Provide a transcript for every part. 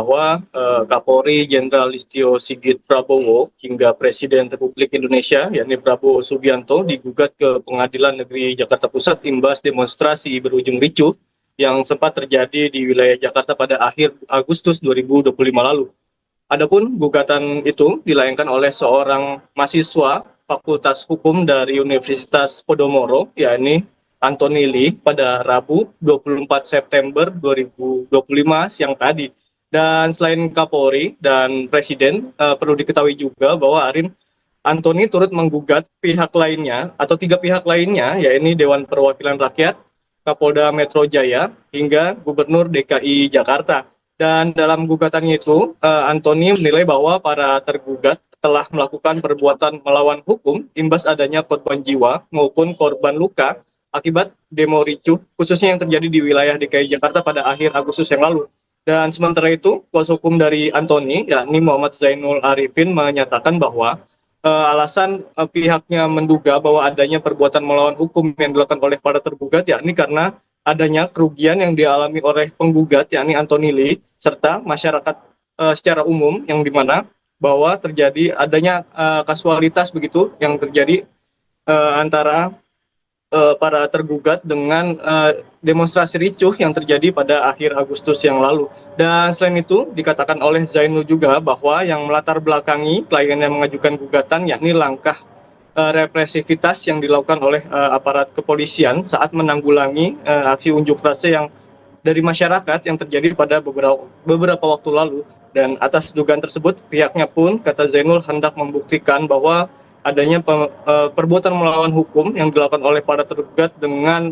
bahwa Kapolri Jenderal Listio Sigit Prabowo hingga Presiden Republik Indonesia, yakni Prabowo Subianto, digugat ke Pengadilan Negeri Jakarta Pusat imbas demonstrasi berujung ricuh yang sempat terjadi di wilayah Jakarta pada akhir Agustus 2025 lalu. Adapun gugatan itu dilayangkan oleh seorang mahasiswa Fakultas Hukum dari Universitas Podomoro, yakni Anthony Lee, pada Rabu 24 September 2025 siang tadi. Dan selain Kapolri dan Presiden, perlu diketahui juga bahwa Anthony turut menggugat pihak lainnya atau 3 pihak lainnya, yakni Dewan Perwakilan Rakyat, Kapolda Metro Jaya, hingga Gubernur DKI Jakarta. Dan dalam gugatannya itu, Anthony menilai bahwa para tergugat telah melakukan perbuatan melawan hukum imbas adanya korban jiwa maupun korban luka akibat demo ricuh, khususnya yang terjadi di wilayah DKI Jakarta pada akhir Agustus yang lalu. Dan sementara itu, kuasa hukum dari Anthony, yakni Muhammad Zainul Arifin, menyatakan bahwa alasan pihaknya menduga bahwa adanya perbuatan melawan hukum yang dilakukan oleh para tergugat, yakni karena adanya kerugian yang dialami oleh penggugat, yakni Anthony Lee, serta masyarakat secara umum, yang dimana bahwa terjadi adanya kasualitas begitu yang terjadi antara para tergugat dengan demonstrasi ricuh yang terjadi pada akhir Agustus yang lalu. Dan selain itu dikatakan oleh Zainul juga bahwa yang melatar belakangi klien yang mengajukan gugatan yakni langkah represivitas yang dilakukan oleh aparat kepolisian saat menanggulangi aksi unjuk rasa yang dari masyarakat yang terjadi pada beberapa waktu lalu. Dan atas dugaan tersebut, pihaknya pun, kata Zainul, hendak membuktikan bahwa adanya perbuatan melawan hukum yang dilakukan oleh para tergugat dengan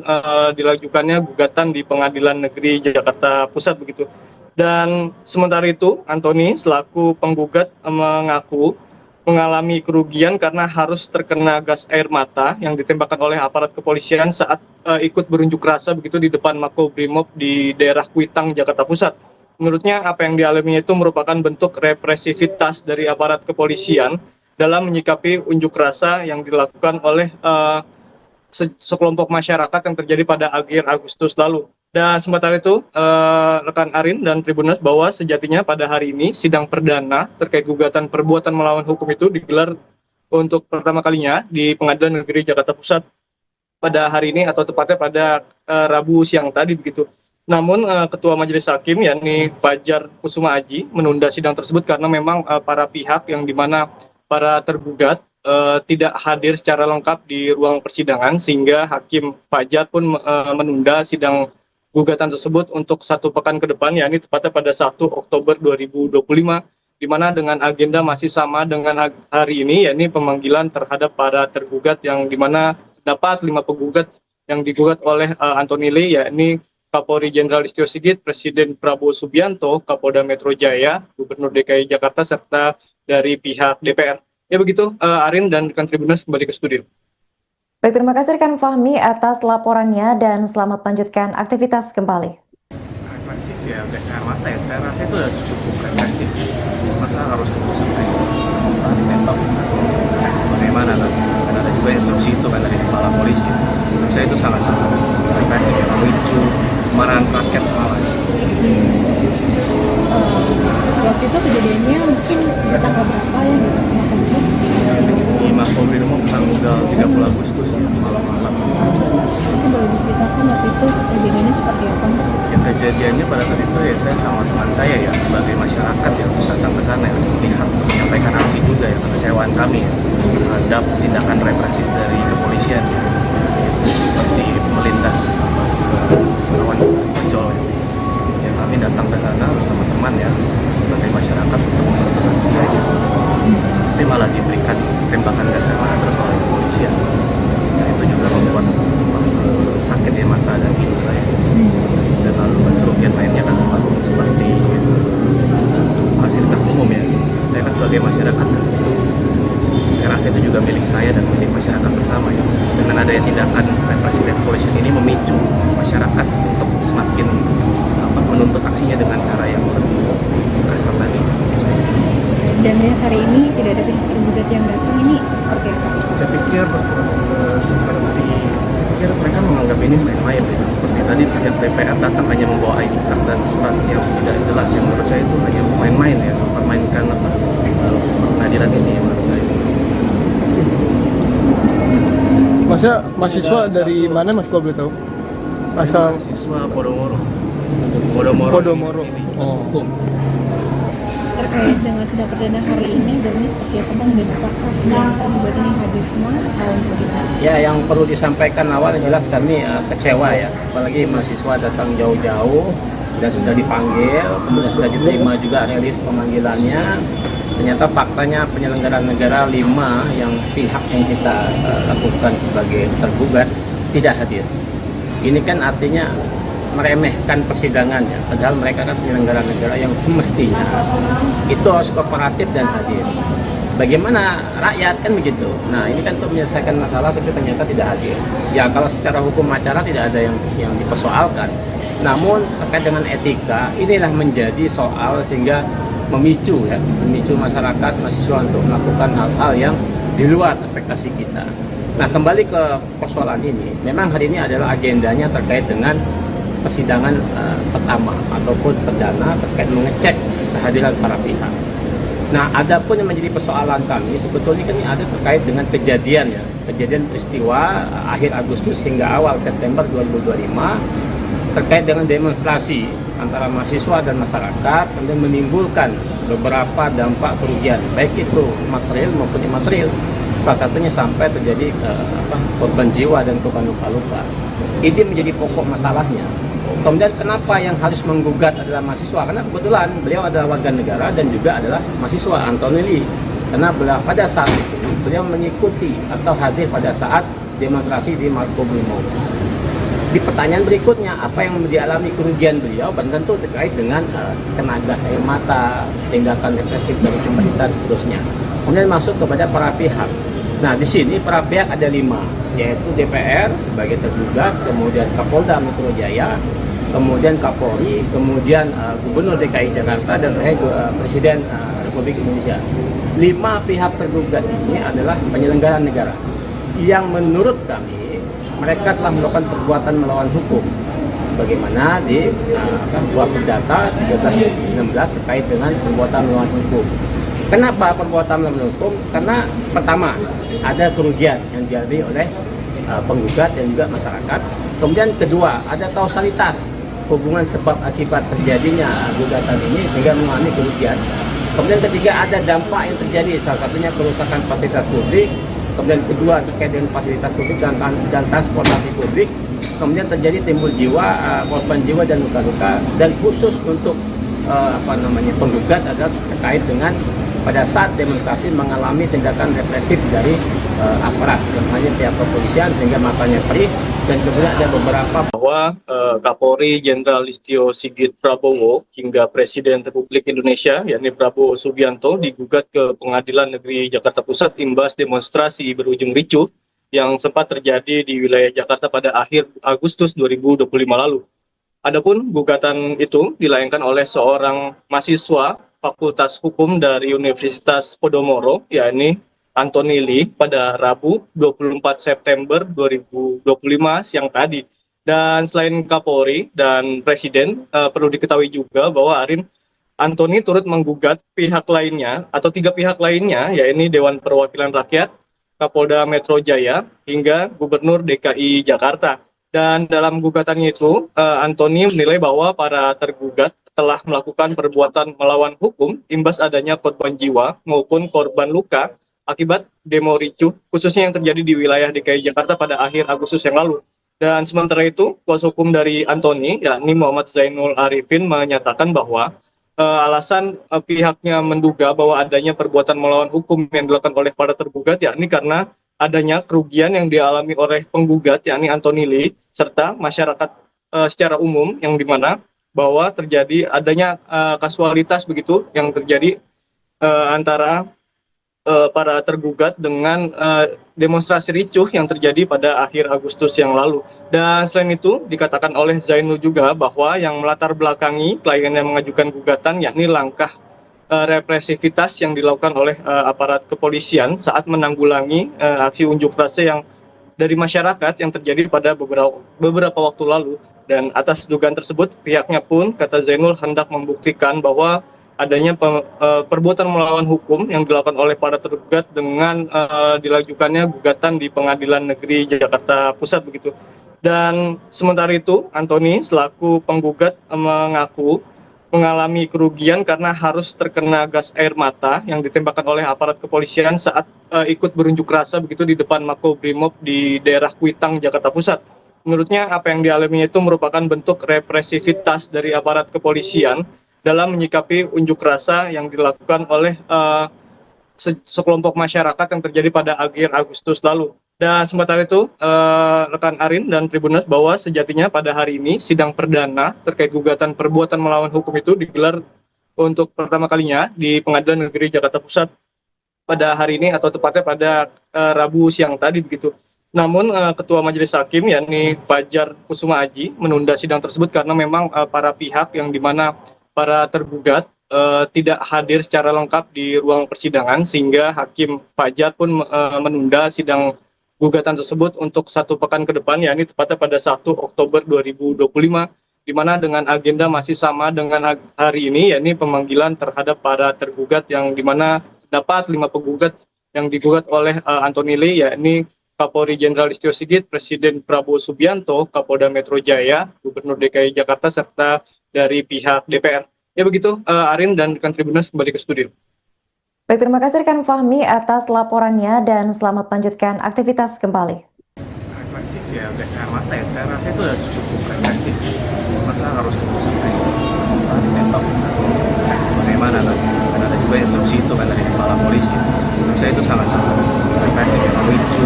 dilajukannya gugatan di Pengadilan Negeri Jakarta Pusat begitu. Dan sementara itu, Anthony selaku penggugat mengaku mengalami kerugian karena harus terkena gas air mata yang ditembakkan oleh aparat kepolisian saat ikut berunjuk rasa begitu di depan Makobrimob di daerah Kuitang, Jakarta Pusat. Menurutnya apa yang dialaminya itu merupakan bentuk represivitas dari aparat kepolisian dalam menyikapi unjuk rasa yang dilakukan oleh sekelompok masyarakat yang terjadi pada akhir Agustus lalu. Dan sementara itu, rekan Arin dan Tribuners, bahwa sejatinya pada hari ini sidang perdana terkait gugatan perbuatan melawan hukum itu digelar untuk pertama kalinya di Pengadilan Negeri Jakarta Pusat pada hari ini, atau tepatnya pada Rabu siang tadi begitu. Namun Ketua Majelis Hakim yakni Fajar Kusuma Aji menunda sidang tersebut karena memang para pihak yang dimana para tergugat tidak hadir secara lengkap di ruang persidangan, sehingga Hakim Fajar pun menunda sidang gugatan tersebut untuk 1 pekan ke depan, yakni tepatnya pada 1 Oktober 2025, di mana dengan agenda masih sama dengan hari ini, yakni pemanggilan terhadap para tergugat yang dimana dapat 5 penggugat yang digugat oleh Anthony Lee, yakni Kapolri Jenderal Listio Sigit, Presiden Prabowo Subianto, Kapolda Metro Jaya, Gubernur DKI Jakarta, serta dari pihak DPR. Ya begitu, Arin dan rekan Tribuners, kembali ke studio. Baik, terima kasih rekan Fahmi atas laporannya dan selamat lanjutkan aktivitas kembali. Represif ya, gas air mata ya, saya rasa itu udah cukup represif. Masa harus tunggu sampai ditembak? Bagaimana kan? Karena ada juga instruksi itu kan dari kepala polisi. Menurut saya itu sangat-sangat represif ya, memicu kemarahan rakyat malah. Waktu itu kejadiannya mungkin di tanggal berapa ya Di Makobrimob tanggal 30 Agustus ya, malam-malam. Mungkin boleh diceritakan waktu itu kejadiannya seperti apa? Ya, kejadiannya pada saat itu ya saya sama teman saya ya sebagai masyarakat yang datang ke sana ya, melihat menyampaikan aksi juga ya, kekecewaan kami ya terhadap tindakan represif dari kepolisian ya, seperti melindas lawan ojol ya. Kami datang ke sana bersama teman ya sebagai masyarakat untuk menuntut aksi aja, tapi malah diberikan tembakan gas air mata terus oleh kepolisian. Nah, itu juga membuat sakit ya mata dan hidung saya. Dan lalu kerugian lainnya kan seperti fasilitas umum ya. Saya kan sebagai masyarakat kan itu, saya rasa itu juga milik saya dan milik masyarakat bersama ya. Dengan adanya tindakan represif dari kepolisian ini memicu masyarakat untuk semakin menuntut aksinya dengan cara yang lebih kasar tadi. Dan hari ini tidak ada pihak tergugat yang datang, ini seperti apa? Saya pikir mereka menganggap ini main-main ya. Seperti tadi pihak DPR datang hanya hanya membawa ID card dan surat yang tidak jelas, yang menurut saya itu hanya main-main ya, mempermainkan pengadilan ini menurut saya. Masa mahasiswa dari mana Mas kalau boleh tahu? Asal Mahasiswa Podomoro. Podomoro. Hukum. Terkait dengan sidang perdana hari ini, Bernis seperti apa Bang, dan apakah yang terlibat ini hadir semua atau bagaimana? Ya, yang perlu disampaikan awal jelas kami kecewa ya, apalagi mahasiswa datang jauh-jauh, sudah dipanggil, kemudian sudah diterima juga rilis pemanggilannya. Ternyata faktanya penyelenggara negara 5 yang pihak yang kita lakukan sebagai tergugat tidak hadir. Ini kan artinya meremehkan persidangan ya, padahal mereka kan penyelenggara negara yang semestinya itu harus kooperatif dan hadir. Bagaimana rakyat kan begitu. Nah, ini kan untuk menyelesaikan masalah tapi ternyata tidak hadir. Ya, kalau secara hukum acara tidak ada yang dipersoalkan. Namun terkait dengan etika, inilah menjadi soal sehingga memicu masyarakat, mahasiswa untuk melakukan hal-hal yang di luar ekspektasi kita. Nah, kembali ke persoalan ini, memang hari ini adalah agendanya terkait dengan persidangan pertama ataupun perdana terkait mengecek kehadiran para pihak. Nah, adapun yang menjadi persoalan kami sebetulnya kan ini ada terkait dengan kejadian peristiwa akhir Agustus hingga awal September 2025 terkait dengan demonstrasi antara mahasiswa dan masyarakat, kemudian menimbulkan beberapa dampak kerugian, baik itu material maupun imaterial. Salah satunya sampai terjadi korban jiwa dan korban luka-luka. Ini menjadi pokok masalahnya. Kemudian kenapa yang harus menggugat adalah mahasiswa? Karena kebetulan beliau adalah warga negara dan juga adalah mahasiswa, Antonelli. Karena pada saat itu beliau mengikuti atau hadir pada saat demonstrasi di Makobrimob. Di pertanyaan berikutnya, apa yang dialami kerugian beliau, dan tentu terkait dengan kena gas air mata, tindakan represif dari pemerintah dan seterusnya. Kemudian masuk kepada para pihak. Nah, di sini para pihak ada 5, yaitu DPR sebagai tergugat, kemudian Kapolda Metro Jaya, kemudian Kapolri, kemudian Gubernur DKI Jakarta, dan Presiden Republik Indonesia. 5 pihak tergugat ini adalah penyelenggara negara yang menurut kami mereka telah melakukan perbuatan melawan hukum sebagaimana di buah perdata 13/16 terkait dengan perbuatan melawan hukum. Kenapa perbuatan melawan hukum? Karena pertama, ada kerugian yang dialami oleh penggugat dan juga masyarakat. Kemudian kedua, ada kausalitas hubungan sebab akibat terjadinya gugatan ini sehingga mengalami kerugian. Kemudian ketiga, ada dampak yang terjadi, salah satunya kerusakan fasilitas publik. Kemudian kedua, terkait dengan fasilitas publik dan transportasi publik. Kemudian terjadi timbul korban jiwa dan luka-luka. Dan khusus untuk penggugat adalah terkait dengan pada saat demonstrasi mengalami tindakan represif dari aparat, namanya pihak kepolisian sehingga matanya perih. Dan kemudian ada beberapa bahwa Kapolri Jenderal Listio Sigit Prabowo hingga Presiden Republik Indonesia yakni Prabowo Subianto digugat ke Pengadilan Negeri Jakarta Pusat imbas demonstrasi berujung ricuh yang sempat terjadi di wilayah Jakarta pada akhir Agustus 2025 lalu. Adapun gugatan itu dilayangkan oleh seorang mahasiswa Fakultas Hukum dari Universitas Podomoro, yakni Antonelli pada Rabu 24 September 2025 siang tadi. Dan selain Kapolri dan Presiden, perlu diketahui juga bahwa Antoni turut menggugat pihak lainnya atau 3 pihak lainnya, yakni Dewan Perwakilan Rakyat, Kapolda Metro Jaya, hingga Gubernur DKI Jakarta. Dan dalam gugatannya itu, Antoni menilai bahwa para tergugat telah melakukan perbuatan melawan hukum imbas adanya korban jiwa maupun korban luka akibat demo ricuh, khususnya yang terjadi di wilayah DKI Jakarta pada akhir Agustus yang lalu. Dan sementara itu, kuasa hukum dari Antoni, yakni Muhammad Zainul Arifin, menyatakan bahwa alasan pihaknya menduga bahwa adanya perbuatan melawan hukum yang dilakukan oleh para tergugat, yakni karena adanya kerugian yang dialami oleh penggugat, yakni Antonelli, serta masyarakat secara umum, yang dimana bahwa terjadi adanya kasualitas begitu yang terjadi antara para tergugat dengan demonstrasi ricuh yang terjadi pada akhir Agustus yang lalu. Dan selain itu dikatakan oleh Zainul juga bahwa yang melatar belakangi klien yang mengajukan gugatan yakni langkah represivitas yang dilakukan oleh aparat kepolisian saat menanggulangi aksi unjuk rasa yang dari masyarakat yang terjadi pada beberapa waktu lalu. Dan atas dugaan tersebut, pihaknya pun, kata Zainul, hendak membuktikan bahwa adanya perbuatan melawan hukum yang dilakukan oleh para tergugat dengan dilajukannya gugatan di Pengadilan Negeri Jakarta Pusat begitu. Dan sementara itu, Antoni selaku penggugat mengaku mengalami kerugian karena harus terkena gas air mata yang ditembakkan oleh aparat kepolisian saat ikut berunjuk rasa begitu di depan Makobrimob di daerah Kuitang, Jakarta Pusat. Menurutnya apa yang dialaminya itu merupakan bentuk represivitas dari aparat kepolisian dalam menyikapi unjuk rasa yang dilakukan oleh sekelompok masyarakat yang terjadi pada akhir Agustus lalu. Dan sementara itu, rekan Arin dan Tribuners, bahwa sejatinya pada hari ini sidang perdana terkait gugatan perbuatan melawan hukum itu digelar untuk pertama kalinya di Pengadilan Negeri Jakarta Pusat pada hari ini, atau tepatnya pada Rabu siang tadi begitu. Namun Ketua Majelis Hakim yakni Fajar Kusuma Aji menunda sidang tersebut karena memang para pihak yang dimana para tergugat tidak hadir secara lengkap di ruang persidangan, sehingga Hakim Fajar pun menunda sidang gugatan tersebut untuk 1 pekan ke depan, yakni tepatnya pada 1 Oktober 2025, di mana dengan agenda masih sama dengan hari ini, yakni pemanggilan terhadap para tergugat yang dimana dapat 5 penggugat yang digugat oleh Antoni Lee, yakni Kapolri Jenderal Listio Sigit, Presiden Prabowo Subianto, Kapolda Metro Jaya, Gubernur DKI Jakarta, serta dari pihak DPR. Ya begitu, Arin dan rekan Tribuners, kembali ke studio. Baik, terima kasih rekan Fahmi atas laporannya dan selamat lanjutkan aktivitas kembali. Represif ya, gas air mata ya, saya rasa itu udah cukup represif. Masa harus sampai ditembak? Bagaimana kan? Karena ada juga instruksi itu kan dari kepala polisi. Menurut saya itu sangat-sangat represif ya, memicu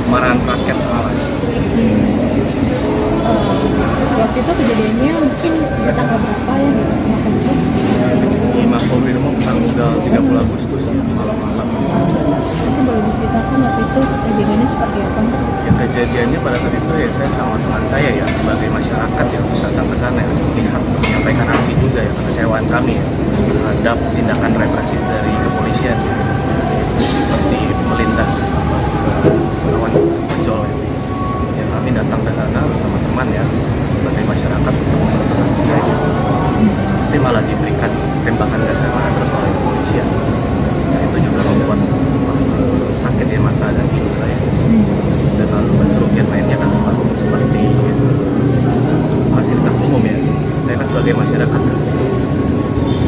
kemarahan rakyat malah. Waktu itu kejadiannya mungkin di tanggal berapa ya di Makobrimob? Di Makobrimob tanggal 30 Agustus ya, malam-malam. Mungkin boleh diceritakan waktu itu kejadiannya seperti apa? Ya, kejadiannya pada saat itu ya saya sama teman saya ya sebagai masyarakat yang datang ke sana ya, melihat menyampaikan aksi juga ya, kekecewaan kami ya terhadap tindakan represif dari kepolisian seperti melindas lawan pecol ya. Ya, kami datang ke sana bersama teman ya sebagai masyarakat untuk melakukan aksi aja, tapi malah diberikan tembakan gas air mata terus oleh kepolisian. Nah, itu juga membuat sakit ya mata dan hidung saya. Dan lalu kerugian lainnya kan seperti fasilitas umum ya. Saya kan sebagai masyarakat itu,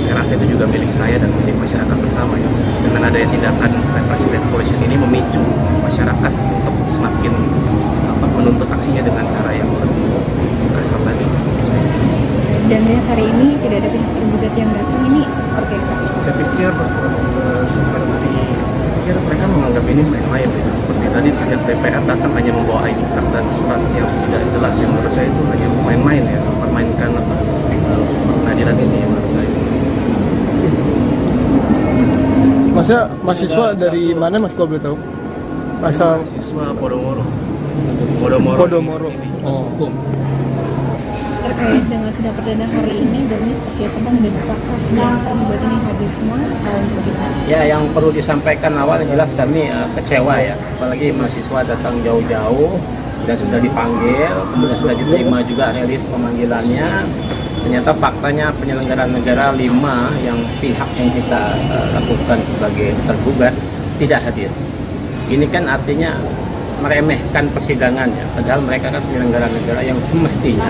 saya rasa itu juga milik saya dan milik masyarakat bersama ya. Dengan adanya tindakan represif dari kepolisian ini memicu masyarakat untuk semakin menuntut aksinya dengan cara yang lebih kasar lagi. Dan hari ini tidak ada pihak tergugat yang datang, ini seperti apa? Saya pikir mereka menganggap ini main-main gitu. Seperti tadi pihak DPR datang hanya membawa ID card dan surat yang tidak jelas, yang menurut saya itu hanya main-main ya, mempermainkan pengadilan ini ya, menurut saya. Masnya mahasiswa dari mana Mas kalau boleh tahu? Asal Mahasiswa Podomoro. Podomoro. Hukum. Terkait dengan sidang perdana hari ini, dan seperti apa bang, dan apakah yang tergugat ini hadir semua atau bagaimana? Ya, yang perlu disampaikan awal jelas kami kecewa ya, apalagi mahasiswa datang jauh-jauh dan sudah dipanggil, kemudian sudah diterima juga rilis pemanggilannya. Ternyata faktanya penyelenggaraan negara 5 yang pihak yang kita lakukan sebagai tergugat tidak hadir. Ini kan artinya meremehkan persidangannya, padahal mereka kan penyelenggara negara yang semestinya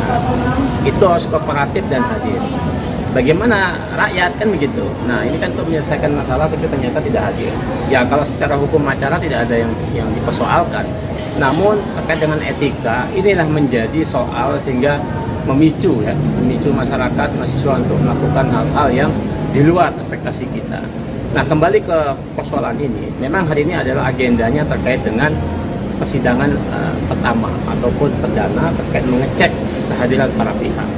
itu harus kooperatif dan hadir. Bagaimana rakyat kan begitu. Nah, ini kan untuk menyelesaikan masalah tapi ternyata tidak hadir. Ya, kalau secara hukum acara tidak ada yang dipersoalkan. Namun terkait dengan etika, inilah menjadi soal sehingga memicu masyarakat, mahasiswa untuk melakukan hal-hal yang di luar ekspektasi kita. Nah, kembali ke persoalan ini, memang hari ini adalah agendanya terkait dengan persidangan pertama ataupun perdana terkait mengecek kehadiran para pihak.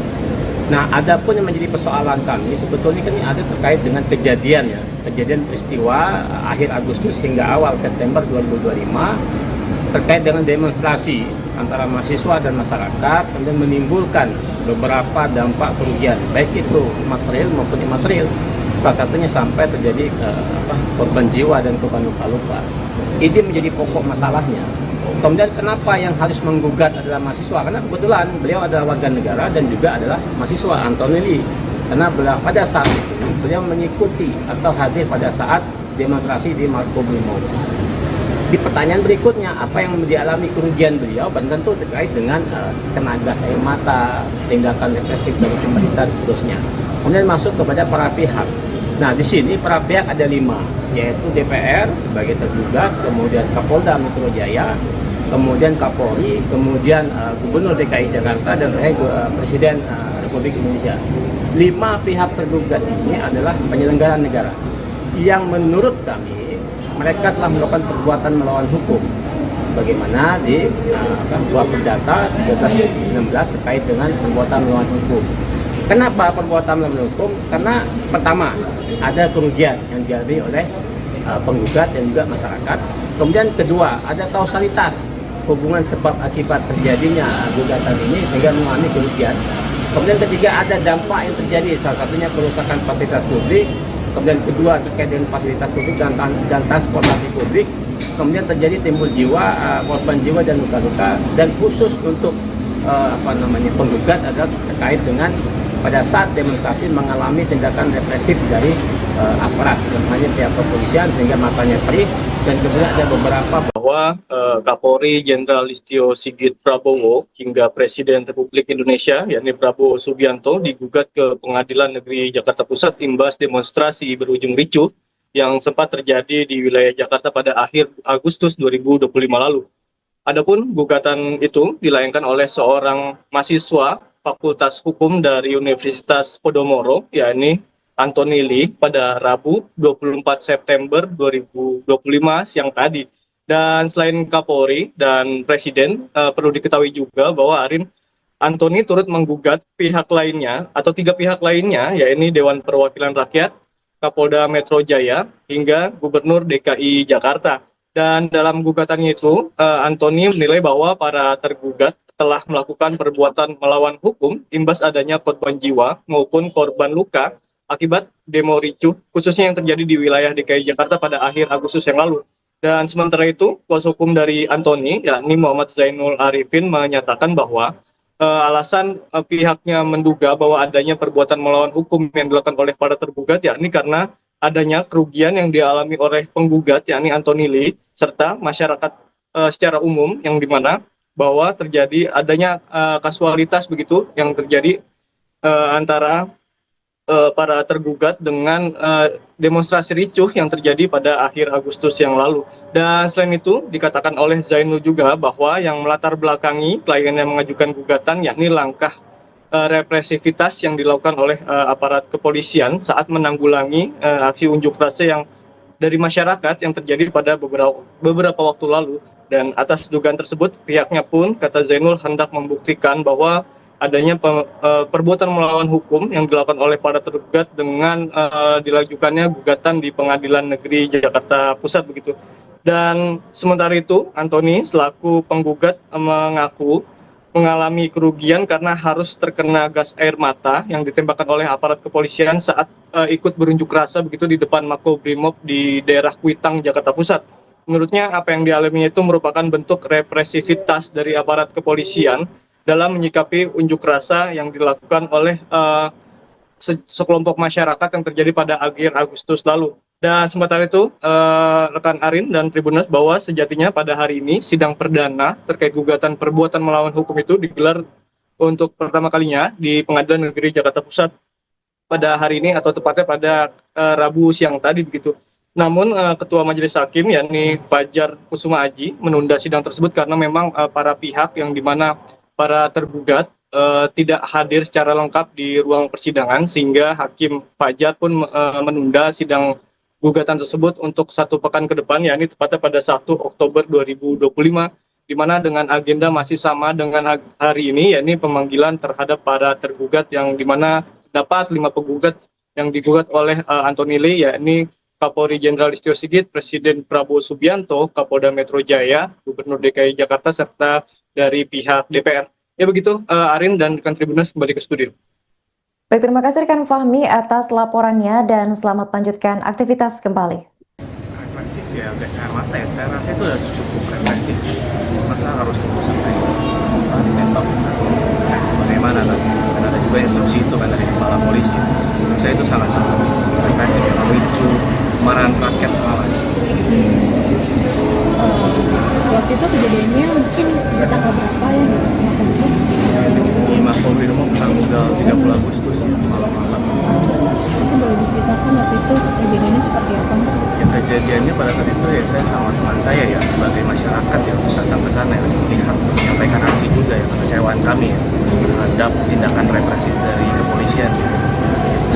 Nah, adapun yang menjadi persoalan kami sebetulnya kan ada terkait dengan kejadian peristiwa akhir Agustus hingga awal September 2025 terkait dengan demonstrasi antara mahasiswa dan masyarakat, kemudian menimbulkan beberapa dampak kerugian, baik itu material maupun imaterial. Salah satunya sampai terjadi korban jiwa dan korban luka-luka. Ini menjadi pokok masalahnya. Kemudian kenapa yang harus menggugat adalah mahasiswa? Karena kebetulan beliau adalah warga negara dan juga adalah mahasiswa, Anthony Lee. Karena pada saat itu beliau mengikuti atau hadir pada saat demonstrasi di Makobrimob. Di pertanyaan berikutnya, apa yang dialami kerugian beliau, tentu terkait dengan kena gas air mata, tindakan represif dari pemerintah dan seterusnya. Kemudian masuk kepada para pihak. Nah, di sini para pihak ada 5, yaitu DPR sebagai tergugat, kemudian Kapolda Metro Jaya, kemudian Kapolri, kemudian Gubernur DKI Jakarta, dan Presiden Republik Indonesia. 5 pihak tergugat ini adalah penyelenggara negara yang menurut kami mereka telah melakukan perbuatan melawan hukum sebagaimana di buah perdata 13/16 terkait dengan perbuatan melawan hukum. Kenapa perbuatan melawan hukum? Karena pertama, ada kerugian yang dialami oleh penggugat dan juga masyarakat. Kemudian kedua, ada kausalitas hubungan sebab akibat terjadinya gugatan ini sehingga mengalami kerugian. Kemudian ketiga, ada dampak yang terjadi, salah satunya kerusakan fasilitas publik. Kemudian kedua, terkait dengan fasilitas publik dan transportasi publik. Kemudian terjadi timbul korban jiwa dan luka-luka. Dan khusus untuk penggugat adalah terkait dengan pada saat demonstrasi mengalami tindakan represif dari aparat, namanya pihak kepolisian sehingga matanya perih, dan kemudian ada beberapa bahwa Kapolri Jenderal Listio Sigit Prabowo hingga Presiden Republik Indonesia yakni Prabowo Subianto digugat ke Pengadilan Negeri Jakarta Pusat imbas demonstrasi berujung ricuh yang sempat terjadi di wilayah Jakarta pada akhir Agustus 2025 lalu. Adapun gugatan itu dilayangkan oleh seorang mahasiswa Fakultas Hukum dari Universitas Podomoro, yakni Anthony Lee, pada Rabu 24 September 2025 siang tadi. Dan selain Kapolri dan Presiden, perlu diketahui juga bahwa Anthony turut menggugat pihak lainnya atau 3 pihak lainnya, yakni Dewan Perwakilan Rakyat, Kapolda Metro Jaya, hingga Gubernur DKI Jakarta. Dan dalam gugatannya itu, Anthony menilai bahwa para tergugat telah melakukan perbuatan melawan hukum imbas adanya korban jiwa maupun korban luka akibat demo ricuh, khususnya yang terjadi di wilayah DKI Jakarta pada akhir Agustus yang lalu. Dan sementara itu, kuasa hukum dari Anthony, yakni Muhammad Zainul Arifin, menyatakan bahwa alasan pihaknya menduga bahwa adanya perbuatan melawan hukum yang dilakukan oleh para tergugat, yakni karena adanya kerugian yang dialami oleh penggugat, yakni Anthony Lee, serta masyarakat secara umum, yang dimana bahwa terjadi adanya kasualitas begitu yang terjadi antara para tergugat dengan demonstrasi ricuh yang terjadi pada akhir Agustus yang lalu. Dan selain itu dikatakan oleh Zainul juga bahwa yang melatar belakangi klien yang mengajukan gugatan yakni langkah represivitas yang dilakukan oleh aparat kepolisian saat menanggulangi aksi unjuk rasa yang dari masyarakat yang terjadi pada beberapa waktu lalu. Dan atas dugaan tersebut, pihaknya pun, kata Zainul, hendak membuktikan bahwa adanya perbuatan melawan hukum yang dilakukan oleh para tergugat dengan dilajukannya gugatan di Pengadilan Negeri Jakarta Pusat begitu. Dan sementara itu, Anthony selaku penggugat mengaku mengalami kerugian karena harus terkena gas air mata yang ditembakkan oleh aparat kepolisian saat ikut berunjuk rasa begitu di depan Makobrimob di daerah Kuitang, Jakarta Pusat. Menurutnya apa yang dialaminya itu merupakan bentuk represivitas dari aparat kepolisian dalam menyikapi unjuk rasa yang dilakukan oleh sekelompok masyarakat yang terjadi pada akhir Agustus lalu. Dan sementara itu, rekan Arin dan Tribuners, bahwa sejatinya pada hari ini sidang perdana terkait gugatan perbuatan melawan hukum itu digelar untuk pertama kalinya di Pengadilan Negeri Jakarta Pusat pada hari ini atau tepatnya pada Rabu siang tadi begitu. Namun Ketua Majelis Hakim yakni Fajar Kusuma Aji menunda sidang tersebut karena memang para pihak yang dimana para tergugat tidak hadir secara lengkap di ruang persidangan sehingga Hakim Fajar pun menunda sidang gugatan tersebut untuk 1 pekan ke depan, yakni tepatnya pada 1 Oktober 2025, di mana dengan agenda masih sama dengan hari ini, yakni pemanggilan terhadap para tergugat yang dimana dapat 5 penggugat yang digugat oleh Anthony Lee, yakni Kapolri Jenderal Listio Sigit, Presiden Prabowo Subianto, Kapolda Metro Jaya, Gubernur DKI Jakarta, serta dari pihak DPR. Ya begitu, Arin dan rekan Tribuners, kembali ke studio. Baik, terima kasih rekan Fahmi atas laporannya dan selamat lanjutkan aktivitas kembali. Represif ya, gas air mata ya, saya rasa itu sudah cukup represif. harus tunggu sampai ditembak. Bagaimana kan? Dan ada juga instruksi itu kan dari kepala polisi. Menurut saya itu sangat represif, ya, memicu kemarahan rakyat malah. Waktu itu kejadiannya mungkin di tanggal berapa ya gitu sama polisi? Di Makobrimob tanggal 30 Agustus ya, malam-malam. Mungkin boleh diceritakan waktu itu kejadiannya seperti apa? Ya, kejadiannya pada saat itu ya saya sama teman saya ya sebagai masyarakat yang datang ke sana ya, melihat menyampaikan aksi juga ya kekecewaan kami ya terhadap tindakan represif dari kepolisian ya,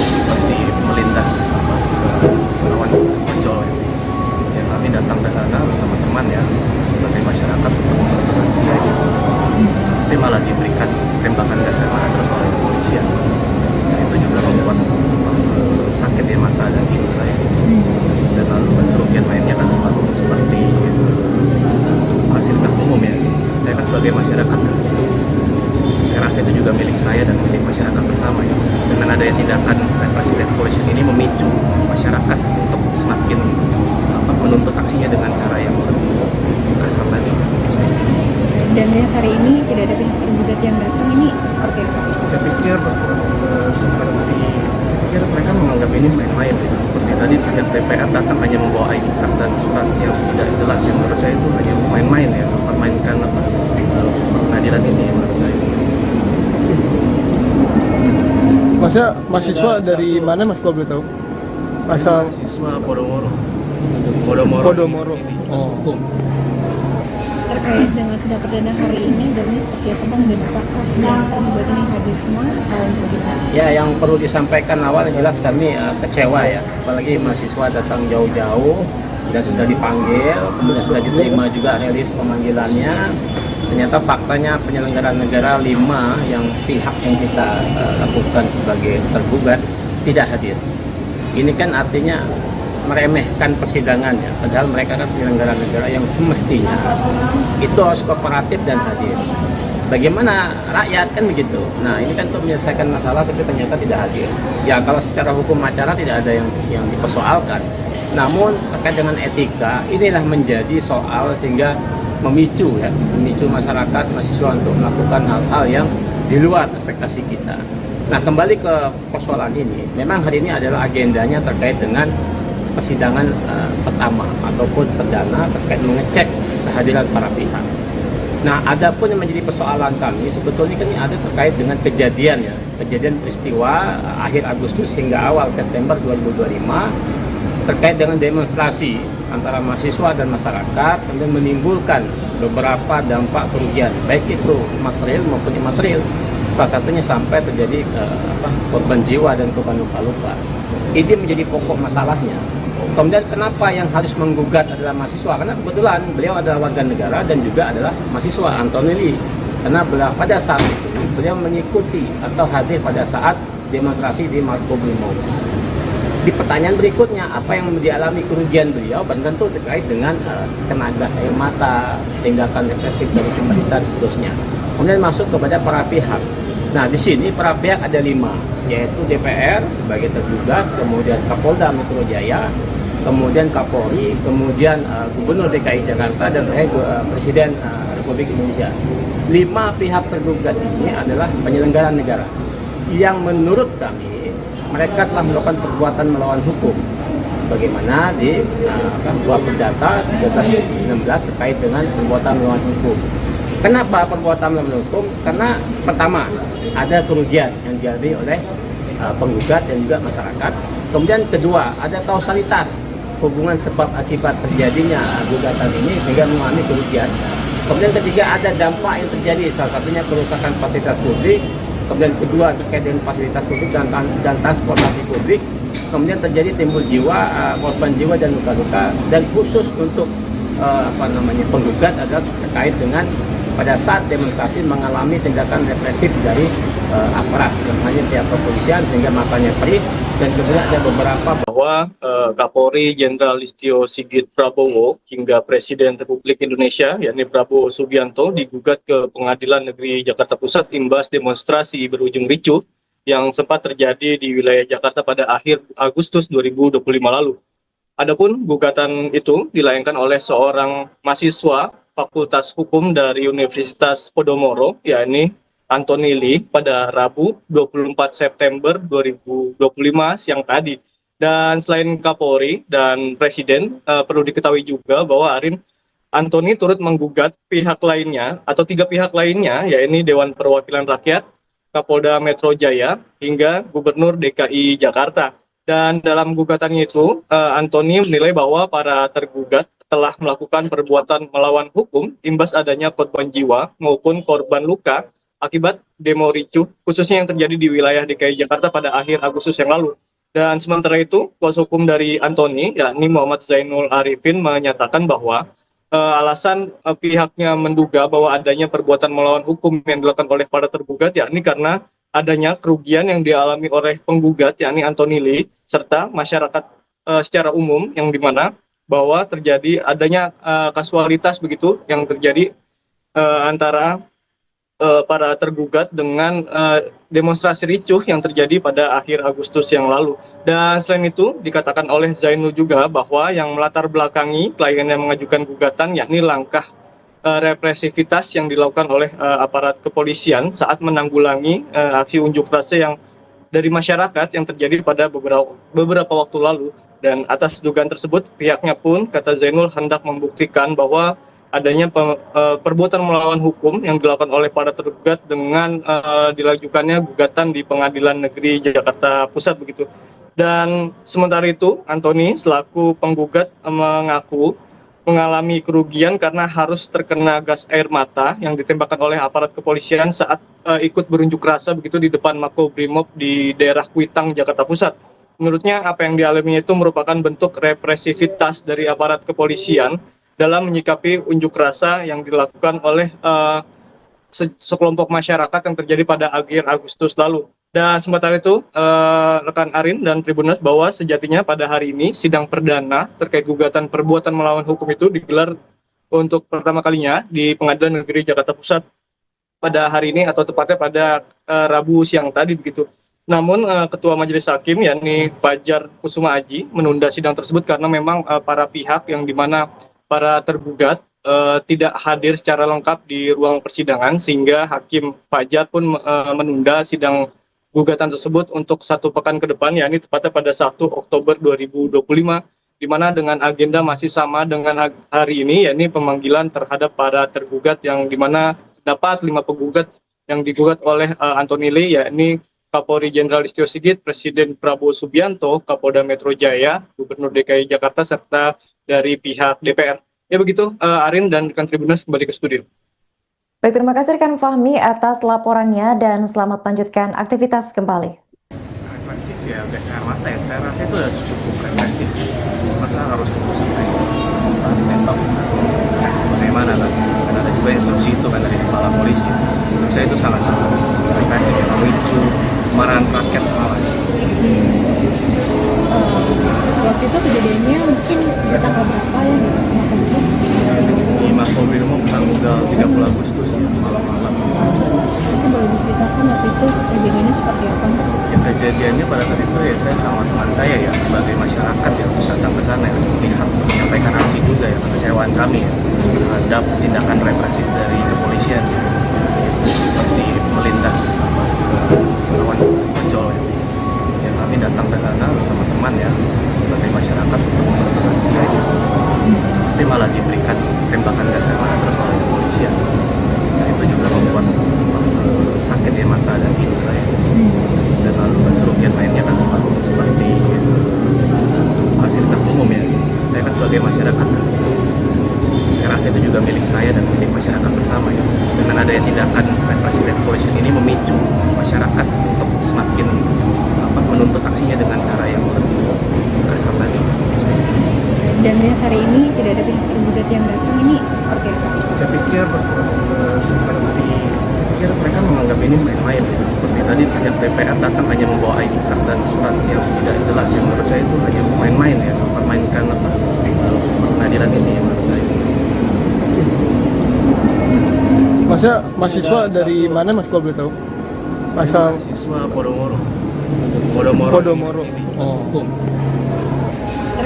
seperti melindas melawan pecol ya. Ya, kami datang ke sana bersama teman ya sebagai masyarakat untuk mengaksi aja, tapi malah diberikan tembakan gas air mata terus oleh kepolisian. Dan itu juga membuat sakit ya mata dan hidung saya. Dan lalu kerugian lainnya kan seperti fasilitas umum ya. Saya kan sebagai masyarakat itu, saya rasa itu juga milik saya dan milik masyarakat bersama ya. Dengan adanya tindakan represif dari kepolisian ini memicu masyarakat untuk semakin menuntut aksinya dengan cara yang lebih kasar tadi. Dan ya, hari ini tidak ada pihak tergugat yang datang, ini seperti apa? Saya pikir mereka menganggap ini main-main gitu. Seperti tadi pihak DPR datang hanya membawa ID card dan surat yang tidak jelas, yang menurut saya itu hanya main-main ya, mempermainkan pengadilan ini menurut saya. Masnya mahasiswa dari mana Mas kalau boleh tahu? Asal Mahasiswa Podomoro. Podomoro. Hukum. Terkait dengan sidang perdana hari ini, dan ini seperti apa Bang, dan apakah yang tergugat ini hadir semua atau bagaimana? Ya, yang perlu disampaikan awal jelas kami kecewa ya, apalagi mahasiswa datang jauh-jauh dan sudah dipanggil, kemudian sudah diterima juga rilis pemanggilannya. Ternyata faktanya penyelenggaraan negara 5 yang pihak yang kita lakukan sebagai tergugat tidak hadir. Ini kan artinya meremehkan persidangan ya, padahal mereka kan penyelenggara negara yang semestinya itu harus kooperatif dan hadir. Bagaimana rakyat kan begitu. Nah, ini kan untuk menyelesaikan masalah tapi ternyata tidak hadir. Ya, kalau secara hukum acara tidak ada yang dipersoalkan. Namun terkait dengan etika, inilah menjadi soal sehingga memicu masyarakat, mahasiswa untuk melakukan hal-hal yang di luar ekspektasi kita. Nah, kembali ke persoalan ini, memang hari ini adalah agendanya terkait dengan persidangan pertama ataupun perdana terkait mengecek kehadiran para pihak. Nah, adapun yang menjadi persoalan kami sebetulnya kan ini ada terkait dengan kejadian peristiwa akhir Agustus hingga awal September 2025 terkait dengan demonstrasi antara mahasiswa dan masyarakat, kemudian menimbulkan beberapa dampak kerugian, baik itu material maupun imaterial. Salah satunya sampai terjadi korban jiwa dan korban luka-luka. Ini menjadi pokok masalahnya. Kemudian kenapa yang harus menggugat adalah mahasiswa? Karena kebetulan beliau adalah warga negara dan juga adalah mahasiswa Antonelli. Karena pada saat itu beliau mengikuti atau hadir pada saat demonstrasi di Makobrimob. Di pertanyaan berikutnya, apa yang dialami kerugian beliau? Tentu terkait dengan kena gas air mata, tindakan represif dari pemerintah dan seterusnya. Kemudian masuk kepada para pihak. Nah, di sini para pihak ada 5, yaitu DPR sebagai tergugat, kemudian Kapolda Metro Jaya, kemudian Kapolri, kemudian Gubernur DKI Jakarta, dan Presiden Republik Indonesia. 5 pihak tergugat ini adalah penyelenggara negara yang menurut kami mereka telah melakukan perbuatan melawan hukum sebagaimana di buah perdata 13/16 terkait dengan perbuatan melawan hukum. Kenapa perbuatan melawan hukum? Karena pertama ada kerugian yang dialami oleh penggugat dan juga masyarakat. Kemudian kedua, ada kausalitas hubungan sebab akibat terjadinya gugatan ini sehingga mengalami kerugian. Kemudian ketiga, ada dampak yang terjadi, salah satunya kerusakan fasilitas publik. Kemudian kedua, terkait dengan fasilitas publik dan transportasi publik. Kemudian terjadi timbul jiwa, korban jiwa dan luka-luka. Dan khusus untuk penggugat adalah terkait dengan pada saat demonstrasi mengalami tindakan represif dari aparat, namanya pihak kepolisian sehingga matanya perih. Dan kemudian ada beberapa bahwa Kapolri Jenderal Listio Sigit Prabowo hingga Presiden Republik Indonesia yakni Prabowo Subianto digugat ke Pengadilan Negeri Jakarta Pusat imbas demonstrasi berujung ricuh yang sempat terjadi di wilayah Jakarta pada akhir Agustus 2025 lalu. Adapun gugatan itu dilayangkan oleh seorang mahasiswa Fakultas Hukum dari Universitas Podomoro, yakni Anthony Lee, pada Rabu 24 September 2025 siang tadi. Dan selain Kapolri dan Presiden, perlu diketahui juga bahwa Anthony turut menggugat pihak lainnya atau 3 pihak lainnya, yakni Dewan Perwakilan Rakyat, Kapolda Metro Jaya, hingga Gubernur DKI Jakarta. Dan dalam gugatannya itu, Anthony menilai bahwa para tergugat telah melakukan perbuatan melawan hukum imbas adanya korban jiwa maupun korban luka akibat demo ricuh, khususnya yang terjadi di wilayah DKI Jakarta pada akhir Agustus yang lalu. Dan sementara itu, kuasa hukum dari Anthony, yakni Muhammad Zainul Arifin, menyatakan bahwa alasan pihaknya menduga bahwa adanya perbuatan melawan hukum yang dilakukan oleh para tergugat, yakni karena adanya kerugian yang dialami oleh penggugat, yakni Anthony Lee, serta masyarakat secara umum, yang dimana bahwa terjadi adanya kasualitas begitu yang terjadi antara para tergugat dengan demonstrasi ricuh yang terjadi pada akhir Agustus yang lalu. Dan selain itu dikatakan oleh Zainul juga bahwa yang melatar belakangi klien yang mengajukan gugatan yakni langkah represivitas yang dilakukan oleh aparat kepolisian saat menanggulangi aksi unjuk rasa yang dari masyarakat yang terjadi pada beberapa waktu lalu. Dan atas dugaan tersebut pihaknya pun, kata Zainul, hendak membuktikan bahwa adanya perbuatan melawan hukum yang dilakukan oleh para tergugat dengan dilajukannya gugatan di Pengadilan Negeri Jakarta Pusat begitu. Dan sementara itu, Anthony selaku penggugat mengaku mengalami kerugian karena harus terkena gas air mata yang ditembakkan oleh aparat kepolisian saat ikut berunjuk rasa begitu di depan Makobrimob di daerah Kuitang, Jakarta Pusat. Menurutnya apa yang dialaminya itu merupakan bentuk represivitas dari aparat kepolisian dalam menyikapi unjuk rasa yang dilakukan oleh sekelompok masyarakat yang terjadi pada akhir Agustus lalu. Dan sementara itu, rekan Arin dan Tribuners, bahwa sejatinya pada hari ini sidang perdana terkait gugatan perbuatan melawan hukum itu digelar untuk pertama kalinya di Pengadilan Negeri Jakarta Pusat pada hari ini, atau tepatnya pada Rabu siang tadi begitu. Namun Ketua Majelis Hakim yakni Fajar Kusuma Aji menunda sidang tersebut karena memang para pihak yang dimana para tergugat tidak hadir secara lengkap di ruang persidangan, sehingga Hakim Fajar pun menunda sidang gugatan tersebut untuk 1 pekan ke depan, yakni tepatnya pada 1 Oktober 2025, di mana dengan agenda masih sama dengan hari ini, yakni pemanggilan terhadap para tergugat yang dimana dapat 5 penggugat yang digugat oleh Anthony Lee, yakni Kapolri Jenderal Listio Sigit, Presiden Prabowo Subianto, Kapolda Metro Jaya, Gubernur DKI Jakarta, serta dari pihak DPR. Ya begitu, Arin dan rekan Tribuners, kembali ke studio. Baik, terima kasih rekan Fahmi atas laporannya dan selamat lanjutkan aktivitas kembali. Represif ya, gas air mata ya, saya rasa itu udah cukup represif. Masa harus sampai tembak? Bagaimana kan? Karena ada juga instruksi itu kan dari kepala polisi. Menurut saya itu sangat-sangat represif ya, memicu kemarahan rakyat malah. Waktu itu kejadiannya mungkin di tanggal berapa ya di Makobrimob? Di Makobrimob tanggal 30 Agustus ya, malam-malam. Mungkin boleh diceritakan waktu itu kejadiannya seperti apa? Ya, kejadiannya pada saat itu ya saya sama teman saya ya sebagai masyarakat yang datang ke sana ya, melihat menyampaikan aksi juga ya, kekecewaan kami ya terhadap tindakan represif dari kepolisian ya, seperti melindas lawan ojol ya. Ya, kami datang ke sana teman-teman ya sebagai masyarakat untuk melakukan aksi aja, tapi malah diberikan tembakan gas air mata terus oleh kepolisian. Dan itu juga membuat sakit ya mata dan hidung saya. Dan lalu kerugian lainnya kan seperti fasilitas umum ya. Saya kan sebagai masyarakat itu, saya rasa itu juga milik saya dan milik masyarakat bersama ya. Dengan adanya tindakan represi dari kepolisian ini memicu masyarakat untuk semakin menuntut aksinya dengan cara yang lebih kasar tadi. Dan melihat hari ini tidak ada pihak tergugat yang datang, ini seperti apa? Saya pikir mereka menganggap ini main-main ya. Seperti tadi pihak DPR datang hanya membawa ID card dan surat yang tidak jelas, yang menurut saya itu hanya main-main ya, mempermainkan pengadilan ini menurut saya. Masnya mahasiswa dari mana Mas kalau boleh tahu? Asal Mahasiswa Podomoro. Podomoro. Hukum.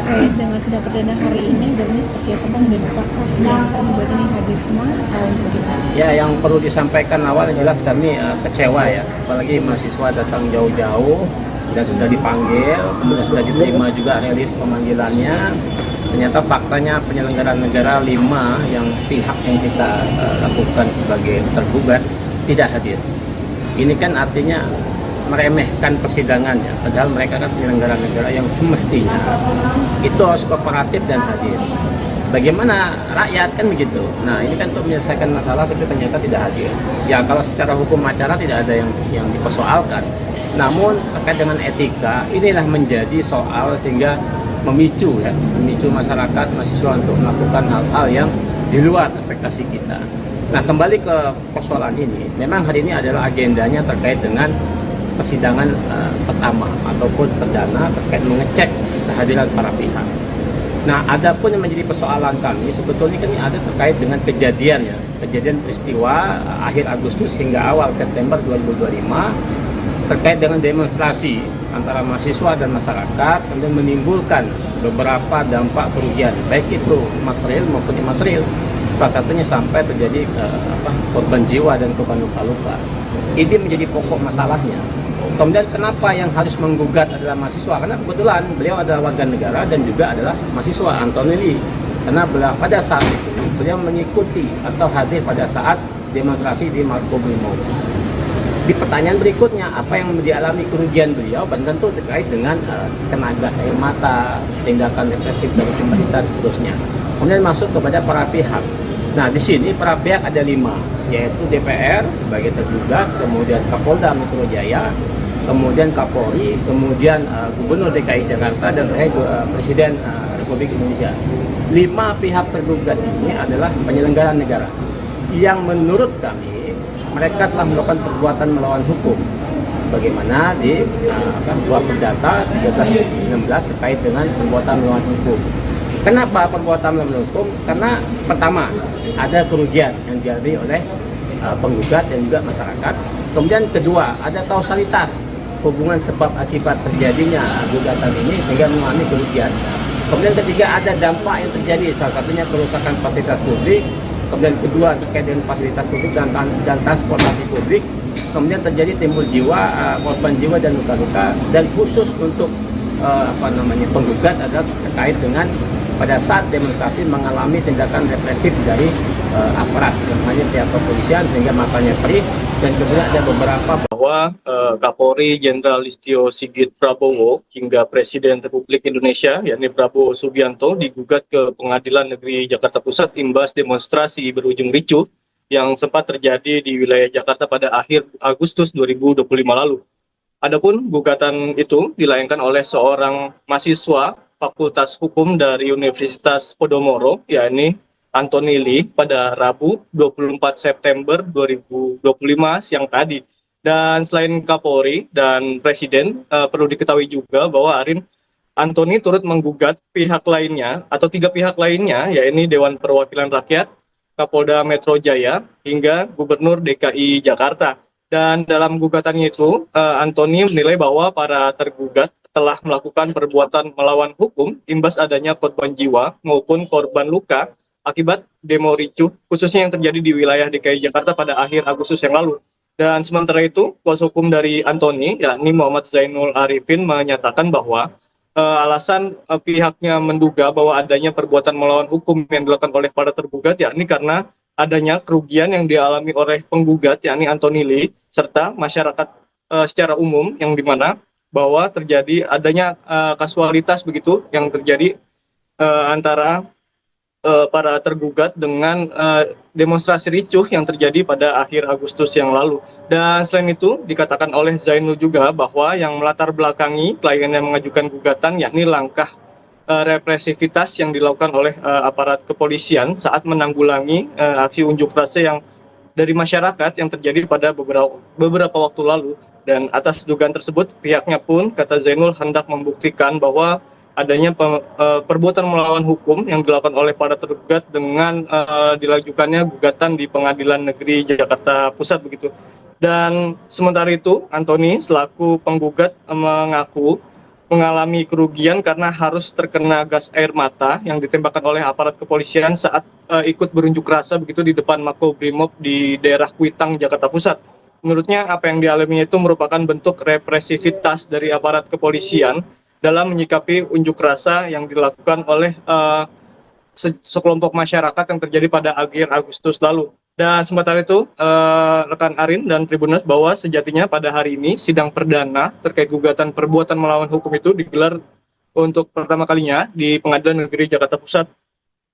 terkait dengan sidang perdana hari ini berarti seperti apa Bang, dan apakah yang terlibat ini hadir semua atau bagaimana? Ya, yang perlu disampaikan awal jelas kami kecewa ya, apalagi mahasiswa datang jauh-jauh dan sudah dipanggil, kemudian sudah diterima juga rilis pemanggilannya. Ternyata faktanya penyelenggara negara 5 yang pihak yang kita lakukan sebagai tergugat tidak hadir. Ini kan artinya meremehkan persidangan ya, padahal mereka kan penyelenggara negara yang semestinya itu harus kooperatif dan hadir. Bagaimana rakyat kan begitu. Nah, ini kan untuk menyelesaikan masalah tapi ternyata tidak hadir. Ya, kalau secara hukum acara tidak ada yang dipersoalkan. Namun terkait dengan etika inilah menjadi soal sehingga memicu masyarakat mahasiswa untuk melakukan hal-hal yang di luar ekspektasi kita. Nah, kembali ke persoalan ini, memang hari ini adalah agendanya terkait dengan persidangan pertama ataupun perdana terkait mengecek kehadiran para pihak. Nah, adapun yang menjadi persoalan kami sebetulnya kan ini ada terkait dengan kejadian peristiwa akhir Agustus hingga awal September 2025 terkait dengan demonstrasi antara mahasiswa dan masyarakat, kemudian menimbulkan beberapa dampak kerugian, baik itu material maupun imaterial. Salah satunya sampai terjadi korban jiwa dan korban luka-luka. Ini menjadi pokok masalahnya. Kemudian kenapa yang harus menggugat adalah mahasiswa? Karena kebetulan beliau adalah warga negara dan juga adalah mahasiswa, Anthony Lee. Karena pada saat itu beliau mengikuti atau hadir pada saat demonstrasi di Makobrimob. Di pertanyaan berikutnya, apa yang dialami kerugian beliau? Dan tentu terkait dengan kena gas air mata, tindakan represif dari pemerintah dan seterusnya. Kemudian masuk kepada para pihak. Nah, di sini para pihak ada 5, yaitu DPR sebagai tergugat, kemudian Kapolda Metro Jaya, kemudian Kapolri, kemudian Gubernur DKI Jakarta, dan Presiden Republik Indonesia. 5 pihak tergugat ini adalah penyelenggara negara yang menurut kami mereka telah melakukan perbuatan melawan hukum sebagaimana di buah perdata 13/16 terkait dengan perbuatan melawan hukum. Kenapa perbuatan melawan hukum? Karena pertama, ada kerugian yang dialami oleh penggugat dan juga masyarakat. Kemudian kedua, ada kausalitas hubungan sebab akibat terjadinya gugatan ini sehingga mengalami kerugian. Kemudian ketiga, ada dampak yang terjadi, salah satunya kerusakan fasilitas publik. Kemudian kedua, terkait dengan fasilitas publik dan transportasi publik. Kemudian terjadi timbul korban jiwa dan luka-luka. Dan khusus untuk penggugat adalah terkait dengan pada saat demonstrasi mengalami tindakan represif dari aparat, namanya pihak kepolisian sehingga matanya perih. Dan kemudian ada beberapa bahwa Kapolri Jenderal Listio Sigit Prabowo hingga Presiden Republik Indonesia yakni Prabowo Subianto digugat ke Pengadilan Negeri Jakarta Pusat imbas demonstrasi berujung ricuh yang sempat terjadi di wilayah Jakarta pada akhir Agustus 2025 lalu. Adapun gugatan itu dilayangkan oleh seorang mahasiswa Fakultas Hukum dari Universitas Podomoro, yakni Anthony Lee pada Rabu 24 September 2025 siang tadi. Dan selain Kapolri dan Presiden, perlu diketahui juga bahwa Anthony turut menggugat pihak lainnya atau 3 pihak lainnya, yakni Dewan Perwakilan Rakyat, Kapolda Metro Jaya, hingga Gubernur DKI Jakarta. Dan dalam gugatannya itu, Anthony menilai bahwa para tergugat telah melakukan perbuatan melawan hukum imbas adanya korban jiwa maupun korban luka akibat demo ricuh, khususnya yang terjadi di wilayah DKI Jakarta pada akhir Agustus yang lalu. Dan sementara itu, kuasa hukum dari Anthony, yakni Muhammad Zainul Arifin, menyatakan bahwa alasan pihaknya menduga bahwa adanya perbuatan melawan hukum yang dilakukan oleh para tergugat, yakni karena adanya kerugian yang dialami oleh penggugat, yakni Anthony Lee, serta masyarakat secara umum, yang dimana bahwa terjadi adanya kasualitas begitu yang terjadi antara para tergugat dengan demonstrasi ricuh yang terjadi pada akhir Agustus yang lalu. Dan selain itu dikatakan oleh Zainul juga bahwa yang melatar belakangi klien yang mengajukan gugatan yakni langkah represivitas yang dilakukan oleh aparat kepolisian saat menanggulangi aksi unjuk rasa yang dari masyarakat yang terjadi pada beberapa waktu lalu. Dan atas dugaan tersebut pihaknya pun, kata Zainul, hendak membuktikan bahwa adanya perbuatan melawan hukum yang dilakukan oleh para tergugat dengan dilajukannya gugatan di Pengadilan Negeri Jakarta Pusat begitu. Dan sementara itu Anthony selaku penggugat mengaku mengalami kerugian karena harus terkena gas air mata yang ditembakkan oleh aparat kepolisian saat ikut berunjuk rasa begitu di depan Makobrimob di daerah Kuitang, Jakarta Pusat. Menurutnya apa yang dialaminya itu merupakan bentuk represivitas dari aparat kepolisian dalam menyikapi unjuk rasa yang dilakukan oleh sekelompok masyarakat yang terjadi pada akhir Agustus lalu. Dan sementara itu, rekan Arin dan Tribuners, bahwa sejatinya pada hari ini sidang perdana terkait gugatan perbuatan melawan hukum itu digelar untuk pertama kalinya di Pengadilan Negeri Jakarta Pusat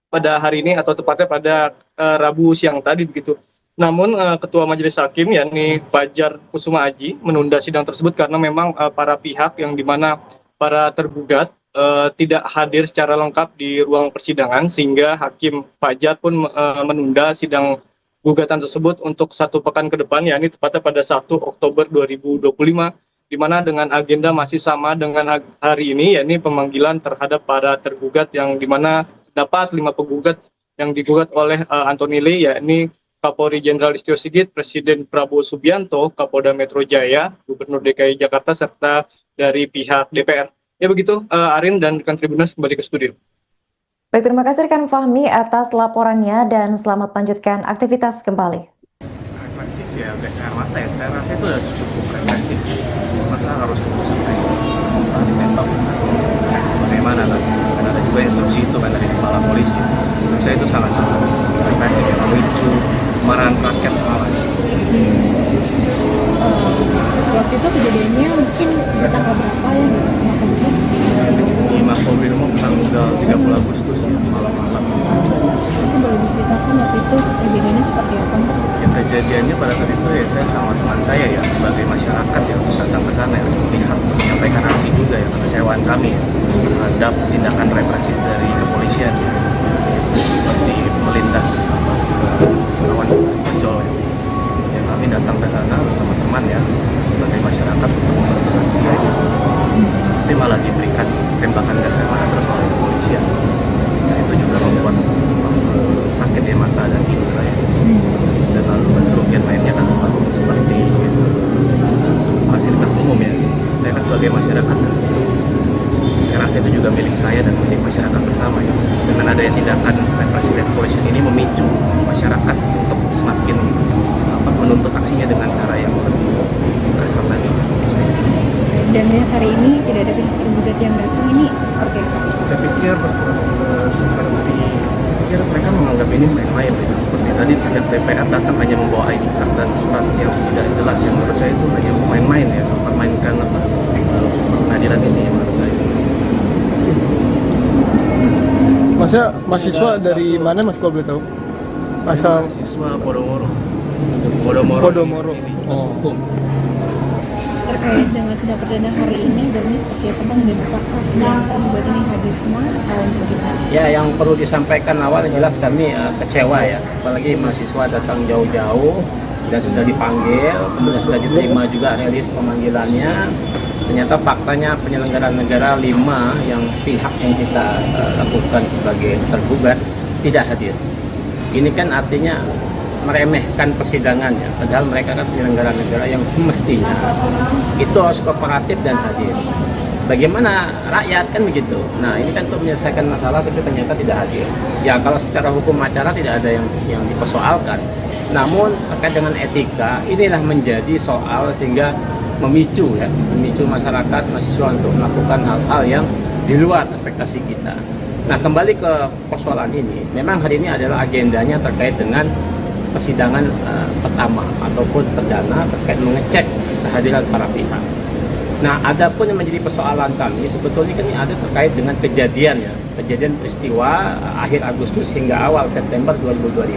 pada hari ini atau tepatnya pada Rabu siang tadi begitu. Namun Ketua Majelis Hakim yakni Fajar Kusuma Aji menunda sidang tersebut karena memang para pihak yang dimana para tergugat tidak hadir secara lengkap di ruang persidangan sehingga Hakim Fajar pun menunda sidang gugatan tersebut untuk 1 pekan ke depan, yakni tepatnya pada 1 Oktober 2025, di mana dengan agenda masih sama dengan hari ini, yakni pemanggilan terhadap para tergugat yang dimana dapat 5 penggugat yang digugat oleh Antoni Lee, yakni Kapolri Jenderal Listio Sigit, Presiden Prabowo Subianto, Kapolda Metro Jaya, Gubernur DKI Jakarta, serta dari pihak DPR. Ya begitu, Arin dan rekan Tribuners kembali ke studio. Baik, terima kasih rekan Fahmi atas laporannya dan selamat lanjutkan aktivitas kembali. Represif ya, gas air mata ya, saya rasa itu udah cukup represif. Masa harus sampai ditembak? Bagaimana kan? Karena ada juga instruksi itu kan dari kepala polisi. Menurut saya itu sangat-sangat represif ya, memicu kemarahan rakyat malah. Waktu itu kejadiannya mungkin di tanggal berapa ya di Makobrimob? Di Makobrimob tanggal 30 Agustus ya, malam-malam. Mungkin boleh diceritakan waktu itu kejadiannya seperti apa? Ya, kejadiannya pada saat itu ya saya sama teman saya ya sebagai masyarakat yang datang ke sana ya, melihat menyampaikan aksi juga ya kekecewaan kami ya, terhadap tindakan represif dari kepolisian ya, seperti melindas lawan ojol ya. Ya, kami datang ke sana bersama teman ya sebagai masyarakat untuk membantu aksi aja, tapi malah diberikan tembakan gas air mata terus oleh kepolisian. Dan itu juga membuat sakit ya mata dan hidung saya. Dan lalu kerugian lainnya kan seperti fasilitas umum ya. Saya kan sebagai masyarakat itu saya rasa itu juga milik saya dan milik masyarakat bersama ya. Dengan adanya tindakan represif dari kepolisian ini memicu masyarakat untuk semakin menuntut aksinya dengan cara yang lebih kasar lagi. Dan hari ini tidak ada pihak tergugat yang datang, ini seperti apa? Saya pikir mereka menganggap ini main-main gitu. Seperti tadi pihak DPR datang hanya membawa ID card dan surat yang tidak jelas, yang menurut saya itu hanya main-main ya, mempermainkan pengadilan ini menurut saya. Masnya mahasiswa dari mana Mas kalau boleh tahu? Asal Mahasiswa Podomoro. Podomoro. Hukum. Terkait dengan sidang perdana hari ini, Berni seperti apa bang, dan apakah yang tergugat ini hadir semua atau bagaimana? Ya, yang perlu disampaikan awal jelas kami kecewa ya, apalagi mahasiswa datang jauh-jauh dan sudah dipanggil, kemudian sudah diterima juga rilis pemanggilannya. Ternyata faktanya penyelenggara negara 5 yang pihak yang kita lakukan sebagai tergugat tidak hadir. Ini kan artinya meremehkan persidangannya, padahal mereka kan penyelenggara negara yang semestinya itu harus kooperatif dan hadir. Bagaimana rakyat kan begitu. Nah ini kan untuk menyelesaikan masalah tapi ternyata tidak hadir. Ya kalau secara hukum acara tidak ada yang dipersoalkan. Namun terkait dengan etika inilah menjadi soal sehingga memicu masyarakat mahasiswa untuk melakukan hal-hal yang di luar ekspektasi kita. Nah kembali ke persoalan ini, memang hari ini adalah agendanya terkait dengan persidangan pertama ataupun perdana terkait mengecek kehadiran para pihak. Nah, adapun yang menjadi persoalan kami sebetulnya kan ini ada terkait dengan kejadian peristiwa akhir Agustus hingga awal September 2025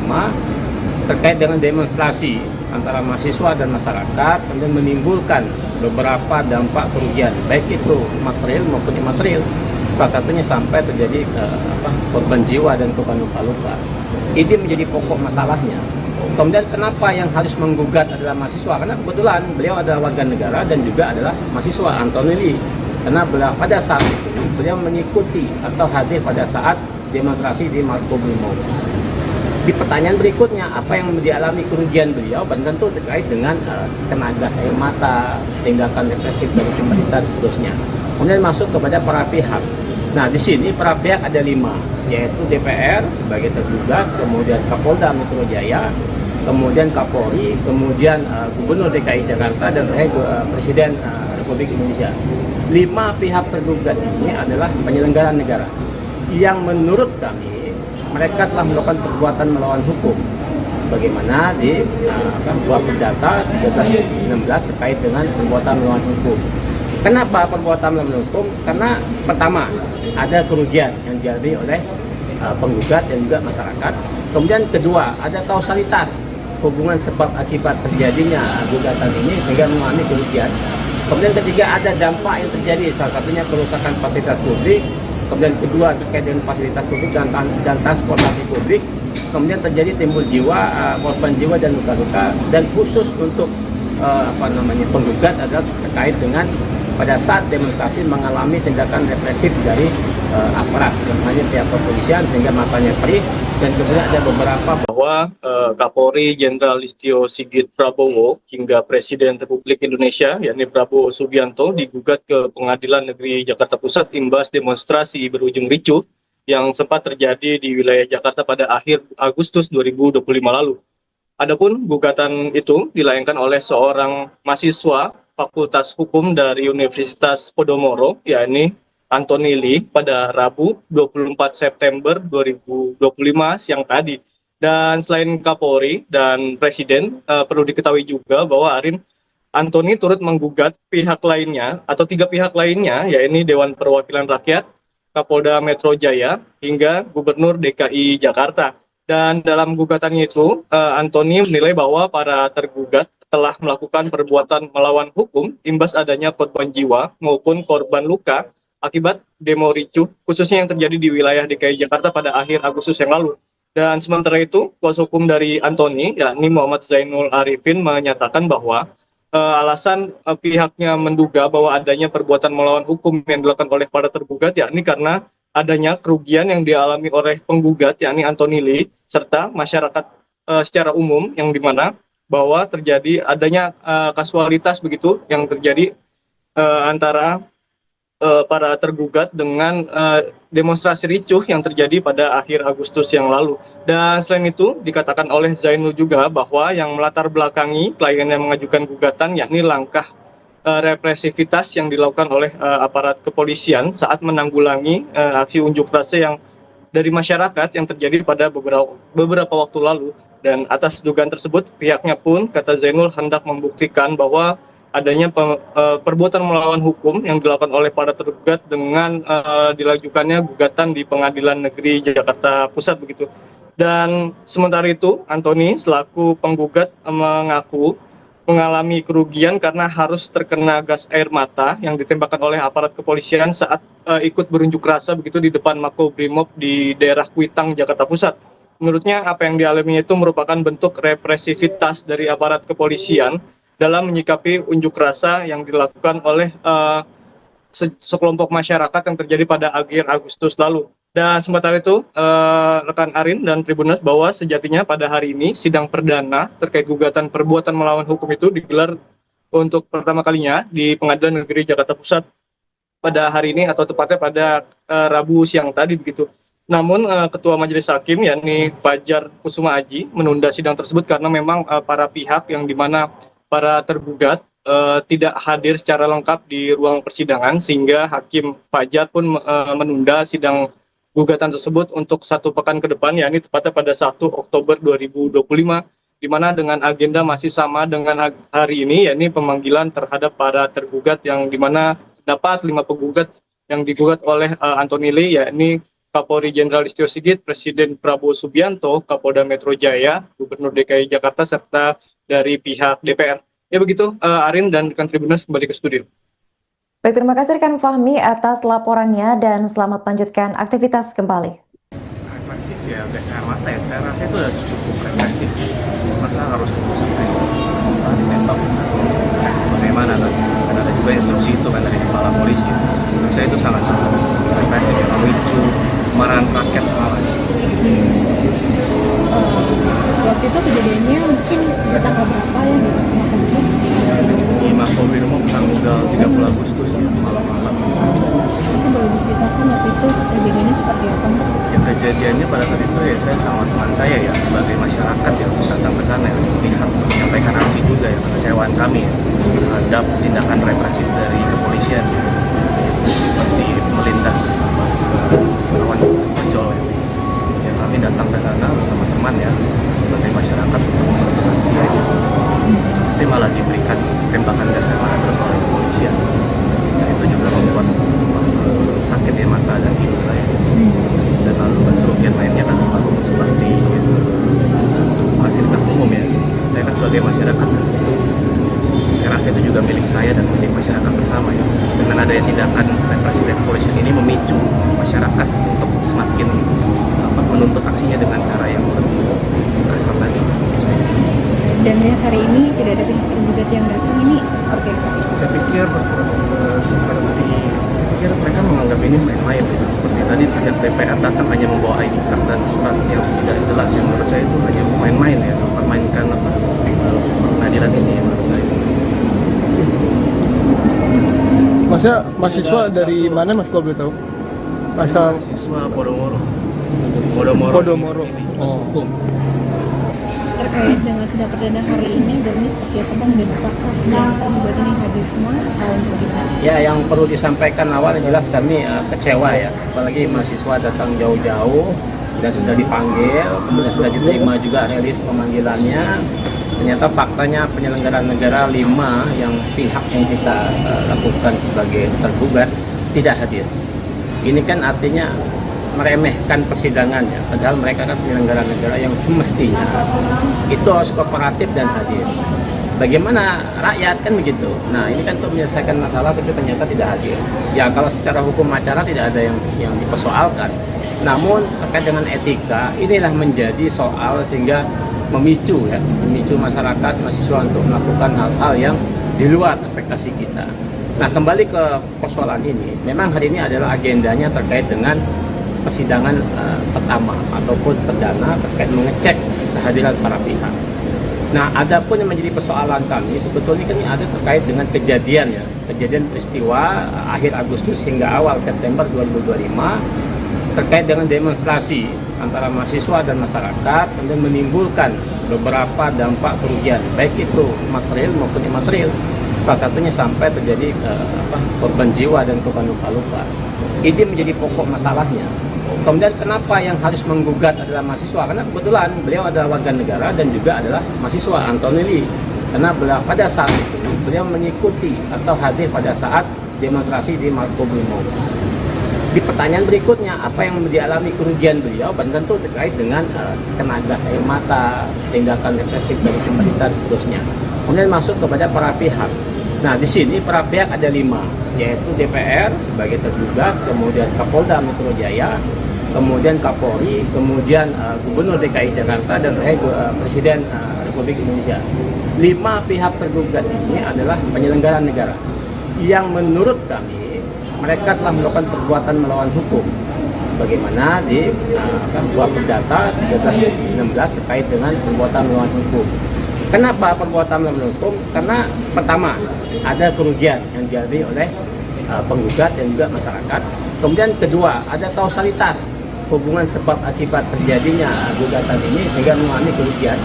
terkait dengan demonstrasi antara mahasiswa dan masyarakat kemudian menimbulkan beberapa dampak kerugian baik itu material maupun imaterial. Salah satunya sampai terjadi korban jiwa dan korban luka-luka. Ini menjadi pokok masalahnya. Kemudian kenapa yang harus menggugat adalah mahasiswa? Karena kebetulan beliau adalah warga negara dan juga adalah mahasiswa Antoni Lee. Karena pada saat itu beliau mengikuti atau hadir pada saat demonstrasi di Makobrimob. Di pertanyaan berikutnya, apa yang dialami kerugian beliau? Tentu terkait dengan kena gas air mata, tindakan represif dari pemerintah dan seterusnya. kemudian masuk kepada para pihak. Nah, di sini para pihak ada 5, yaitu DPR sebagai tergugat, kemudian Kapolda Metro Jaya, kemudian Kapolri, kemudian Gubernur DKI Jakarta, dan Presiden Republik Indonesia. 5 pihak tergugat ini adalah penyelenggara negara yang menurut kami mereka telah melakukan perbuatan melawan hukum sebagaimana di buah perdata 13/16 terkait dengan perbuatan melawan hukum. Kenapa perbuatan melawan hukum? Karena pertama, ada kerugian yang dialami oleh penggugat dan juga masyarakat. Kemudian kedua, ada kausalitas hubungan sebab akibat terjadinya gugatan ini sehingga mengalami kerugian. Kemudian ketiga, ada dampak yang terjadi, salah satunya kerusakan fasilitas publik. Kemudian kedua, terkait dengan fasilitas publik dan transportasi publik. Kemudian terjadi timbul korban jiwa dan luka-luka. Dan khusus untuk penggugat adalah terkait dengan pada saat demonstrasi mengalami tindakan represif dari aparat, namanya pihak kepolisian sehingga matanya perih, dan kemudian ada beberapa bahwa Kapolri Jenderal Listio Sigit Prabowo hingga Presiden Republik Indonesia yakni Prabowo Subianto digugat ke Pengadilan Negeri Jakarta Pusat imbas demonstrasi berujung ricuh yang sempat terjadi di wilayah Jakarta pada akhir Agustus 2025 lalu. Adapun gugatan itu dilayangkan oleh seorang mahasiswa Fakultas Hukum dari Universitas Podomoro, yakni Anthony Lee, pada Rabu 24 September 2025 siang tadi. Dan selain Kapolri dan Presiden, perlu diketahui juga bahwa Anthony turut menggugat pihak lainnya atau 3 pihak lainnya, yakni Dewan Perwakilan Rakyat, Kapolda Metro Jaya, hingga Gubernur DKI Jakarta. Dan dalam gugatannya itu, Anthony menilai bahwa para tergugat telah melakukan perbuatan melawan hukum imbas adanya korban jiwa maupun korban luka akibat demo ricuh, khususnya yang terjadi di wilayah DKI Jakarta pada akhir Agustus yang lalu. Dan sementara itu, kuasa hukum dari Anthony, yakni Muhammad Zainul Arifin, menyatakan bahwa alasan pihaknya menduga bahwa adanya perbuatan melawan hukum yang dilakukan oleh para tergugat, yakni karena adanya kerugian yang dialami oleh penggugat, yakni Anthony Lee, serta masyarakat secara umum, yang dimana bahwa terjadi adanya kasualitas begitu yang terjadi antara para tergugat dengan demonstrasi ricuh yang terjadi pada akhir Agustus yang lalu. Dan selain itu dikatakan oleh Zainul juga bahwa yang melatar belakangi klien yang mengajukan gugatan yakni langkah represivitas yang dilakukan oleh aparat kepolisian saat menanggulangi aksi unjuk rasa yang dari masyarakat yang terjadi pada beberapa waktu lalu. Dan atas dugaan tersebut, pihaknya pun, kata Zainul, hendak membuktikan bahwa adanya perbuatan melawan hukum yang dilakukan oleh para tergugat dengan dilajukannya gugatan di Pengadilan Negeri Jakarta Pusat begitu. Dan sementara itu, Anthony selaku penggugat mengaku mengalami kerugian karena harus terkena gas air mata yang ditembakkan oleh aparat kepolisian saat ikut berunjuk rasa begitu di depan Makobrimob di daerah Kuitang, Jakarta Pusat. Menurutnya apa yang dialaminya itu merupakan bentuk represivitas dari aparat kepolisian dalam menyikapi unjuk rasa yang dilakukan oleh sekelompok masyarakat yang terjadi pada akhir Agustus lalu. Dan sementara itu, rekan Arin dan Tribuners, bahwa sejatinya pada hari ini sidang perdana terkait gugatan perbuatan melawan hukum itu digelar untuk pertama kalinya di Pengadilan Negeri Jakarta Pusat pada hari ini, atau tepatnya pada Rabu siang tadi begitu. Namun Ketua Majelis Hakim yakni Fajar Kusuma Aji menunda sidang tersebut karena memang para pihak yang dimana para tergugat tidak hadir secara lengkap di ruang persidangan, sehingga Hakim Fajar pun menunda sidang gugatan tersebut untuk 1 pekan ke depan, yakni tepatnya pada 1 Oktober 2025, di mana dengan agenda masih sama dengan hari ini, yakni pemanggilan terhadap para tergugat yang dimana dapat 5 penggugat yang digugat oleh Anthony Lee, yakni Kapolri Jenderal Listio Sigit, Presiden Prabowo Subianto, Kapolda Metro Jaya, Gubernur DKI Jakarta, serta dari pihak DPR. Ya begitu, Arin dan rekan Tribuners, kembali ke studio. Baik, terima kasih rekan Fahmi atas laporannya dan selamat lanjutkan aktivitas kembali. Represif ya, gas air mata ya, saya rasa itu udah cukup represif. Masa harus sampai ditembak? Bagaimana kan? Karena ada juga instruksi itu kan dari kepala polisi. Menurut saya itu sangat-sangat represif ya, memicu kemarahan rakyat malah. Waktu itu kejadiannya mungkin di tanggal berapa ya di Di Makobrimob tanggal 30 Agustus ya, malam-malam. Sebenarnya pada saat itu ya saya sama teman saya ya sebagai masyarakat yang datang ke sana ya, melihat menyampaikan aksi juga ya kekecewaan kami ya terhadap tindakan represif dari kepolisian ya, seperti melindas lawan ojol ya. Ya, kami datang ke sana bersama teman ya sebagai masyarakat untuk melakukan aksi aja, tapi malah diberikan tembakan gas air mata terus oleh kepolisian. Ya, itu juga membuat sakit ya mata dan hidung saya. Dan lalu kerugian lainnya kan seperti fasilitas umum ya. Saya kan sebagai masyarakat itu saya rasa itu juga milik saya dan milik masyarakat bersama ya. Dengan adanya tindakan represif dari kepolisian ini memicu masyarakat untuk semakin menuntut aksinya dengan cara yang lebih kasar tadi. Dan ya, hari ini tidak ada pihak tergugat yang datang, ini seperti apa? Saya pikir mereka menganggap ini main-main gitu. Seperti tadi pihak DPR datang hanya membawa ID card dan surat yang tidak jelas, yang menurut saya itu hanya main-main ya, mempermainkan pengadilan ini ya, menurut saya. Masnya mahasiswa dari mana mas kalau boleh tahu? Asal Mahasiswa Podomoro. Podomoro. Hukum. Terkait dengan sidang perdana hari ini, Bernie seperti apa bang, dan apakah yang tergugat ini hadir semua atau bagaimana? Ya, yang perlu disampaikan awal jelas kami kecewa ya, apalagi mahasiswa datang jauh-jauh, sudah dipanggil, kemudian sudah diterima juga rilis pemanggilannya. Ternyata faktanya penyelenggara negara 5 yang pihak yang kita lakukan sebagai tergugat tidak hadir. Ini kan artinya meremehkan persidangan ya, padahal mereka kan penyelenggara negara yang semestinya itu harus kooperatif dan hadir. Bagaimana rakyat kan begitu. Nah ini kan untuk menyelesaikan masalah tapi ternyata tidak hadir. Ya kalau secara hukum acara tidak ada yang dipersoalkan. Namun terkait dengan etika inilah menjadi soal sehingga memicu masyarakat mahasiswa untuk melakukan hal-hal yang di luar ekspektasi kita. Nah kembali ke persoalan ini, memang hari ini adalah agendanya terkait dengan persidangan pertama ataupun perdana terkait mengecek kehadiran para pihak. Nah, adapun yang menjadi persoalan kami sebetulnya kan ini ada terkait dengan kejadian peristiwa akhir Agustus hingga awal September 2025 terkait dengan demonstrasi antara mahasiswa dan masyarakat dan menimbulkan beberapa dampak kerugian baik itu material maupun imaterial. Salah satunya sampai terjadi korban jiwa dan korban luka-luka. Ini menjadi pokok masalahnya. Kemudian kenapa yang harus menggugat adalah mahasiswa? Karena kebetulan beliau adalah warga negara dan juga adalah mahasiswa, Antonelli. Karena pada saat itu beliau mengikuti atau hadir pada saat demonstrasi di Makobrimob. Di pertanyaan berikutnya, apa yang dialami kerugian beliau? Dan tentu terkait dengan kena gas air mata, tindakan represif dari pemerintah dan seterusnya. Kemudian masuk kepada para pihak. Nah, di sini para pihak ada 5, yaitu DPR sebagai tergugat, kemudian Kapolda Metro Jaya, kemudian Kapolri, kemudian Gubernur DKI Jakarta, dan Presiden Republik Indonesia. 5 pihak tergugat ini adalah penyelenggara negara yang menurut kami mereka telah melakukan perbuatan melawan hukum sebagaimana di buah perdata 13/16 terkait dengan perbuatan melawan hukum. Kenapa perbuatan melawan hukum? Karena pertama ada kerugian yang dialami oleh penggugat dan juga masyarakat. Kemudian kedua ada kausalitas hubungan sebab akibat terjadinya gugatan ini sehingga mengalami kerugian.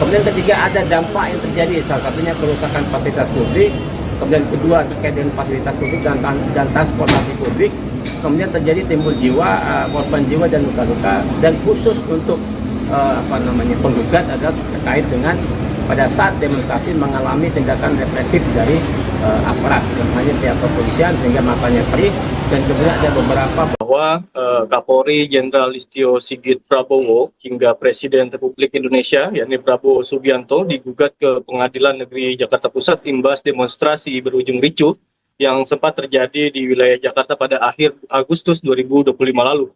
Kemudian ketiga ada dampak yang terjadi, salah satunya kerusakan fasilitas publik. Kemudian kedua terkait dengan fasilitas publik dan transportasi publik. Kemudian terjadi timbul korban jiwa dan luka-luka. Dan khusus untuk penggugat adalah terkait dengan pada saat demonstrasi mengalami tindakan represif dari aparat, hanya pihak kepolisian sehingga matanya perih, dan kemudian ada beberapa bahwa Kapolri Jenderal Listio Sigit Prabowo hingga Presiden Republik Indonesia yakni Prabowo Subianto digugat ke Pengadilan Negeri Jakarta Pusat imbas demonstrasi berujung ricuh yang sempat terjadi di wilayah Jakarta pada akhir Agustus 2025 lalu.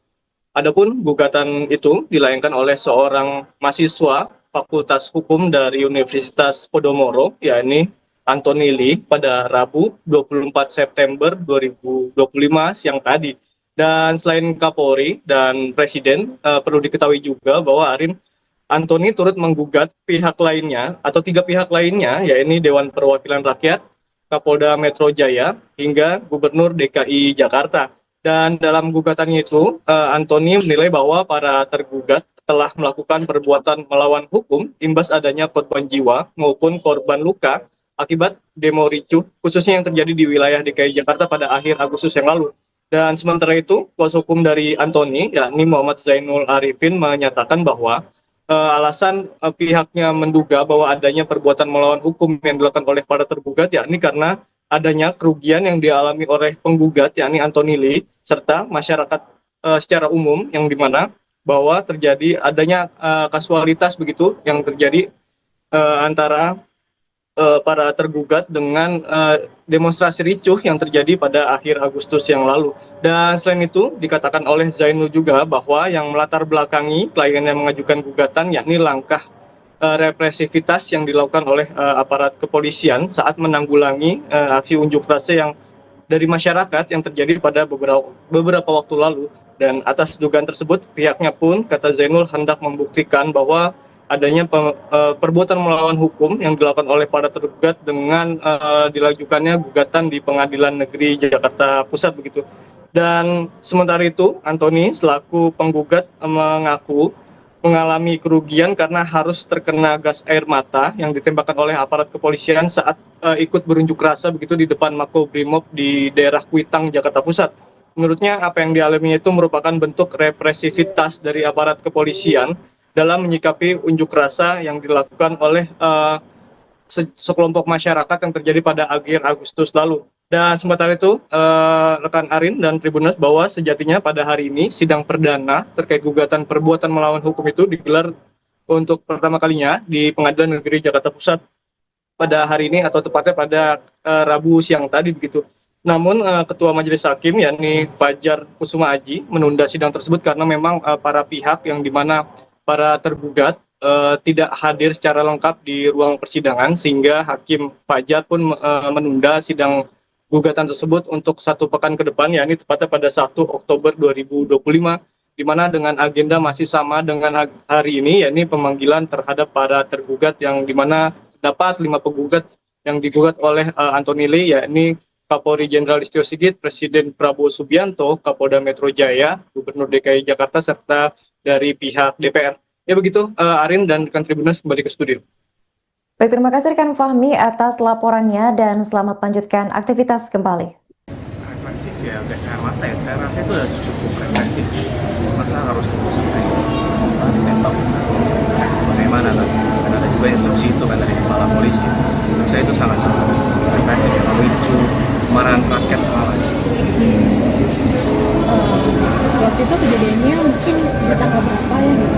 Adapun gugatan itu dilayangkan oleh seorang mahasiswa Fakultas Hukum dari Universitas Podomoro, yakni Antonelli, pada Rabu 24 September 2025 siang tadi. Dan selain Kapolri dan Presiden, perlu diketahui juga bahwa Arin Antoni turut menggugat pihak lainnya atau 3 pihak lainnya, yakni Dewan Perwakilan Rakyat, Kapolda Metro Jaya, hingga Gubernur DKI Jakarta. Dan dalam gugatannya itu, Anthony menilai bahwa para tergugat telah melakukan perbuatan melawan hukum imbas adanya korban jiwa maupun korban luka akibat demo ricuh, khususnya yang terjadi di wilayah DKI Jakarta pada akhir Agustus yang lalu. Dan sementara itu, kuasa hukum dari Anthony, yakni Muhammad Zainul Arifin, menyatakan bahwa alasan pihaknya menduga bahwa adanya perbuatan melawan hukum yang dilakukan oleh para tergugat, yakni karena adanya kerugian yang dialami oleh penggugat, yakni Anthony Lee, serta masyarakat secara umum, yang dimana bahwa terjadi adanya kasualitas begitu yang terjadi antara para tergugat dengan demonstrasi ricuh yang terjadi pada akhir Agustus yang lalu. Dan selain itu dikatakan oleh Zainul juga bahwa yang melatar belakangi klien yang mengajukan gugatan yakni langkah represivitas yang dilakukan oleh aparat kepolisian saat menanggulangi aksi unjuk rasa yang dari masyarakat yang terjadi pada beberapa waktu lalu. Dan atas dugaan tersebut, pihaknya pun, kata Zainul, hendak membuktikan bahwa adanya perbuatan melawan hukum yang dilakukan oleh para tergugat dengan dilajukannya gugatan di Pengadilan Negeri Jakarta Pusat begitu. Dan sementara itu, Anthony selaku penggugat mengaku mengalami kerugian karena harus terkena gas air mata yang ditembakkan oleh aparat kepolisian saat ikut berunjuk rasa begitu di depan Makobrimob di daerah Kuitang, Jakarta Pusat. Menurutnya apa yang dialaminya itu merupakan bentuk represivitas dari aparat kepolisian dalam menyikapi unjuk rasa yang dilakukan oleh sekelompok masyarakat yang terjadi pada akhir Agustus lalu. Dan sementara itu, rekan Arin dan Tribuners, bahwa sejatinya pada hari ini sidang perdana terkait gugatan perbuatan melawan hukum itu digelar untuk pertama kalinya di Pengadilan Negeri Jakarta Pusat pada hari ini, atau tepatnya pada Rabu siang tadi begitu. Namun Ketua Majelis Hakim yakni Fajar Kusuma Aji menunda sidang tersebut karena memang para pihak yang dimana para tergugat tidak hadir secara lengkap di ruang persidangan, sehingga Hakim Fajar pun menunda sidang gugatan tersebut untuk 1 pekan ke depan, yakni tepatnya pada 1 Oktober 2025, di mana dengan agenda masih sama dengan hari ini, yakni pemanggilan terhadap para tergugat yang dimana dapat 5 penggugat yang digugat oleh Anthony Lee, yakni Kapolri Jenderal Listio Sigit, Presiden Prabowo Subianto, Kapolda Metro Jaya, Gubernur DKI Jakarta, serta dari pihak DPR. Ya begitu, Arin dan rekan Tribuners, kembali ke studio. Baik, terima kasih rekan Fahmi atas laporannya dan selamat lanjutkan aktivitas kembali. Represif ya, gas air mata ya, saya rasa itu udah cukup represif. Masa harus sampai ditembak? Bagaimana kan? Karena ada juga instruksi itu kan dari kepala polisi. Menurut saya itu sangat-sangat represif, ya, memicu kemarahan rakyat malah. Waktu itu kejadiannya mungkin di tanggal berapa ya gitu?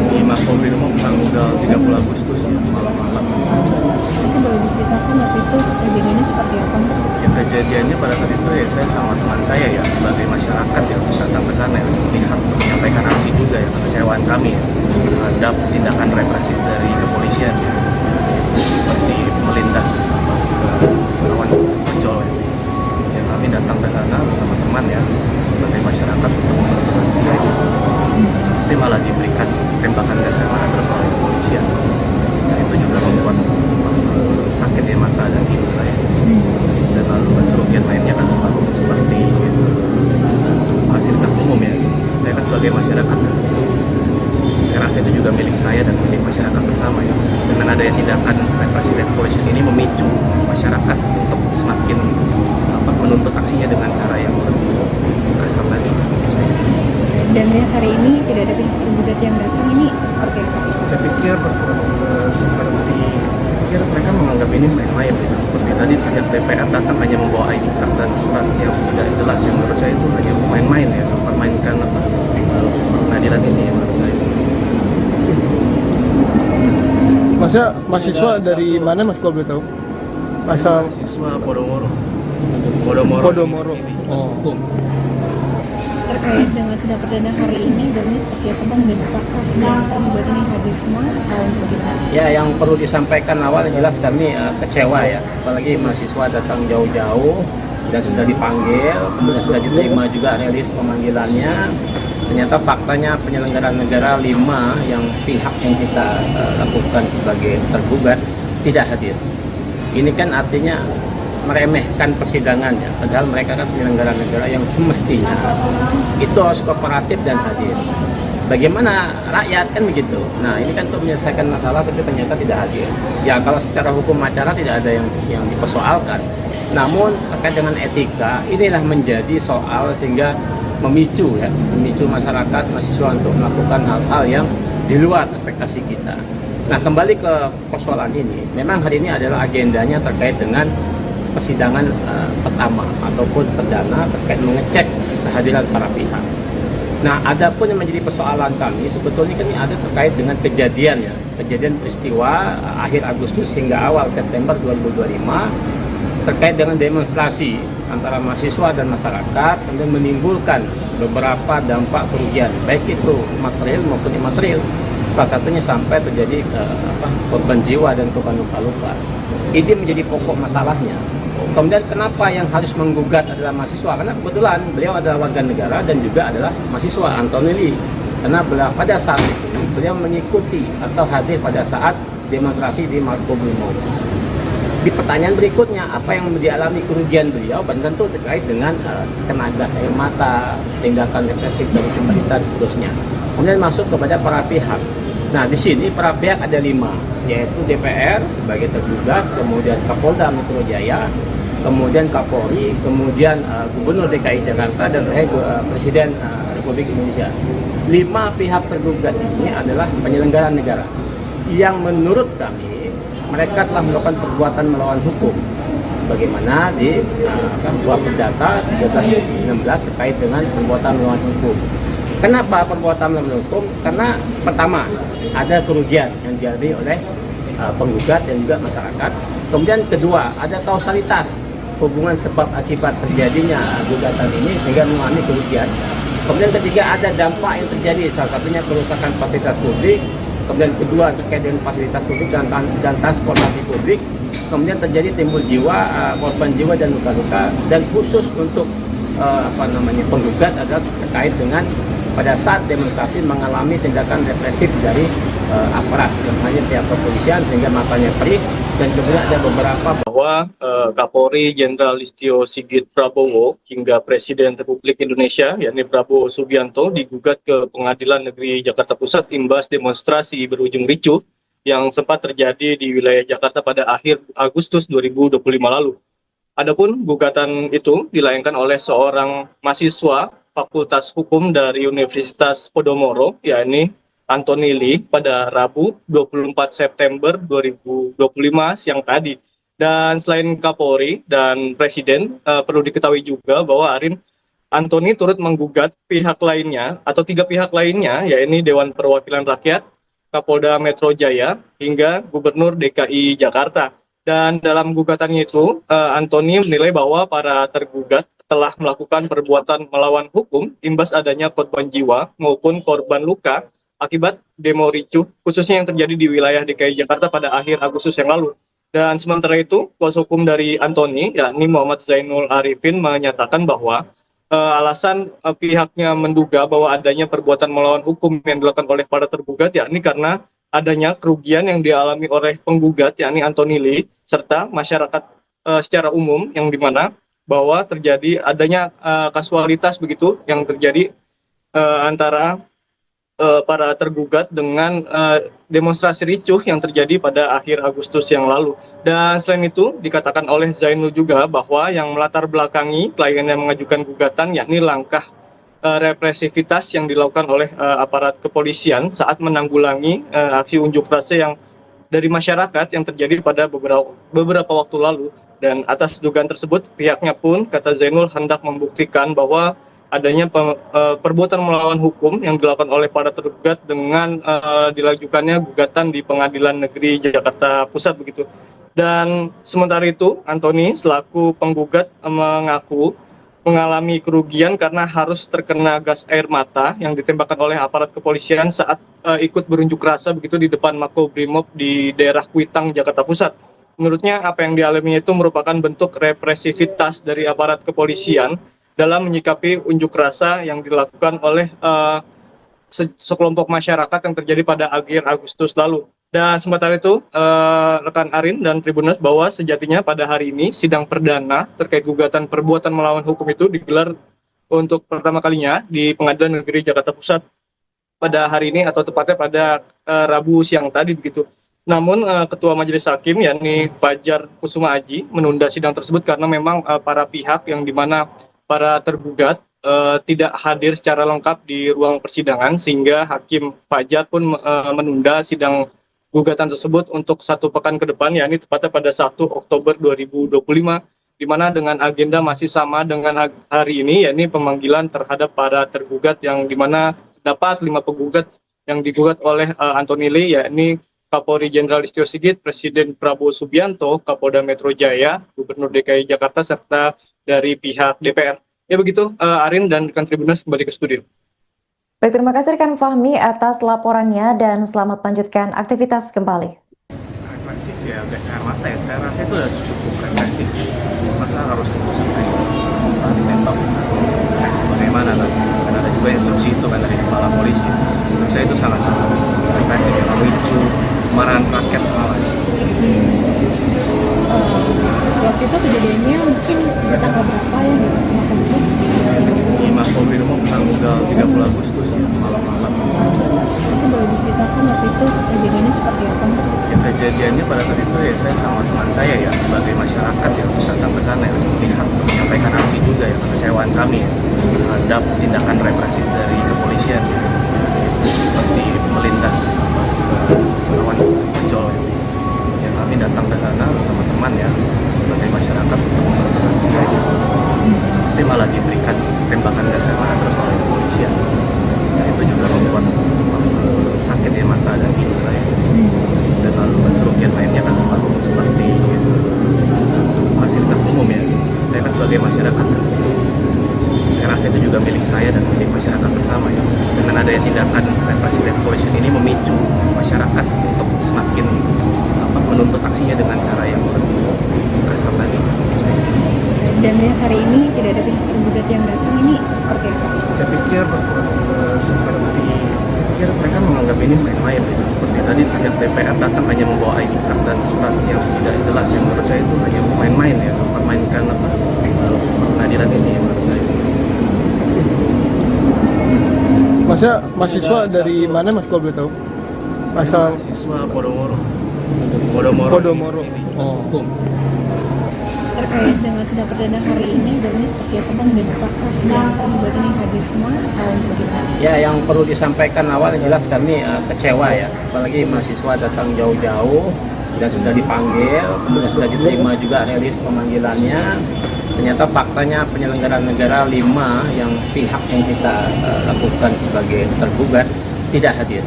Di Makobrimob tanggal 30 Agustus ya, malam-malam. Itu boleh diceritakan waktu itu kejadiannya seperti apa? Ya, kejadiannya pada saat itu ya saya sama teman saya ya sebagai masyarakat yang datang ke sana ya, melihat menyampaikan aksi juga ya, kekecewaan kami ya terhadap tindakan represif dari kepolisian ya, seperti melindas ke lawan ojol ya. Kami datang ke sana bersama teman ya sebagai masyarakat untuk melakukan aksi ya, tapi malah diberikan tembakan gas air mata terus oleh kepolisian. Dan itu juga membuat sakit ya mata dan hidung saya. Dan lalu kerugian lainnya kan seperti fasilitas umum ya. Saya kan sebagai masyarakat itu, saya rasa itu juga milik saya dan milik masyarakat bersama ya. Dengan adanya tindakan represi dari kepolisian ini memicu masyarakat untuk semakin menuntut aksinya dengan cara yang lebih kasar tadi. Dan hari ini tidak ada pihak tergugat yang datang, ini seperti apa? Saya pikir mereka menganggap ini main-main ya. Seperti tadi pihak DPR datang hanya membawa ID card dan surat yang tidak jelas, yang menurut saya itu hanya main-main ya, mempermainkan pengadilan ini ya, menurut saya. Masnya mahasiswa dari mana mas kalau boleh tahu? Asal Mahasiswa Podomoro. Podomoro. Hukum. Terkait dengan sidang perdana hari ini, dan ini seperti apa Bang, dan apakah yang tergugat ini hadir semua atau bagaimana? Ya, yang perlu disampaikan awal jelas kami kecewa ya, apalagi mahasiswa datang jauh-jauh dan sudah dipanggil, kemudian sudah diterima juga rilis pemanggilannya. Ternyata faktanya penyelenggara negara 5 yang pihak yang kita lakukan sebagai tergugat tidak hadir. Ini kan artinya meremehkan persidangan ya, padahal mereka kan penyelenggara negara yang semestinya itu harus kooperatif dan hadir. Bagaimana rakyat kan begitu. Nah ini kan untuk menyelesaikan masalah tapi ternyata tidak hadir. Ya kalau secara hukum acara tidak ada yang dipersoalkan. Namun terkait dengan etika inilah menjadi soal sehingga memicu masyarakat mahasiswa untuk melakukan hal-hal yang di luar ekspektasi kita. Nah kembali ke persoalan ini, memang hari ini adalah agendanya terkait dengan persidangan pertama ataupun perdana terkait mengecek kehadiran para pihak. Nah, adapun yang menjadi persoalan kami sebetulnya kan ini ada terkait dengan kejadian peristiwa akhir Agustus hingga awal September 2025 terkait dengan demonstrasi antara mahasiswa dan masyarakat kemudian menimbulkan beberapa dampak kerugian baik itu material maupun imaterial. Salah satunya sampai terjadi korban jiwa dan korban luka-luka. Ini menjadi pokok masalahnya. Kemudian kenapa yang harus menggugat adalah mahasiswa? Karena kebetulan beliau adalah warga negara dan juga adalah mahasiswa, Anthony Lee. Karena pada saat itu beliau mengikuti atau hadir pada saat demonstrasi di Makobrimob. Di pertanyaan berikutnya, apa yang dialami kerugian beliau? Tentu terkait dengan kena gas air mata, tindakan represif dari pemerintah dan seterusnya. Kemudian masuk kepada para pihak. Nah, di sini para pihak ada 5, yaitu DPR sebagai tergugat, kemudian Kapolda Metro Jaya, kemudian Kapolri, kemudian Gubernur DKI Jakarta, dan Presiden Republik Indonesia. 5 pihak tergugat ini adalah penyelenggara negara yang menurut kami mereka telah melakukan perbuatan melawan hukum sebagaimana di buah perdata 13/16 terkait dengan perbuatan melawan hukum. Kenapa perbuatan melawan hukum? Karena pertama ada kerugian yang dialami oleh penggugat dan juga masyarakat. Kemudian kedua ada kausalitas hubungan sebab akibat terjadinya gugatan ini sehingga mengalami kerugian. Kemudian ketiga ada dampak yang terjadi, salah satunya kerusakan fasilitas publik. Kemudian kedua terkait dengan fasilitas publik dan transportasi publik. Kemudian terjadi timbul korban jiwa dan luka-luka. Dan khusus untuk penggugat adalah terkait dengan pada saat demonstrasi mengalami tindakan represif dari aparat, yang hanya pihak kepolisian sehingga matanya perih. Dan kemudian ada beberapa bahwa Kapolri Jenderal Listio Sigit Prabowo hingga Presiden Republik Indonesia yakni Prabowo Subianto digugat ke Pengadilan Negeri Jakarta Pusat imbas demonstrasi berujung ricuh yang sempat terjadi di wilayah Jakarta pada akhir Agustus 2025 lalu. Adapun gugatan itu dilayangkan oleh seorang mahasiswa Fakultas Hukum dari Universitas Podomoro, yakni Anthony Lee pada Rabu 24 September 2025 siang tadi. Dan selain Kapolri dan Presiden, perlu diketahui juga bahwa Anthony turut menggugat pihak lainnya atau 3 pihak lainnya, yakni Dewan Perwakilan Rakyat, Kapolda Metro Jaya, hingga Gubernur DKI Jakarta. Dan dalam gugatannya itu, Anthony menilai bahwa para tergugat telah melakukan perbuatan melawan hukum imbas adanya korban jiwa maupun korban luka akibat demo ricuh, khususnya yang terjadi di wilayah DKI Jakarta pada akhir Agustus yang lalu. Dan sementara itu, kuasa hukum dari Anthony, yakni Muhammad Zainul Arifin, menyatakan bahwa alasan pihaknya menduga bahwa adanya perbuatan melawan hukum yang dilakukan oleh para tergugat, yakni karena adanya kerugian yang dialami oleh penggugat, yakni Anthony Lee, serta masyarakat secara umum, yang dimana bahwa terjadi adanya kasualitas begitu yang terjadi antara para tergugat dengan demonstrasi ricuh yang terjadi pada akhir Agustus yang lalu. Dan selain itu dikatakan oleh Zainul juga bahwa yang melatar belakangi klien yang mengajukan gugatan yakni langkah represivitas yang dilakukan oleh aparat kepolisian saat menanggulangi aksi unjuk rasa yang dari masyarakat yang terjadi pada beberapa waktu lalu. Dan atas dugaan tersebut pihaknya pun, kata Zainul, hendak membuktikan bahwa adanya perbuatan melawan hukum yang dilakukan oleh para tergugat dengan dilajukannya gugatan di Pengadilan Negeri Jakarta Pusat begitu. Dan sementara itu Anthony selaku penggugat mengaku mengalami kerugian karena harus terkena gas air mata yang ditembakkan oleh aparat kepolisian saat ikut berunjuk rasa begitu di depan Makobrimob di daerah Kuitang, Jakarta Pusat. Menurutnya apa yang dialaminya itu merupakan bentuk represivitas dari aparat kepolisian dalam menyikapi unjuk rasa yang dilakukan oleh sekelompok masyarakat yang terjadi pada akhir Agustus lalu. Dan sementara itu, rekan Arin dan Tribuners, bahwa sejatinya pada hari ini sidang perdana terkait gugatan perbuatan melawan hukum itu digelar untuk pertama kalinya di Pengadilan Negeri Jakarta Pusat pada hari ini, atau tepatnya pada Rabu siang tadi begitu. Namun Ketua Majelis Hakim yakni Fajar Kusuma Aji menunda sidang tersebut karena memang para pihak yang dimana para tergugat tidak hadir secara lengkap di ruang persidangan, sehingga Hakim Fajar pun menunda sidang gugatan tersebut untuk 1 pekan ke depan, yakni tepatnya pada 1 Oktober 2025, di mana dengan agenda masih sama dengan hari ini, yakni pemanggilan terhadap para tergugat, yang dimana dapat 5 penggugat yang digugat oleh Antoni Lee, yakni Kapolri Jenderal Listio Sigit, Presiden Prabowo Subianto, Kapolda Metro Jaya, Gubernur DKI Jakarta, serta dari pihak DPR. Ya begitu, Arin dan rekan Tribuners, kembali ke studio. Baik, terima kasih rekan Fahmi atas laporannya dan selamat lanjutkan aktivitas kembali. Represif ya, gas air mata ya, saya rasa itu udah cukup represif. Masa harus tunggu sampai ditembak? Bagaimana kan? Karena ada juga instruksi itu kan dari kepala polisi. Menurut saya itu sangat-sangat represif ya, memicu kemarahan rakyat malah. Waktu itu kejadiannya mungkin di tanggal berapa ya di Makan itu? Di Makobrimob tanggal 30 Agustus ya, malam-malam. Mungkin boleh diceritakan waktu itu kejadiannya seperti apa? Ya, kejadiannya pada saat itu ya saya sama teman saya ya, sebagai masyarakat yang datang ke sana ya, melihat, menyampaikan aksi juga ya, kekecewaan kami ya terhadap tindakan represif dari kepolisian ya, seperti melindas lawan ojol ya. Kami datang ke sana bersama teman ya, sebagai masyarakat untuk melakukan aksi aja, tapi malah diberikan tembakan gas air mata terus oleh kepolisian. Nah, itu juga membuat sakit ya mata dan hidung saya. Dan lalu kerugian lainnya kan seperti fasilitas umum ya. Saya kan sebagai masyarakat itu, saya rasa itu juga milik saya dan milik masyarakat bersama ya. Dengan adanya tindakan represif dari kepolisian ini memicu masyarakat untuk semakin menuntut aksinya dengan cara yang lebih kasar tadi. Dan hari ini tidak ada pihak tergugat yang datang, ini seperti apa? Saya pikir mereka menganggap ini main-main gitu. Seperti tadi pihak DPR datang hanya membawa ID card dan surat yang tidak jelas, yang menurut saya itu hanya main-main ya, mempermainkan pengadilan ini ya, menurut saya. Masnya mahasiswa dari mana Mas kalau boleh tahu? Asal Mahasiswa Podomoro. Podomoro. Hukum. Terkait dengan sidang perdana hari ini, dan ini seperti apa Bang, dan apakah yang tergugat ini hadir semua atau bagaimana? Ya, yang perlu disampaikan awal jelas kami kecewa ya, apalagi mahasiswa datang jauh-jauh, sudah dipanggil, kemudian sudah diterima juga rilis pemanggilannya. Ternyata faktanya penyelenggara negara 5 yang pihak yang kita lakukan sebagai tergugat tidak hadir.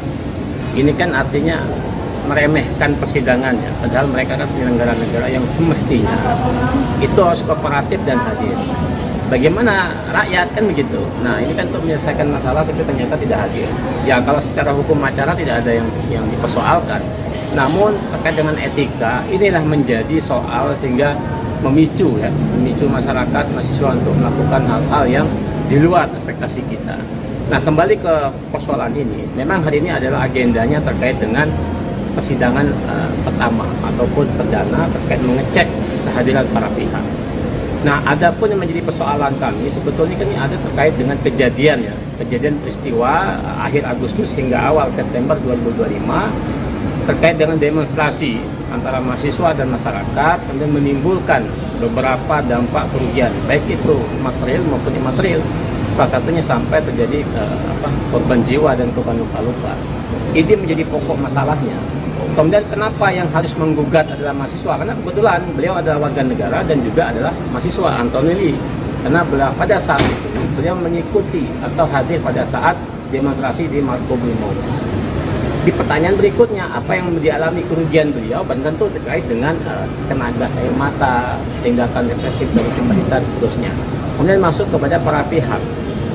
Ini kan artinya meremehkan persidangannya, padahal mereka kan penyelenggara negara yang semestinya itu harus kooperatif dan hadir. Bagaimana rakyat kan begitu. Nah, ini kan untuk menyelesaikan masalah itu ternyata tidak hadir. Ya, kalau secara hukum acara tidak ada yang dipersoalkan. Namun terkait dengan etika, inilah menjadi soal sehingga memicu masyarakat, mahasiswa untuk melakukan hal-hal yang di luar ekspektasi kita. Nah, kembali ke persoalan ini, memang hari ini adalah agendanya terkait dengan persidangan pertama ataupun perdana terkait mengecek kehadiran para pihak. Nah, adapun yang menjadi persoalan kami sebetulnya kan ini ada terkait dengan kejadian peristiwa akhir Agustus hingga awal September 2025 terkait dengan demonstrasi antara mahasiswa dan masyarakat, kemudian menimbulkan beberapa dampak kerugian, baik itu material maupun imaterial. Salah satunya sampai terjadi korban jiwa dan korban luka-luka. Ini menjadi pokok masalahnya. Kemudian kenapa yang harus menggugat adalah mahasiswa? Karena kebetulan beliau adalah warga negara dan juga adalah mahasiswa, Antoni Lee. Karena pada saat itu beliau mengikuti atau hadir pada saat demonstrasi di Makobrimob. Di pertanyaan berikutnya, apa yang dialami kerugian beliau? Dan tentu terkait dengan kena gas air mata, tindakan represif dari pemerintah dan seterusnya. Kemudian masuk kepada para pihak.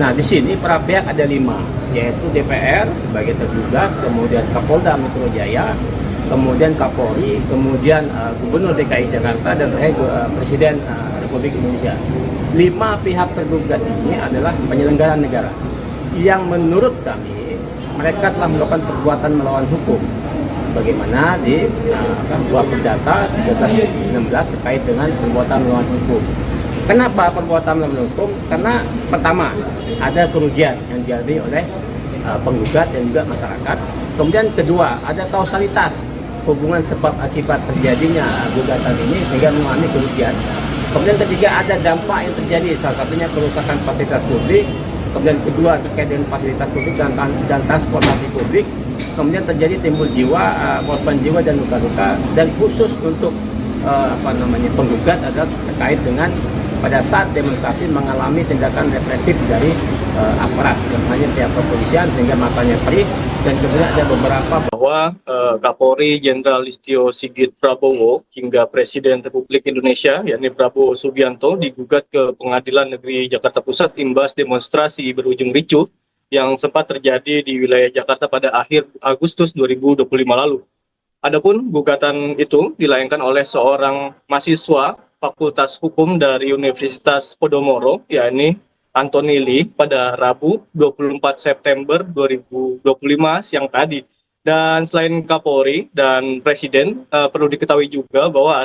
Nah, di sini para pihak ada 5, yaitu DPR sebagai tergugat, kemudian Kapolda Metro Jaya, kemudian Kapolri, kemudian Gubernur DKI Jakarta, dan Presiden Republik Indonesia. 5 pihak tergugat ini adalah penyelenggara negara yang menurut kami mereka telah melakukan perbuatan melawan hukum. sebagaimana di buah perdata 13/16 terkait dengan perbuatan melawan hukum. Kenapa perbuatan melawan hukum? Karena pertama ada kerugian yang dialami oleh penggugat dan juga masyarakat. Kemudian kedua ada kausalitas hubungan sebab akibat terjadinya gugatan ini sehingga mengalami kerugian. Kemudian ketiga ada dampak yang terjadi, salah satunya kerusakan fasilitas publik. Kemudian kedua terkait dengan fasilitas publik dan transportasi publik. Kemudian terjadi timbul korban jiwa dan luka-luka. Dan khusus untuk penggugat adalah terkait dengan pada saat demonstrasi mengalami tindakan represif dari aparat, hanya pihak kepolisian sehingga matanya perih. Dan kemudian ada beberapa bahwa Kapolri Jenderal Listio Sigit Prabowo hingga Presiden Republik Indonesia yakni Prabowo Subianto digugat ke Pengadilan Negeri Jakarta Pusat imbas demonstrasi berujung ricuh yang sempat terjadi di wilayah Jakarta pada akhir Agustus 2025 lalu. Adapun gugatan itu dilayangkan oleh seorang mahasiswa Fakultas Hukum dari Universitas Podomoro, yakni Anthony Lee, pada Rabu 24 September 2025 siang tadi. Dan selain Kapolri dan Presiden, perlu diketahui juga bahwa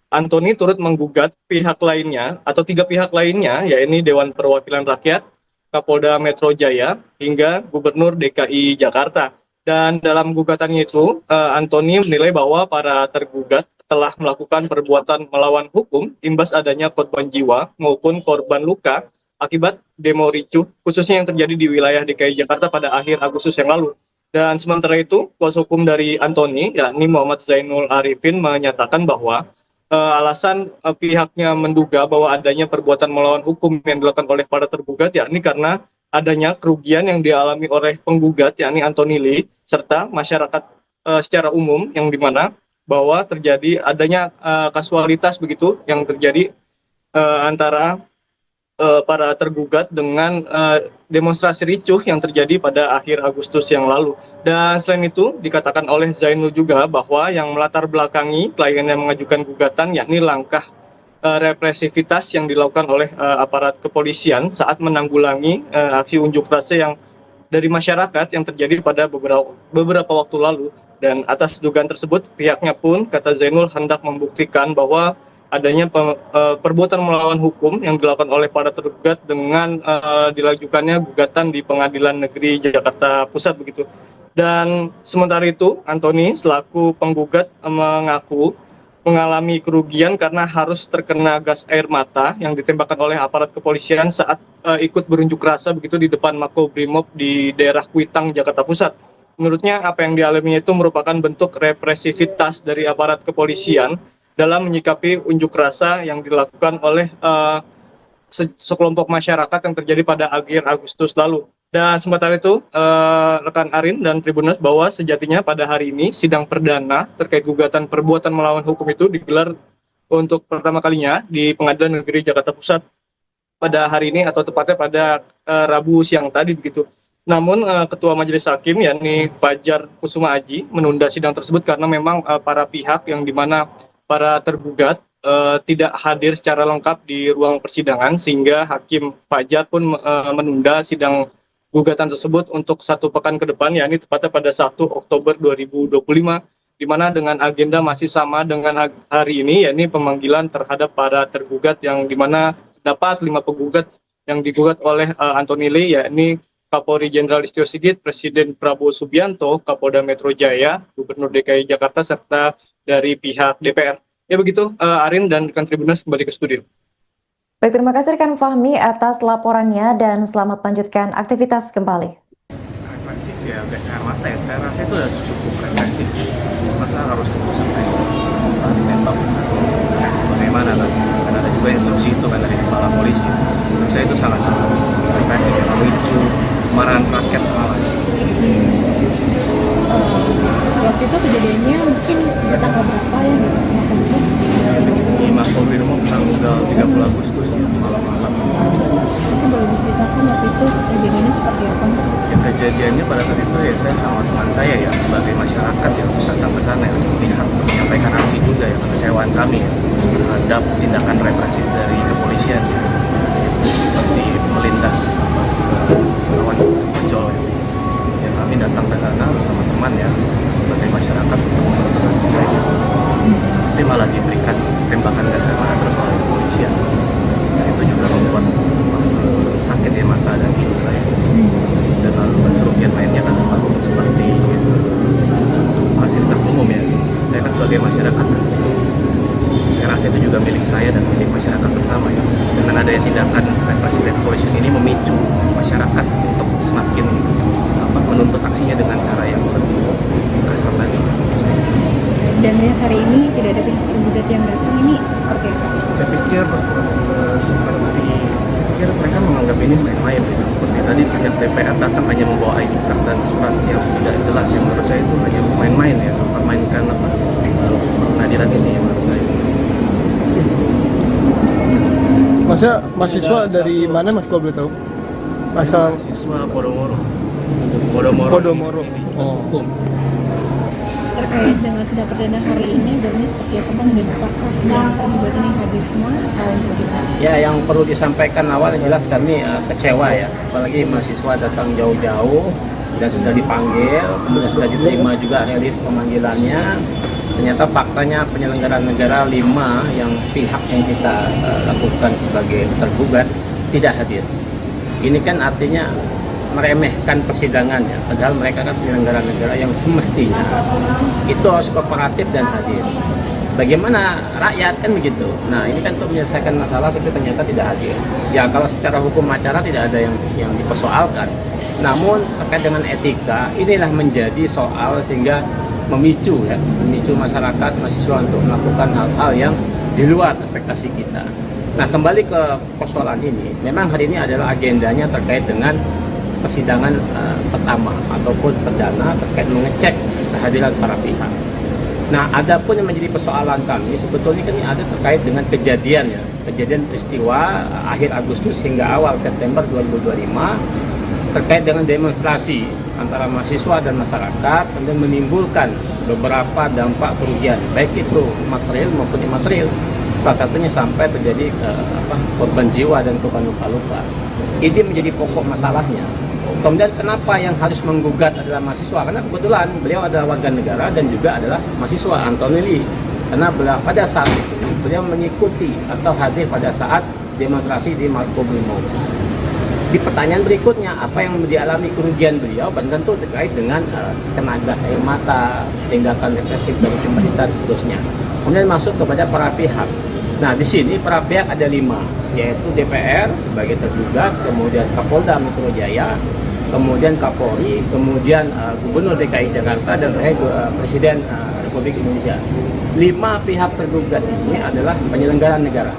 Anthony turut menggugat pihak lainnya atau 3 pihak lainnya, yakni Dewan Perwakilan Rakyat, Kapolda Metro Jaya, hingga Gubernur DKI Jakarta. Dan dalam gugatannya itu, Anthony menilai bahwa para tergugat telah melakukan perbuatan melawan hukum imbas adanya korban jiwa maupun korban luka akibat demo ricuh, khususnya yang terjadi di wilayah DKI Jakarta pada akhir Agustus yang lalu. Dan sementara itu, kuasa hukum dari Anthony, yakni Muhammad Zainul Arifin, menyatakan bahwa alasan pihaknya menduga bahwa adanya perbuatan melawan hukum yang dilakukan oleh para tergugat, yakni karena adanya kerugian yang dialami oleh penggugat, yakni Anthony Lee, serta masyarakat secara umum, yang dimana bahwa terjadi adanya kasualitas begitu yang terjadi antara para tergugat dengan demonstrasi ricuh yang terjadi pada akhir Agustus yang lalu. Dan selain itu dikatakan oleh Zainul juga bahwa yang melatar belakangi klien yang mengajukan gugatan yakni langkah represivitas yang dilakukan oleh aparat kepolisian saat menanggulangi aksi unjuk rasa yang dari masyarakat yang terjadi pada beberapa waktu lalu. Dan atas dugaan tersebut pihaknya pun, kata Zainul, hendak membuktikan bahwa adanya perbuatan melawan hukum yang dilakukan oleh para tergugat dengan dilajukannya gugatan di Pengadilan Negeri Jakarta Pusat begitu. Dan sementara itu Anthony selaku penggugat mengaku mengalami kerugian karena harus terkena gas air mata yang ditembakkan oleh aparat kepolisian saat ikut berunjuk rasa begitu di depan Makobrimob di daerah Kuitang, Jakarta Pusat. Menurutnya apa yang dialaminya itu merupakan bentuk represivitas dari aparat kepolisian dalam menyikapi unjuk rasa yang dilakukan oleh sekelompok masyarakat yang terjadi pada akhir Agustus lalu. Dan sementara itu, rekan Arin dan Tribuners, bahwa sejatinya pada hari ini sidang perdana terkait gugatan perbuatan melawan hukum itu digelar untuk pertama kalinya di Pengadilan Negeri Jakarta Pusat pada hari ini, atau tepatnya pada Rabu siang tadi begitu. Namun Ketua Majelis Hakim yakni Fajar Kusuma Aji menunda sidang tersebut karena memang para pihak yang dimana para tergugat tidak hadir secara lengkap di ruang persidangan, sehingga Hakim Fajar pun menunda sidang gugatan tersebut untuk 1 pekan ke depan, yakni tepatnya pada 1 Oktober 2025, di mana dengan agenda masih sama dengan hari ini, yakni pemanggilan terhadap para tergugat yang dimana dapat 5 penggugat yang digugat oleh Anthony Lee, yakni Kapolri Jenderal Listio Sigit, Presiden Prabowo Subianto, Kapolda Metro Jaya, Gubernur DKI Jakarta, serta dari pihak DPR. Ya begitu, Arin dan rekan Tribuners, kembali ke studio. Baik, terima kasih rekan Fahmi atas laporannya dan selamat lanjutkan aktivitas kembali. Represif ya, gas air mata ya, saya rasa itu sudah cukup represif. Masa harus sampai ditembak? Bagaimana kan? Karena ada juga instruksi itu kan dari kepala polisi. Menurut saya itu sangat represif, ya, memicu kemarahan rakyat malah. Waktu itu kejadiannya mungkin di tanggal berapa ya gitu? Di Makobrimob tanggal 30 Agustus ya, malam-malam. Mungkin boleh diceritakan waktu itu kejadiannya seperti apa? Ya, kejadiannya pada saat itu ya saya sama teman saya ya sebagai masyarakat yang datang ke sana ya, melihat menyampaikan aksi juga ya, kekecewaan kami ya, terhadap tindakan represif dari kepolisian ya, seperti melindas lawan ojol ya. Ya, kami datang ke sana bersama teman ya sebagai masyarakat sebagai mata dan hidung saya. Dan lalu kerugian lainnya kan seperti fasilitas umum ya. Saya kan sebagai masyarakat itu, saya rasa itu juga milik saya dan milik masyarakat bersama ya. Dengan adanya tindakan represi dari kepolisian ini memicu masyarakat untuk semakin menuntut aksinya dengan cara yang lebih kasar lagi. Dan hari ini tidak ada pihak tergugat yang datang, ini seperti apa? Saya pikir mereka menganggap ini main-main ya. Seperti tadi pihak DPR datang hanya membawa ID card dan surat yang tidak jelas, yang menurut saya itu hanya main-main ya, mempermainkan pengadilan ini menurut saya. Masnya mahasiswa dari mana mas kalau boleh tahu? Asal Mahasiswa Podomoro. Podomoro. Hukum. Terkait dengan sidang perdana hari ini, Bernie seperti apa bang, dan apakah yang tergugat ini hadir semua atau bagaimana? Ya, yang perlu disampaikan awal jelas kami kecewa ya, apalagi mahasiswa datang jauh-jauh dan sudah dipanggil, kemudian sudah diterima juga rilis pemanggilannya. Ternyata faktanya penyelenggara negara 5 yang pihak yang kita lakukan sebagai tergugat tidak hadir. Ini kan artinya meremehkan persidangannya, padahal mereka kan penyelenggara negara yang semestinya itu harus kooperatif dan hadir. Bagaimana rakyat kan begitu. Nah ini kan untuk menyelesaikan masalah itu ternyata tidak hadir. Ya kalau secara hukum acara tidak ada yang dipersoalkan. Namun terkait dengan etika inilah menjadi soal sehingga memicu masyarakat mahasiswa untuk melakukan hal-hal yang di luar ekspektasi kita. Nah kembali ke persoalan ini, memang hari ini adalah agendanya terkait dengan persidangan pertama ataupun perdana terkait mengecek kehadiran para pihak. Nah, adapun yang menjadi persoalan kami sebetulnya kan ini ada terkait dengan kejadian peristiwa akhir Agustus hingga awal September 2025 terkait dengan demonstrasi antara mahasiswa dan masyarakat, kemudian menimbulkan beberapa dampak kerugian, baik itu material maupun imaterial. Salah satunya sampai terjadi korban jiwa dan korban luka-luka. Ini menjadi pokok masalahnya. Kemudian kenapa yang harus menggugat adalah mahasiswa? Karena kebetulan beliau adalah warga negara dan juga adalah mahasiswa, Anthony Lee. Karena pada saat itu beliau mengikuti atau hadir pada saat demonstrasi di Makobrimob. Di pertanyaan berikutnya, apa yang dialami kerugian beliau? Tentu terkait dengan kena gas air mata, tindakan represif dari pemerintah dan seterusnya. Kemudian masuk kepada para pihak. Nah, di sini para pihak ada 5, yaitu DPR sebagai tergugat, kemudian Kapolda Metro Jaya, kemudian Kapolri, kemudian Gubernur DKI Jakarta, dan Presiden Republik Indonesia. 5 pihak tergugat ini adalah penyelenggara negara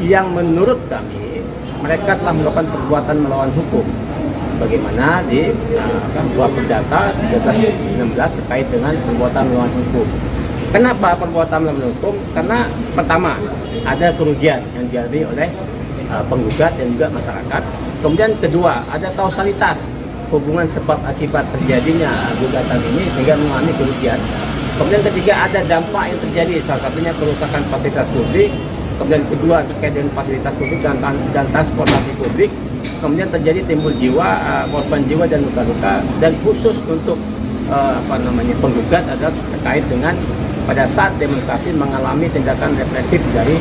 yang menurut kami mereka telah melakukan perbuatan melawan hukum sebagaimana di buah perdata 13/16 terkait dengan perbuatan melawan hukum. Kenapa perbuatan melawan hukum? Karena pertama ada kerugian yang dialami oleh penggugat dan juga masyarakat. Kemudian kedua ada kausalitas hubungan sebab akibat terjadinya gugatan ini sehingga mengalami kerugian. Kemudian ketiga ada dampak yang terjadi, salah satunya kerusakan fasilitas publik. Kemudian kedua terkait dengan fasilitas publik dan transportasi publik. Kemudian terjadi timbul korban jiwa dan luka-luka. Dan khusus untuk penggugat adalah terkait dengan pada saat demonstrasi mengalami tindakan represif dari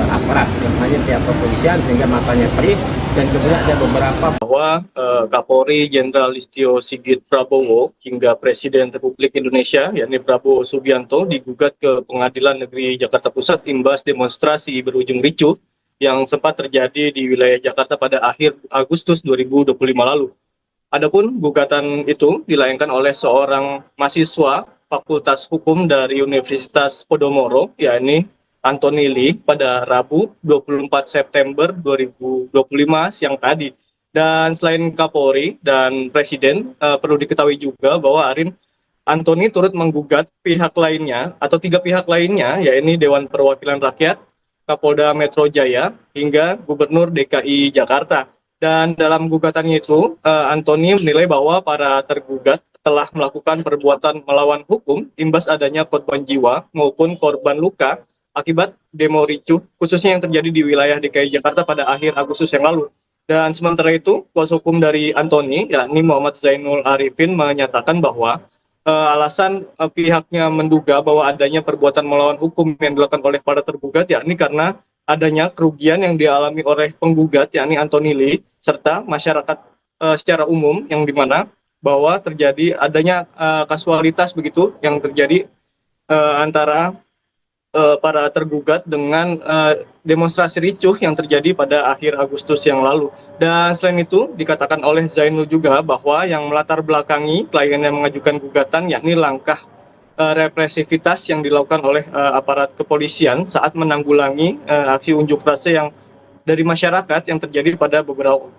aparat, yang hanya pihak kepolisian sehingga matanya perih. Dan kemudian ada beberapa bahwa Kapolri Jenderal Listio Sigit Prabowo hingga Presiden Republik Indonesia yakni Prabowo Subianto digugat ke Pengadilan Negeri Jakarta Pusat imbas demonstrasi berujung ricuh yang sempat terjadi di wilayah Jakarta pada akhir Agustus 2025 lalu. Adapun gugatan itu dilayangkan oleh seorang mahasiswa Fakultas Hukum dari Universitas Podomoro, yakni Anthony Lee, pada Rabu 24 September 2025 siang tadi. Dan selain Kapolri dan Presiden, perlu diketahui juga bahwa Anthony turut menggugat pihak lainnya atau 3 pihak lainnya, yakni Dewan Perwakilan Rakyat, Kapolda Metro Jaya, hingga Gubernur DKI Jakarta. Dan dalam gugatannya itu, Anthony menilai bahwa para tergugat telah melakukan perbuatan melawan hukum imbas adanya korban jiwa maupun korban luka akibat demo ricuh, khususnya yang terjadi di wilayah DKI Jakarta pada akhir Agustus yang lalu. Dan sementara itu, kuasa hukum dari Anthony, yakni Muhammad Zainul Arifin, menyatakan bahwa alasan pihaknya menduga bahwa adanya perbuatan melawan hukum yang dilakukan oleh para tergugat, yakni karena adanya kerugian yang dialami oleh penggugat yakni Anthony Lee serta masyarakat secara umum, yang dimana bahwa terjadi adanya kasualitas begitu yang terjadi antara para tergugat dengan demonstrasi ricuh yang terjadi pada akhir Agustus yang lalu. Dan selain itu dikatakan oleh Zainul juga bahwa yang melatar belakangi klien yang mengajukan gugatan yakni langkah represivitas yang dilakukan oleh aparat kepolisian saat menanggulangi aksi unjuk rasa yang dari masyarakat yang terjadi pada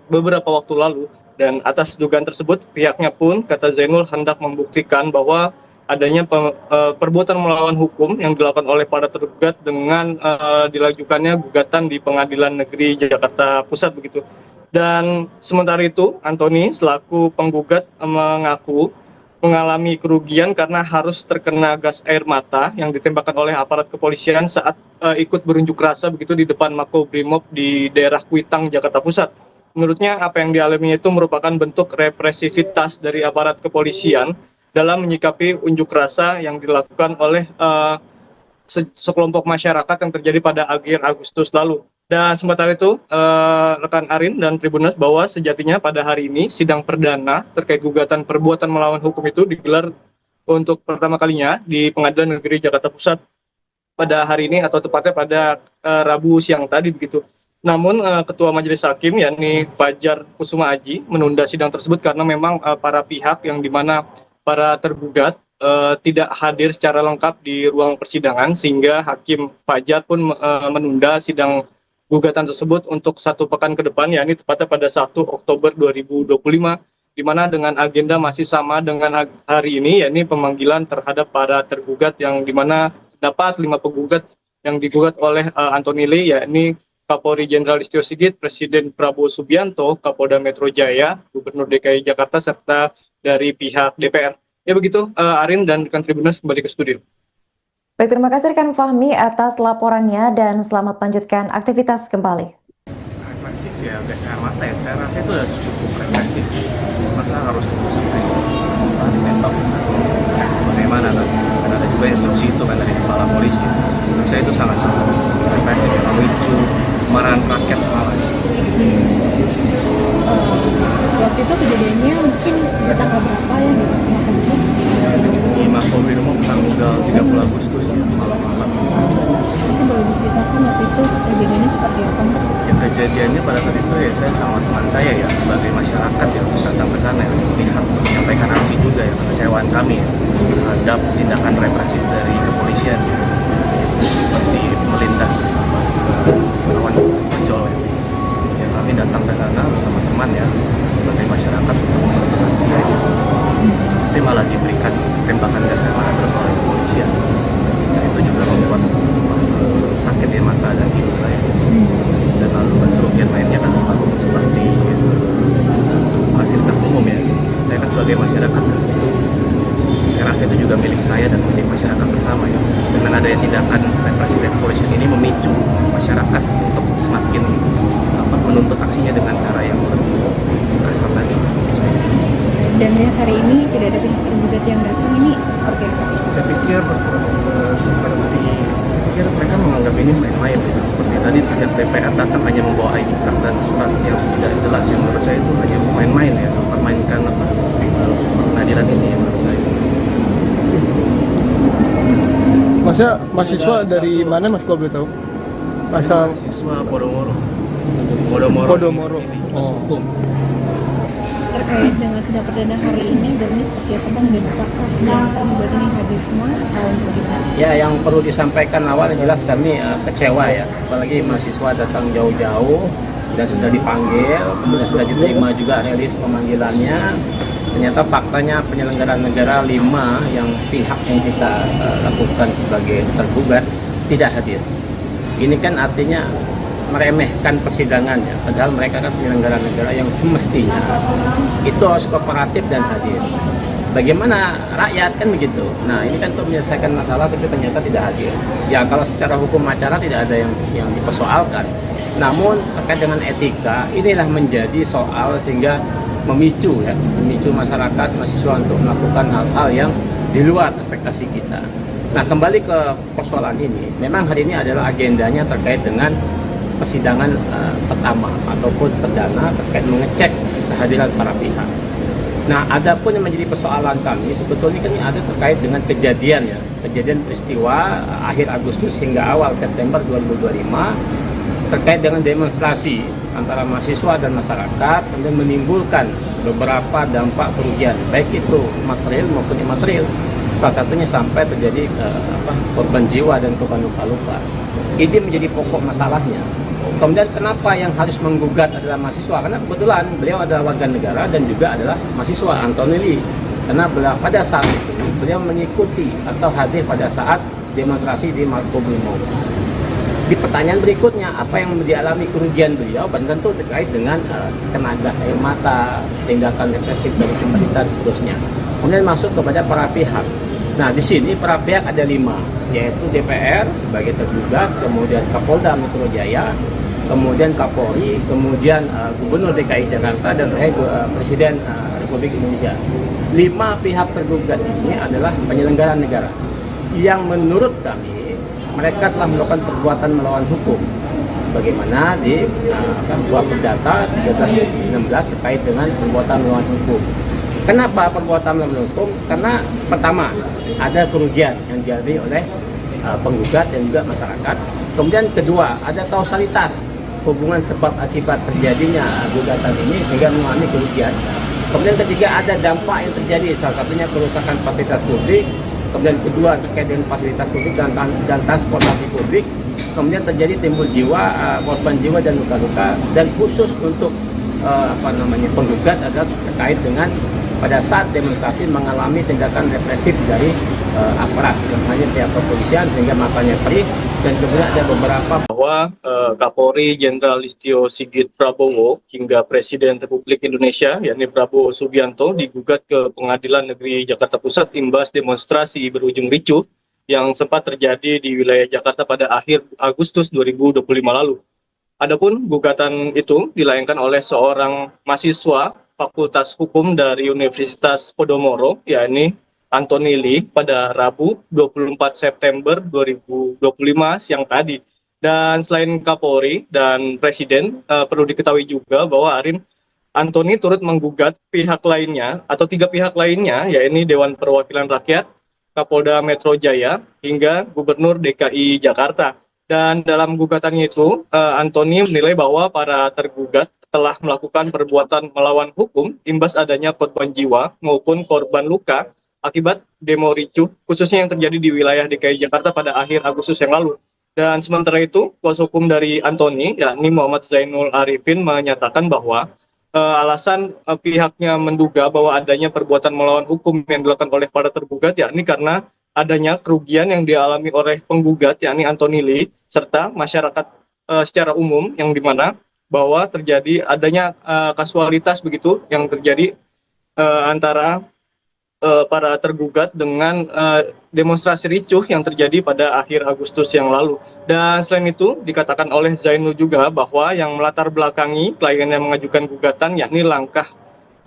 beberapa waktu lalu. Dan atas dugaan tersebut pihaknya pun, kata Zainul, hendak membuktikan bahwa adanya perbuatan melawan hukum yang dilakukan oleh para tergugat dengan dilajukannya gugatan di Pengadilan Negeri Jakarta Pusat begitu. Dan sementara itu Anthony selaku penggugat mengaku mengalami kerugian karena harus terkena gas air mata yang ditembakkan oleh aparat kepolisian saat ikut berunjuk rasa begitu di depan Makobrimob di daerah Kuitang, Jakarta Pusat. Menurutnya apa yang dialaminya itu merupakan bentuk represivitas dari aparat kepolisian dalam menyikapi unjuk rasa yang dilakukan oleh sekelompok masyarakat yang terjadi pada akhir Agustus lalu. Dan sementara itu, rekan Arin dan Tribuners, bahwa sejatinya pada hari ini sidang perdana terkait gugatan perbuatan melawan hukum itu digelar untuk pertama kalinya di Pengadilan Negeri Jakarta Pusat pada hari ini, atau tepatnya pada Rabu siang tadi begitu. Namun Ketua Majelis Hakim yakni Fajar Kusuma Aji menunda sidang tersebut karena memang para pihak yang dimana para tergugat tidak hadir secara lengkap di ruang persidangan, sehingga Hakim Fajar pun menunda sidang gugatan tersebut untuk 1 pekan ke depan, yakni tepatnya pada 1 Oktober 2025, di mana dengan agenda masih sama dengan hari ini, yakni pemanggilan terhadap para tergugat yang dimana dapat 5 penggugat yang digugat oleh Anthony Lee, yakni Kapolri Jenderal Listio Sigit, Presiden Prabowo Subianto, Kapolda Metro Jaya, Gubernur DKI Jakarta, serta dari pihak DPR. Ya begitu, Arin dan rekan Tribuners, kembali ke studio. Baik, terima kasih rekan Fahmi atas laporannya dan selamat lanjutkan aktivitas kembali. Represif ya, gas air mata ya, saya rasa itu udah cukup represif. Masa harus sampai ditembak? Bagaimana kan? Karena ada juga instruksi itu kan dari kepala polisi. Menurut saya itu sangat-sangat represif ya, memicu kemarahan rakyat malah. Waktu itu kejadiannya mungkin di tanggal berapa ya di Makassar? Di Makobrimob tanggal 30 Agustus ya, malam-malam. Mungkin boleh diceritakan waktu itu kejadiannya seperti apa? Ya, kejadiannya pada saat itu ya saya sama teman saya ya sebagai masyarakat yang datang ke sana ya, melihat menyampaikan aksi juga ya, kekecewaan kami ya terhadap tindakan represif dari kepolisian ya, seperti melindas lawan ojol ya. Ya, kami datang ke sana bersama teman ya sebagai masyarakat untuk melakukan aksi ya. Tapi malah diberikan tembakan gas air mata terus oleh kepolisian. Dan itu juga membuat sakit di mata dan hidung saya. Dan lalu kerugian lainnya kan seperti fasilitas umum ya. Saya kan sebagai masyarakat itu, saya rasa itu juga milik saya dan milik masyarakat bersama ya. Dengan adanya tindakan represi dari kepolisian ini memicu masyarakat untuk semakin menuntut aksinya dengan cara yang lebih kasar tadi. Dan hari ini tidak ada pihak tergugat yang datang, ini seperti apa? Saya pikir mereka menganggap ini main-main gitu. Seperti tadi pihak DPR datang hanya membawa ID card dan surat yang tidak jelas, yang menurut saya itu hanya main-main ya, mempermainkan pengadilan ini ya, menurut saya. Masnya mahasiswa dari mana Mas kalau boleh tahu? Asal Mahasiswa Podomoro. Podomoro. Hukum. Terkait dengan sidang perdana hari ini, dan ini seperti apa Bang, dan apakah yang tergugat ini hadir semua atau bagaimana? Ya, yang perlu disampaikan awal jelas kami kecewa ya, apalagi mahasiswa datang jauh-jauh dan sudah dipanggil, kemudian sudah diterima juga rilis pemanggilannya. Ternyata faktanya penyelenggaraan negara 5 yang pihak yang kita lakukan sebagai tergugat tidak hadir. Ini kan artinya meremehkan persidangan ya, padahal mereka kan penyelenggara negara yang semestinya itu harus kooperatif dan hadir. Bagaimana rakyat kan begitu. Nah, ini kan untuk menyelesaikan masalah tapi ternyata tidak hadir. Ya, kalau secara hukum acara tidak ada yang dipersoalkan. Namun terkait dengan etika, inilah menjadi soal sehingga memicu masyarakat, mahasiswa untuk melakukan hal-hal yang di luar ekspektasi kita. Nah, kembali ke persoalan ini, memang hari ini adalah agendanya terkait dengan persidangan pertama ataupun perdana terkait mengecek kehadiran para pihak. Nah, adapun yang menjadi persoalan kami sebetulnya kan ini ada terkait dengan kejadian ya, kejadian peristiwa akhir Agustus hingga awal September 2025 terkait dengan demonstrasi antara mahasiswa dan masyarakat, kemudian menimbulkan beberapa dampak kerugian, baik itu material maupun imaterial. Salah satunya sampai terjadi korban jiwa dan korban luka-luka. Ini menjadi pokok masalahnya. Kemudian kenapa yang harus menggugat adalah mahasiswa? Karena kebetulan beliau adalah warga negara dan juga adalah mahasiswa, Anthony Lee. Karena pada saat itu beliau mengikuti atau hadir pada saat demonstrasi di Makobrimob. Di pertanyaan berikutnya, apa yang dialami kerugian beliau? Tentu terkait dengan kena gas air mata, tindakan represif dari pemerintah dan seterusnya. Kemudian masuk kepada para pihak. Nah, di sini para pihak ada 5, yaitu DPR sebagai tergugat, kemudian Kapolda Metro Jaya, kemudian Kapolri, kemudian Gubernur DKI Jakarta, dan Presiden Republik Indonesia. 5 pihak tergugat ini adalah penyelenggara negara yang menurut kami mereka telah melakukan perbuatan melawan hukum sebagaimana di buah perdata 13/16 terkait dengan perbuatan melawan hukum. Kenapa perbuatan melawan hukum? Karena pertama, ada kerugian yang dialami oleh penggugat dan juga masyarakat. Kemudian kedua, ada kausalitas hubungan sebab akibat terjadinya gugatan ini sehingga mengalami kerugian. Kemudian ketiga, ada dampak yang terjadi, salah satunya kerusakan fasilitas publik. Kemudian kedua, terkait dengan fasilitas publik dan transportasi publik. Kemudian terjadi timbul korban jiwa dan luka-luka. Dan khusus untuk penggugat adalah terkait dengan pada saat demonstrasi mengalami tindakan represif dari aparat, hanya pihak kepolisian sehingga matanya perih. Dan kemudian ada beberapa bahwa Kapolri Jenderal Listio Sigit Prabowo hingga Presiden Republik Indonesia yakni Prabowo Subianto digugat ke Pengadilan Negeri Jakarta Pusat imbas demonstrasi berujung ricuh yang sempat terjadi di wilayah Jakarta pada akhir Agustus 2025 lalu. Adapun gugatan itu dilayangkan oleh seorang mahasiswa Fakultas Hukum dari Universitas Podomoro, yakni Anthony Lee, pada Rabu 24 September 2025 siang tadi. Dan selain Kapolri dan Presiden, perlu diketahui juga bahwa Anthony turut menggugat pihak lainnya atau 3 pihak lainnya, yakni Dewan Perwakilan Rakyat, Kapolda Metro Jaya, hingga Gubernur DKI Jakarta. Dan dalam gugatannya itu, Anthony menilai bahwa para tergugat telah melakukan perbuatan melawan hukum imbas adanya korban jiwa maupun korban luka akibat demo ricuh, khususnya yang terjadi di wilayah DKI Jakarta pada akhir Agustus yang lalu. Dan sementara itu, kuasa hukum dari Anthony, yakni Muhammad Zainul Arifin, menyatakan bahwa alasan pihaknya menduga bahwa adanya perbuatan melawan hukum yang dilakukan oleh para tergugat, yakni karena adanya kerugian yang dialami oleh penggugat, yakni Anthony Lee, serta masyarakat secara umum, yang dimana bahwa terjadi adanya kasualitas begitu yang terjadi antara para tergugat dengan demonstrasi ricuh yang terjadi pada akhir Agustus yang lalu. Dan selain itu dikatakan oleh Zainul juga bahwa yang melatar belakangi klien yang mengajukan gugatan yakni langkah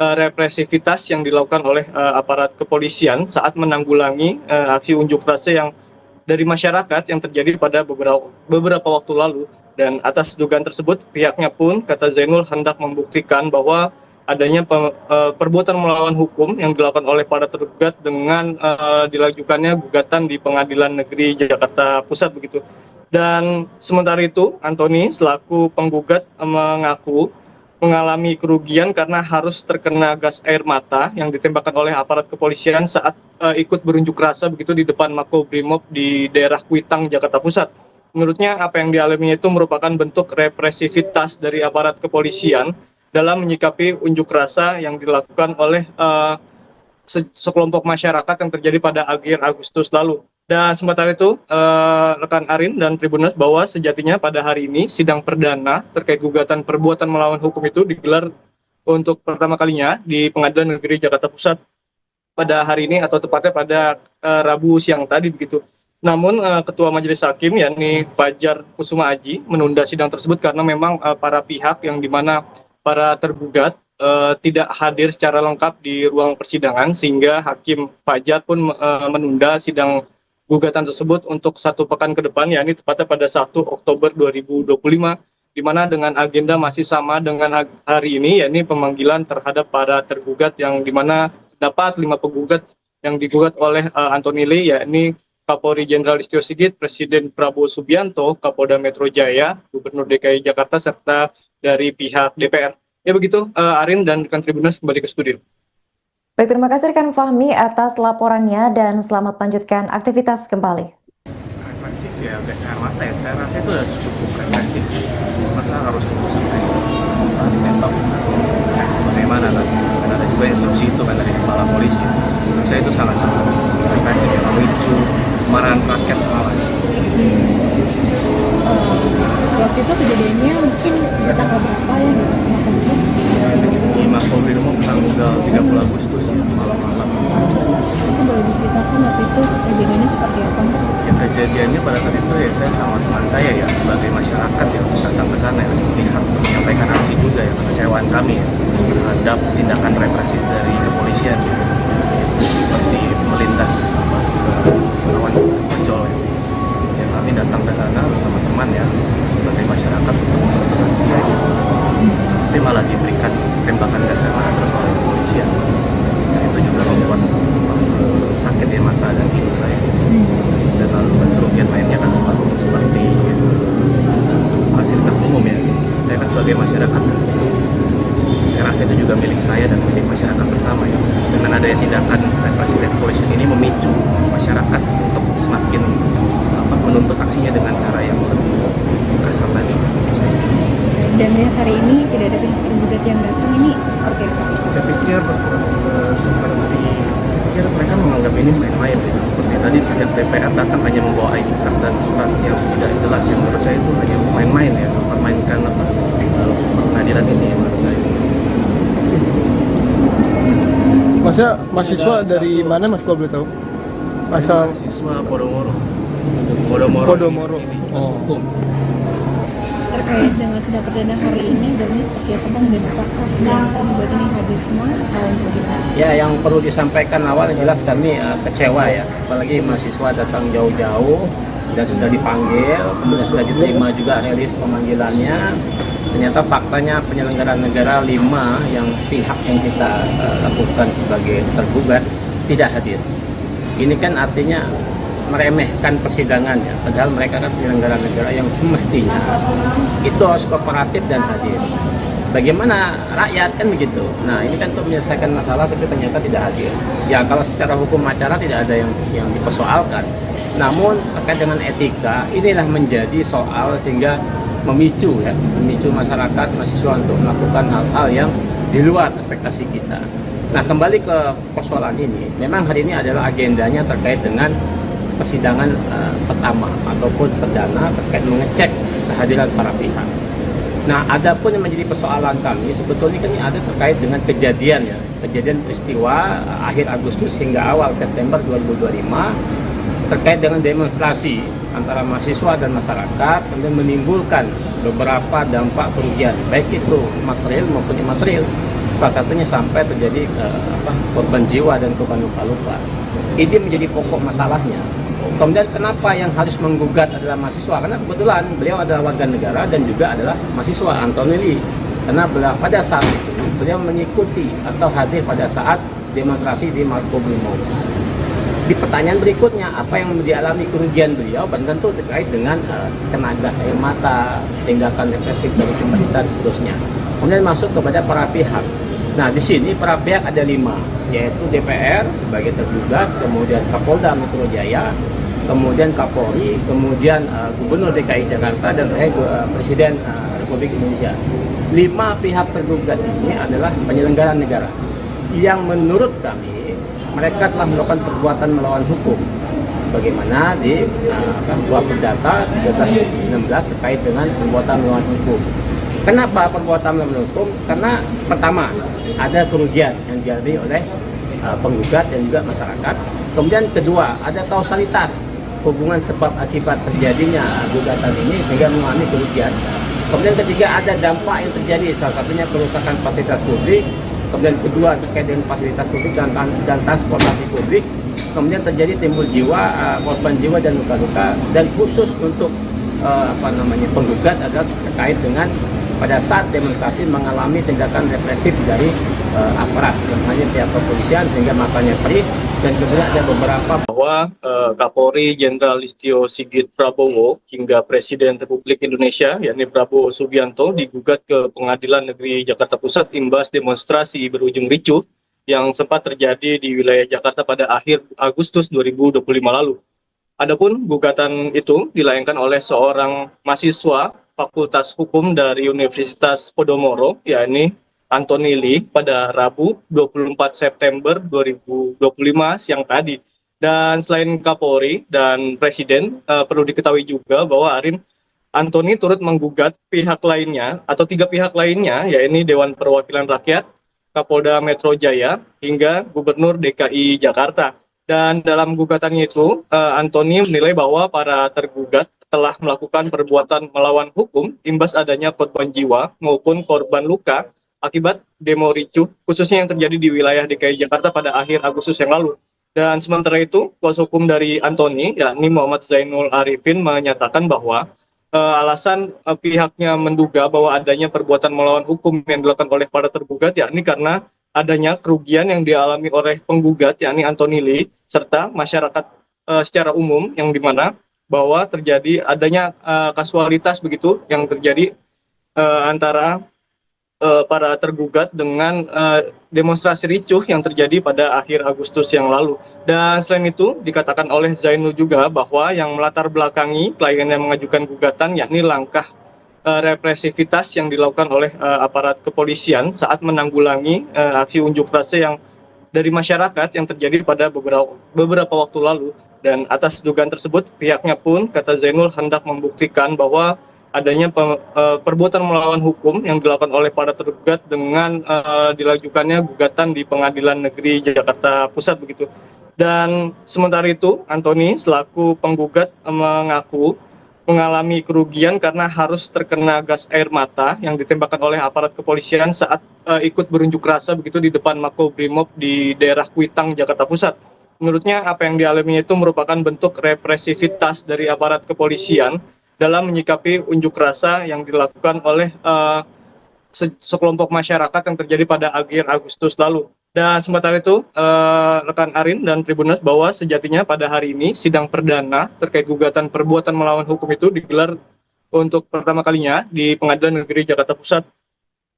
represivitas yang dilakukan oleh aparat kepolisian saat menanggulangi aksi unjuk rasa yang dari masyarakat yang terjadi pada beberapa waktu lalu. Dan atas dugaan tersebut pihaknya pun, kata Zainul, hendak membuktikan bahwa adanya perbuatan melawan hukum yang dilakukan oleh para tergugat dengan dilajukannya gugatan di Pengadilan Negeri Jakarta Pusat begitu. Dan sementara itu Anthony selaku penggugat mengaku mengalami kerugian karena harus terkena gas air mata yang ditembakkan oleh aparat kepolisian saat ikut berunjuk rasa begitu di depan Makobrimob di daerah Kuitang, Jakarta Pusat. Menurutnya apa yang dialaminya itu merupakan bentuk represivitas dari aparat kepolisian dalam menyikapi unjuk rasa yang dilakukan oleh sekelompok masyarakat yang terjadi pada akhir Agustus lalu. Dan sementara itu, rekan Arin dan Tribuners, bahwa sejatinya pada hari ini sidang perdana terkait gugatan perbuatan melawan hukum itu digelar untuk pertama kalinya di Pengadilan Negeri Jakarta Pusat pada hari ini, atau tepatnya pada Rabu siang tadi begitu. Namun Ketua Majelis Hakim yakni Fajar Kusuma Aji menunda sidang tersebut karena memang para pihak yang dimana para tergugat tidak hadir secara lengkap di ruang persidangan, sehingga Hakim Fajar pun menunda sidang gugatan tersebut untuk 1 pekan ke depan, yakni tepatnya pada 1 Oktober 2025, di mana dengan agenda masih sama dengan hari ini, yakni pemanggilan terhadap para tergugat yang dimana dapat 5 penggugat yang digugat oleh Anthony Lee, yakni Kapolri Jenderal Listio Sigit, Presiden Prabowo Subianto, Kapolda Metro Jaya, Gubernur DKI Jakarta, serta dari pihak DPR. Ya begitu, Arin dan rekan Tribuners, kembali ke studio. Baik, terima kasih rekan Fahmi atas laporannya dan selamat lanjutkan aktivitas kembali. Represif ya, gas air mata ya, saya rasa itu udah cukup represif. Masa harus tunggu sampai ditembak? Bagaimana kan? Karena ada juga instruksi itu kan dari kepala polisi. Menurut saya itu salah satu represif yang memicu kemarahan rakyat malah. Waktu itu kejadiannya mungkin di tanggal berapa ya gitu? Di Makobrimob tanggal 30 Agustus ya, malam-malam. Itu boleh diceritakan waktu itu kejadiannya seperti apa? Ya, kejadiannya pada saat itu ya saya sama teman saya ya sebagai masyarakat yang datang ke sana ya, melihat menyampaikan aksi juga ya kekecewaan kami ya terhadap tindakan represif dari kepolisian ya. Seperti melindas lawan ojol ya. Ya, kami datang ke sana bersama teman ya sebagai masyarakat untuk menuntut aksi aja. Tapi malah diberikan tembakan gas air mata terus oleh kepolisian. Ya, itu juga membuat sakit ya mata dan hidung saya. Dan lalu kerugian lainnya kan seperti fasilitas umum ya. Saya kan sebagai masyarakat itu saya rasa itu juga milik saya dan milik masyarakat bersama ya. Dengan adanya tindakan represif dari kepolisian ini memicu masyarakat untuk semakin menuntut aksinya dengan cara yang lebih kasar tadi. Dan hari ini tidak ada pihak tergugat yang datang, ini seperti apa? Saya pikir mereka menganggap ini main-main ya. Seperti tadi pihak DPR datang hanya membawa ID card dan surat yang tidak jelas, yang menurut saya itu hanya main-main ya, mempermainkan pengadilan ini ya, menurut saya. Masnya mahasiswa dari mana Mas kalau boleh tahu? Asal Mahasiswa Podomoro. Podomoro. Hukum. Terkait dengan sidang perdana hari ini, dan ini seperti apa Bang, dan apakah yang tergugat ini hadir semua atau bagaimana? Ya, yang perlu disampaikan awal jelas kami kecewa ya, apalagi mahasiswa datang jauh-jauh dan sudah dipanggil, kemudian sudah diterima juga rilis pemanggilannya. Ternyata faktanya penyelenggara negara 5 yang pihak yang kita lakukan sebagai tergugat tidak hadir. Ini kan artinya meremehkan persidangan ya, padahal mereka kan penyelenggara negara yang semestinya itu harus kooperatif dan hadir. Bagaimana rakyat kan begitu. Nah, ini kan untuk menyelesaikan masalah tapi ternyata tidak hadir. Ya, kalau secara hukum acara tidak ada yang dipersoalkan. Namun terkait dengan etika inilah menjadi soal sehingga memicu masyarakat, mahasiswa untuk melakukan hal-hal yang di luar ekspektasi kita. Nah, kembali ke persoalan ini, memang hari ini adalah agendanya terkait dengan persidangan pertama ataupun perdana terkait mengecek kehadiran para pihak. Nah, adapun yang menjadi persoalan kami sebetulnya kan ini ada terkait dengan kejadian peristiwa akhir Agustus hingga awal September 2025 terkait dengan demonstrasi antara mahasiswa dan masyarakat, kemudian menimbulkan beberapa dampak kerugian, baik itu material maupun imaterial. Salah satunya sampai terjadi korban jiwa dan korban luka-luka. Ini menjadi pokok masalahnya. Kemudian kenapa yang harus menggugat adalah mahasiswa? Karena kebetulan beliau adalah warga negara dan juga adalah mahasiswa, Anthony Lee. Karena pada saat itu beliau mengikuti atau hadir pada saat demonstrasi di Makobrimob. Di pertanyaan berikutnya, apa yang dialami kerugian beliau? Dan tentu terkait dengan kena gas air mata, tindakan represif dari pemerintah dan seterusnya. Kemudian masuk kepada para pihak. Nah, di sini para pihak ada 5, yaitu DPR sebagai tergugat, kemudian Kapolda Metro Jaya, kemudian Kapolri, kemudian Gubernur DKI Jakarta, dan Presiden Republik Indonesia. 5 pihak tergugat ini adalah penyelenggara negara yang menurut kami mereka telah melakukan perbuatan melawan hukum sebagaimana di buah perdata 13/16 terkait dengan perbuatan melawan hukum. Kenapa perbuatan melawan hukum? Karena pertama ada kerugian yang dialami oleh penggugat dan juga masyarakat. Kemudian kedua, ada kausalitas hubungan sebab akibat terjadinya gugatan ini sehingga mengalami kerugian. Kemudian ketiga, ada dampak yang terjadi, salah satunya kerusakan fasilitas publik. Kemudian kedua terkait dengan fasilitas publik dan transportasi publik. kemudian terjadi timbul korban jiwa dan luka-luka, dan khusus untuk penggugat adalah terkait dengan pada saat demonstrasi mengalami tindakan represif dari aparat, hanya pihak kepolisian sehingga matanya perih, dan kemudian ada beberapa bahwa Kapolri Jenderal Listio Sigit Prabowo hingga Presiden Republik Indonesia yakni Prabowo Subianto digugat ke Pengadilan Negeri Jakarta Pusat imbas demonstrasi berujung ricuh yang sempat terjadi di wilayah Jakarta pada akhir Agustus 2025 lalu. Adapun gugatan itu dilayangkan oleh seorang mahasiswa Fakultas Hukum dari Universitas Podomoro, yakni Anthony Lee, pada Rabu 24 September 2025 siang tadi. Dan selain Kapolri dan Presiden, perlu diketahui juga bahwa Anthony turut menggugat pihak lainnya atau 3 pihak lainnya, yakni Dewan Perwakilan Rakyat, Kapolda Metro Jaya, hingga Gubernur DKI Jakarta. Dan dalam gugatannya itu, Anthony menilai bahwa para tergugat telah melakukan perbuatan melawan hukum imbas adanya korban jiwa maupun korban luka akibat demo ricuh, khususnya yang terjadi di wilayah DKI Jakarta pada akhir Agustus yang lalu. Dan sementara itu, kuasa hukum dari Anthony, yakni Muhammad Zainul Arifin, menyatakan bahwa alasan pihaknya menduga bahwa adanya perbuatan melawan hukum yang dilakukan oleh para tergugat, yakni karena adanya kerugian yang dialami oleh penggugat, yakni Anthony Lee, serta masyarakat secara umum, yang dimana bahwa terjadi adanya kasualitas begitu yang terjadi antara para tergugat dengan demonstrasi ricuh yang terjadi pada akhir Agustus yang lalu. Dan selain itu dikatakan oleh Zainul juga bahwa yang melatar belakangi klien yang mengajukan gugatan yakni langkah represivitas yang dilakukan oleh aparat kepolisian saat menanggulangi aksi unjuk rasa yang dari masyarakat yang terjadi pada beberapa waktu lalu. Dan atas dugaan tersebut, pihaknya pun, kata Zainul, hendak membuktikan bahwa adanya perbuatan melawan hukum yang dilakukan oleh para tergugat dengan dilajukannya gugatan di Pengadilan Negeri Jakarta Pusat begitu. Dan sementara itu, Anthony selaku penggugat mengaku mengalami kerugian karena harus terkena gas air mata yang ditembakkan oleh aparat kepolisian saat ikut berunjuk rasa begitu di depan Makobrimob di daerah Kuitang, Jakarta Pusat. Menurutnya apa yang dialaminya itu merupakan bentuk represivitas dari aparat kepolisian dalam menyikapi unjuk rasa yang dilakukan oleh sekelompok masyarakat yang terjadi pada akhir Agustus lalu. Dan sementara itu, rekan Arin dan Tribuners, bahwa sejatinya pada hari ini sidang perdana terkait gugatan perbuatan melawan hukum itu digelar untuk pertama kalinya di Pengadilan Negeri Jakarta Pusat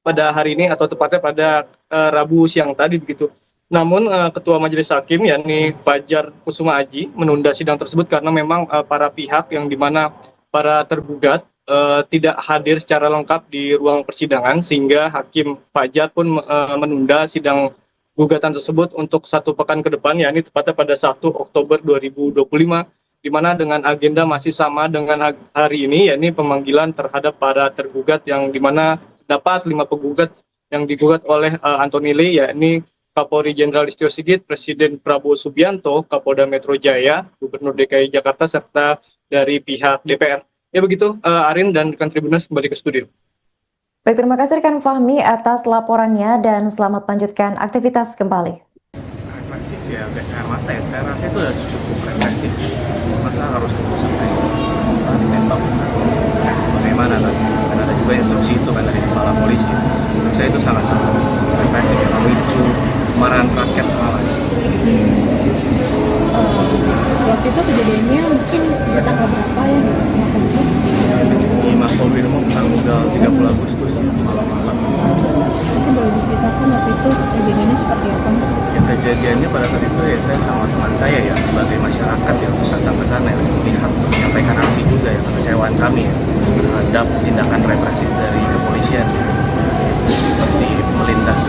pada hari ini, atau tepatnya pada Rabu siang tadi begitu. Namun Ketua Majelis Hakim yakni Fajar Kusuma Aji menunda sidang tersebut karena memang para pihak yang dimana para tergugat tidak hadir secara lengkap di ruang persidangan, sehingga Hakim Fajar pun menunda sidang gugatan tersebut untuk 1 pekan ke depan, yakni tepatnya pada 1 Oktober 2025, di mana dengan agenda masih sama dengan hari ini, yakni pemanggilan terhadap para tergugat yang dimana dapat 5 penggugat yang digugat oleh Anthony Lee, yakni Kapolri Jenderal Listio Sigit, Presiden Prabowo Subianto, Kapolda Metro Jaya, Gubernur DKI Jakarta, serta dari pihak DPR. Ya begitu, Arin dan rekan Tribuners, kembali ke studio. Baik, terima kasih rekan Fahmi atas laporannya dan selamat lanjutkan aktivitas kembali. Represif ya, gas air mata ya, saya rasa itu udah cukup represif. Masa harus sampai ditembak? Bagaimana kan? Karena ada juga instruksi itu kan dari kepala polisi. Menurut saya itu sangat-sangat represif ya, memicu kemarahan rakyat malah. Waktu itu kejadiannya mungkin di tanggal berapa ya? Di Makobrimob tanggal 30 Agustus ya, malam-malam. Mungkin boleh diceritakan waktu itu kejadiannya seperti apa? Ya, kejadiannya pada saat itu ya saya sama teman saya ya sebagai masyarakat yang datang ke sana ya, melihat menyampaikan aksi juga ya, kekecewaan kami ya terhadap tindakan represif dari kepolisian ya, seperti melindas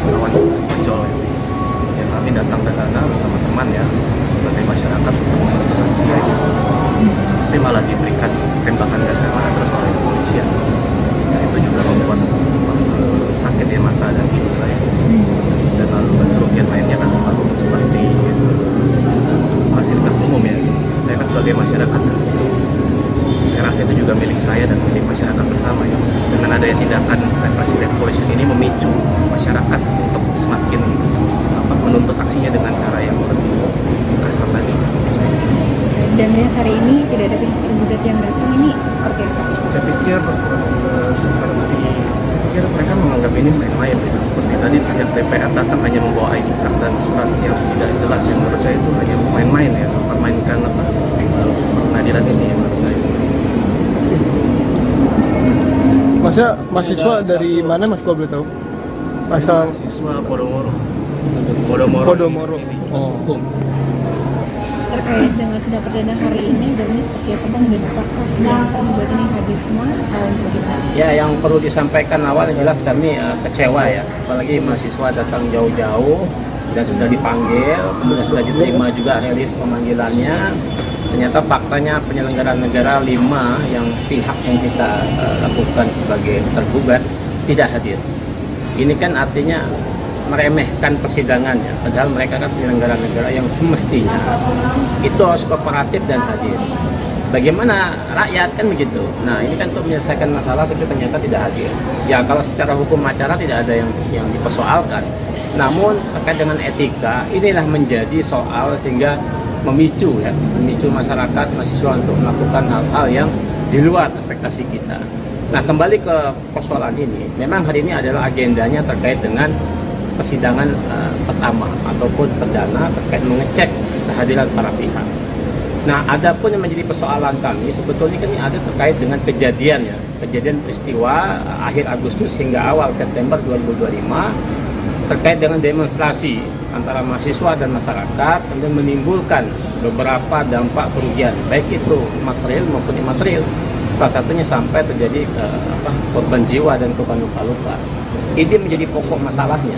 kawan pecol ya. Ya kami datang ke sana bersama teman ya sebagai masyarakat untuk membentuk aksi ya. Tapi malah diberikan tembakan gas air mata terus oleh kepolisian. Dan itu juga membuat sakit ya mata dan hidung saya. Dan lalu kerugian lainnya kan seperti fasilitas umum ya. Saya kan sebagai masyarakat itu, saya rasa itu juga milik saya dan milik masyarakat bersama ya. Dengan adanya tindakan represif dari kepolisian ini memicu masyarakat untuk semakin menuntut aksinya dengan cara yang lebih Dan melihat hari ini tidak ada pihak tergugat yang datang, ini seperti apa? Saya pikir mereka menganggap ini main-main ya. Seperti tadi pihak DPR datang hanya membawa ID card dan surat yang tidak jelas, yang menurut saya itu hanya main-main ya, mempermainkan pengadilan ini ya, menurut saya. Masnya mahasiswa dari mana mas kalau boleh tahu? Asal Mahasiswa Podomoro. Podomoro. Oh. Hukum. Terkait dengan sidang perdana hari ini, Bernie seperti apa bang, dan apakah yang tergugat ini hadir semua atau bagaimana? Ya, yang perlu disampaikan awal jelas kami kecewa ya, apalagi mahasiswa datang jauh-jauh dan sudah dipanggil, kemudian sudah diterima juga rilis pemanggilannya. Ternyata faktanya penyelenggaraan negara 5 yang pihak yang kita lakukan sebagai tergugat tidak hadir. Ini kan artinya meremehkan persidangannya, padahal mereka kan penyelenggara negara yang semestinya itu harus kooperatif dan hadir. Bagaimana rakyat kan begitu. Nah ini kan untuk menyelesaikan masalah tapi ternyata tidak hadir. Ya kalau secara hukum acara tidak ada yang dipersoalkan. Namun terkait dengan etika inilah menjadi soal sehingga memicu masyarakat mahasiswa untuk melakukan hal-hal yang di luar ekspektasi kita. Nah kembali ke persoalan ini, memang hari ini adalah agendanya terkait dengan persidangan pertama ataupun perdana terkait mengecek kehadiran para pihak. Nah, adapun yang menjadi persoalan kami sebetulnya kan ini ada terkait dengan kejadian peristiwa akhir Agustus hingga awal September 2025 terkait dengan demonstrasi antara mahasiswa dan masyarakat, kemudian menimbulkan beberapa dampak kerugian, baik itu material maupun imaterial. Salah satunya sampai terjadi korban jiwa dan korban luka-luka. Ini menjadi pokok masalahnya.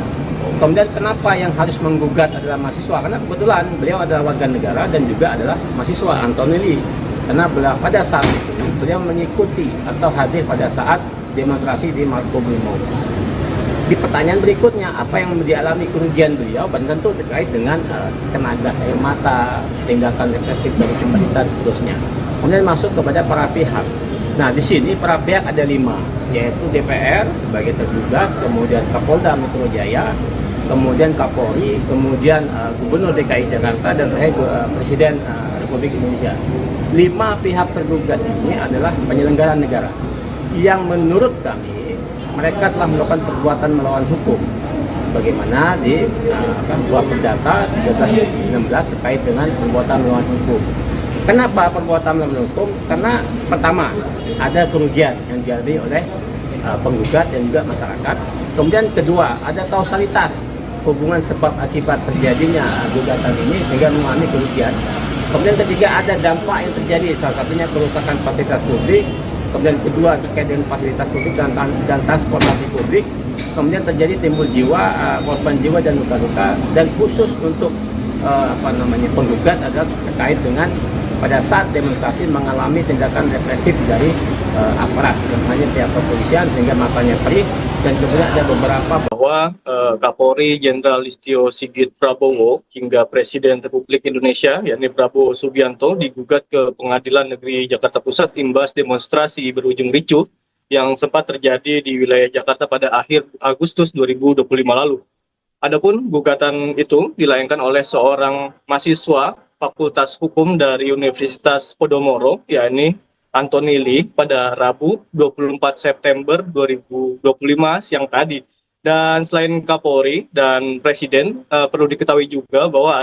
Kemudian kenapa yang harus menggugat adalah mahasiswa? Karena kebetulan beliau adalah warga negara dan juga adalah mahasiswa, Anthony Lee. Karena pada saat itu beliau mengikuti atau hadir pada saat demonstrasi di Makobrimob. Di pertanyaan berikutnya, apa yang dialami kerugian beliau? Tentu terkait dengan kena gas air mata, tindakan represif dari pemerintah dan seterusnya. Kemudian masuk kepada para pihak. Nah, di sini para pihak ada 5, yaitu DPR sebagai tergugat, kemudian Kapolda Metro Jaya, kemudian Kapolri, kemudian Gubernur DKI Jakarta, dan Presiden Republik Indonesia. 5 pihak tergugat ini adalah penyelenggara negara yang menurut kami mereka telah melakukan perbuatan melawan hukum sebagaimana di buah perdata 13/16 terkait dengan perbuatan melawan hukum. Kenapa perbuatan melawan hukum? Karena pertama ada kerugian yang dialami oleh penggugat dan juga masyarakat. Kemudian kedua ada kausalitas hubungan sebab akibat terjadinya gugatan ini sehingga mengalami kerugian. Kemudian ketiga ada dampak yang terjadi, salah satunya kerusakan fasilitas publik. Kemudian kedua terkait dengan fasilitas publik dan transportasi publik. Kemudian terjadi timbul jiwa, korban jiwa dan luka-luka. Dan khusus untuk penggugat adalah terkait dengan pada saat demonstrasi mengalami tindakan represif dari aparat, namanya pihak kepolisian sehingga matanya perih, dan kemudian ada beberapa bahwa Kapolri Jenderal Listio Sigit Prabowo hingga Presiden Republik Indonesia yakni Prabowo Subianto digugat ke Pengadilan Negeri Jakarta Pusat imbas demonstrasi berujung ricuh yang sempat terjadi di wilayah Jakarta pada akhir Agustus 2025 lalu. Adapun gugatan itu dilayangkan oleh seorang mahasiswa Fakultas Hukum dari Universitas Podomoro, yakni Anthony Lee, pada Rabu 24 September 2025 siang tadi. Dan selain Kapolri dan Presiden, perlu diketahui juga bahwa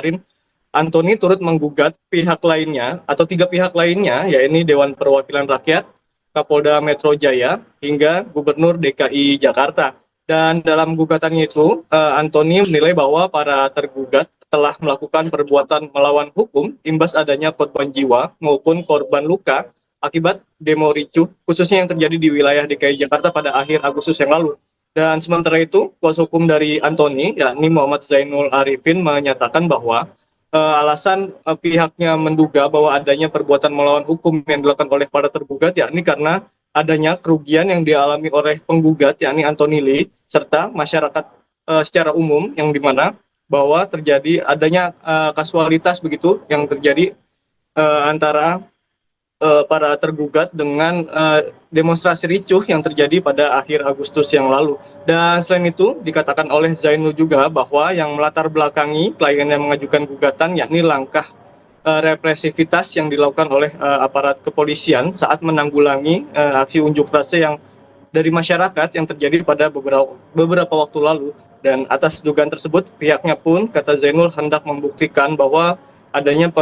Anthony turut menggugat pihak lainnya atau 3 pihak lainnya, yakni Dewan Perwakilan Rakyat, Kapolda Metro Jaya, hingga Gubernur DKI Jakarta. Dan dalam gugatannya itu, Anthony menilai bahwa para tergugat telah melakukan perbuatan melawan hukum imbas adanya korban jiwa maupun korban luka akibat demo ricuh, khususnya yang terjadi di wilayah DKI Jakarta pada akhir Agustus yang lalu. Dan sementara itu, kuasa hukum dari Anthony, yakni Muhammad Zainul Arifin, menyatakan bahwa alasan pihaknya menduga bahwa adanya perbuatan melawan hukum yang dilakukan oleh para tergugat, yakni karena adanya kerugian yang dialami oleh penggugat, yakni Anthony Lee, serta masyarakat secara umum, yang dimana bahwa terjadi adanya kasualitas begitu yang terjadi antara para tergugat dengan demonstrasi ricuh yang terjadi pada akhir Agustus yang lalu. Dan selain itu dikatakan oleh Zainul juga bahwa yang melatar belakangi klien yang mengajukan gugatan yakni langkah represivitas yang dilakukan oleh aparat kepolisian saat menanggulangi aksi unjuk rasa yang dari masyarakat yang terjadi pada beberapa waktu lalu. Dan atas dugaan tersebut, pihaknya pun, kata Zainul, hendak membuktikan bahwa adanya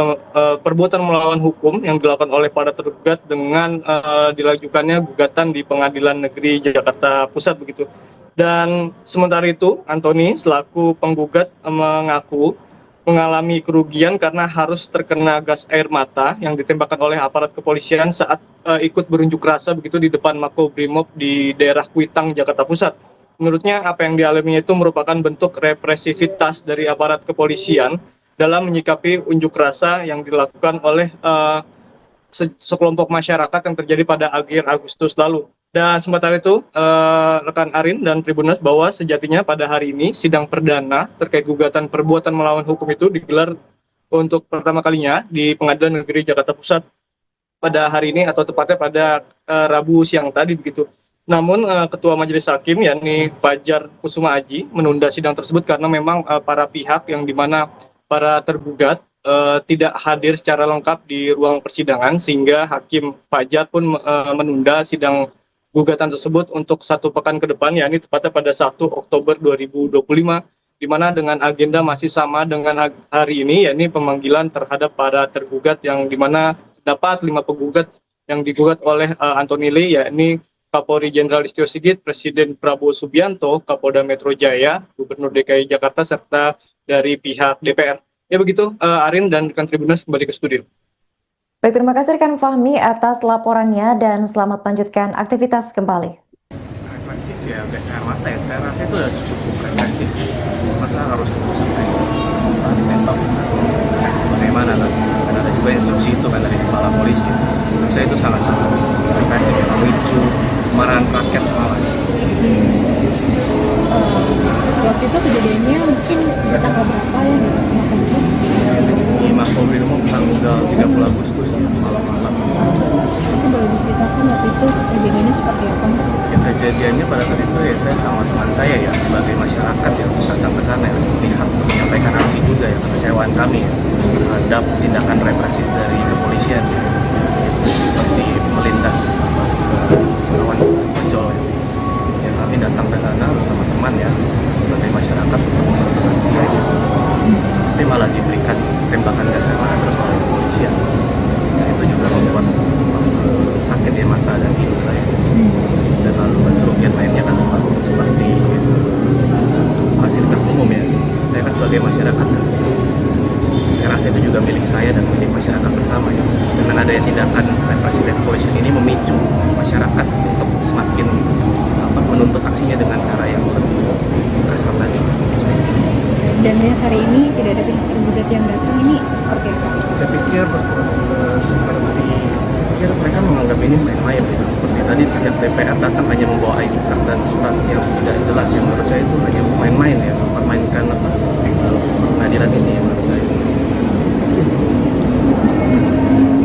perbuatan melawan hukum yang dilakukan oleh para tergugat dengan dilajukannya gugatan di Pengadilan Negeri Jakarta Pusat begitu. Dan sementara itu, Antoni selaku penggugat mengaku mengalami kerugian karena harus terkena gas air mata yang ditembakkan oleh aparat kepolisian saat ikut berunjuk rasa begitu di depan Makobrimob di daerah Kuitang, Jakarta Pusat. Menurutnya apa yang dialaminya itu merupakan bentuk represivitas dari aparat kepolisian dalam menyikapi unjuk rasa yang dilakukan oleh sekelompok masyarakat yang terjadi pada akhir Agustus lalu. Dan sementara itu, rekan Arin dan Tribuners, bahwa sejatinya pada hari ini sidang perdana terkait gugatan perbuatan melawan hukum itu digelar untuk pertama kalinya di Pengadilan Negeri Jakarta Pusat pada hari ini, atau tepatnya pada Rabu siang tadi begitu. Namun Ketua Majelis Hakim yakni Fajar Kusuma Aji menunda sidang tersebut karena memang para pihak yang dimana para tergugat tidak hadir secara lengkap di ruang persidangan, sehingga Hakim Fajar pun menunda sidang gugatan tersebut untuk 1 pekan ke depan, yakni tepatnya pada 1 Oktober 2025, di mana dengan agenda masih sama dengan hari ini, yakni pemanggilan terhadap para tergugat yang dimana dapat 5 penggugat yang digugat oleh Antoni Lee, yakni Kapolri Jenderal Listio Sigit, Presiden Prabowo Subianto, Kapolda Metro Jaya, Gubernur DKI Jakarta, serta dari pihak DPR. Ya begitu, Arin dan rekan Tribuners, kembali ke studio. Baik, terima kasih rekan Fahmi atas laporannya dan selamat lanjutkan aktivitas kembali. Represif ya, gas air mata ya, saya rasa itu udah cukup represif. Masa harus sampai ditembak? Bagaimana kan? Karena ada juga instruksi itu kan dari kepala polisi. Menurut saya itu sangat-sangat represif ya, memicu kemarahan rakyat malah. Waktu itu kejadiannya mungkin di tanggal berapa ya di Di Makobrimob tanggal 30 Agustus ya, malam-malam. Mungkin boleh diceritakan waktu itu kejadiannya seperti apa? Ya, kejadiannya pada saat itu ya saya sama teman saya ya sebagai masyarakat yang datang ke sana ya, melihat menyampaikan aksi juga ya, kekecewaan kami ya terhadap tindakan represif dari kepolisian ya, seperti melindas lawan ojol ya. Kami datang ke sana bersama teman ya sebagai masyarakat untuk melakukan aksi aja, tapi malah diberikan tembakan gas air mata terus oleh kepolisian. Ya, itu juga membuat sakit ya mata dan hidung saya. Dan lalu kerugian lainnya kan seperti fasilitas umum ya. Saya kan sebagai masyarakat itu, saya rasa itu juga milik saya dan milik masyarakat bersama ya. Dengan adanya tindakan represi dari kepolisian ini memicu masyarakat untuk semakin menuntut aksinya dengan cara yang lebih kasar tadi. Dan hari ini tidak ada pihak tergugat yang datang, ini seperti apa? Saya pikir mereka menganggap ini main-main gitu. Seperti tadi pihak DPR datang hanya membawa ID card dan surat yang tidak jelas, yang menurut saya itu hanya main-main ya, mempermainkan pengadilan ini menurut saya.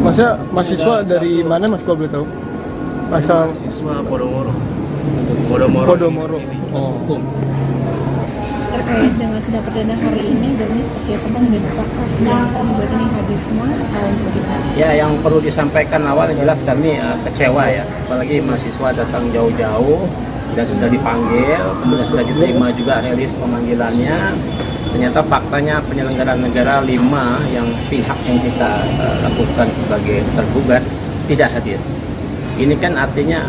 Masnya mahasiswa dari mana Mas kalau boleh tahu? Asal Mahasiswa Podomoro. Podomoro. Hukum. Terkait dengan sidang perdana hari ini, Berni seperti apa bang, dan apakah yang tergugat ini hadir semua atau bagaimana? Ya, yang perlu disampaikan awal jelas kami kecewa ya, apalagi mahasiswa datang jauh-jauh dan sudah dipanggil, kemudian sudah diterima juga rilis pemanggilannya. Ternyata faktanya penyelenggaraan negara 5 yang pihak yang kita lakukan sebagai tergugat tidak hadir. Ini kan artinya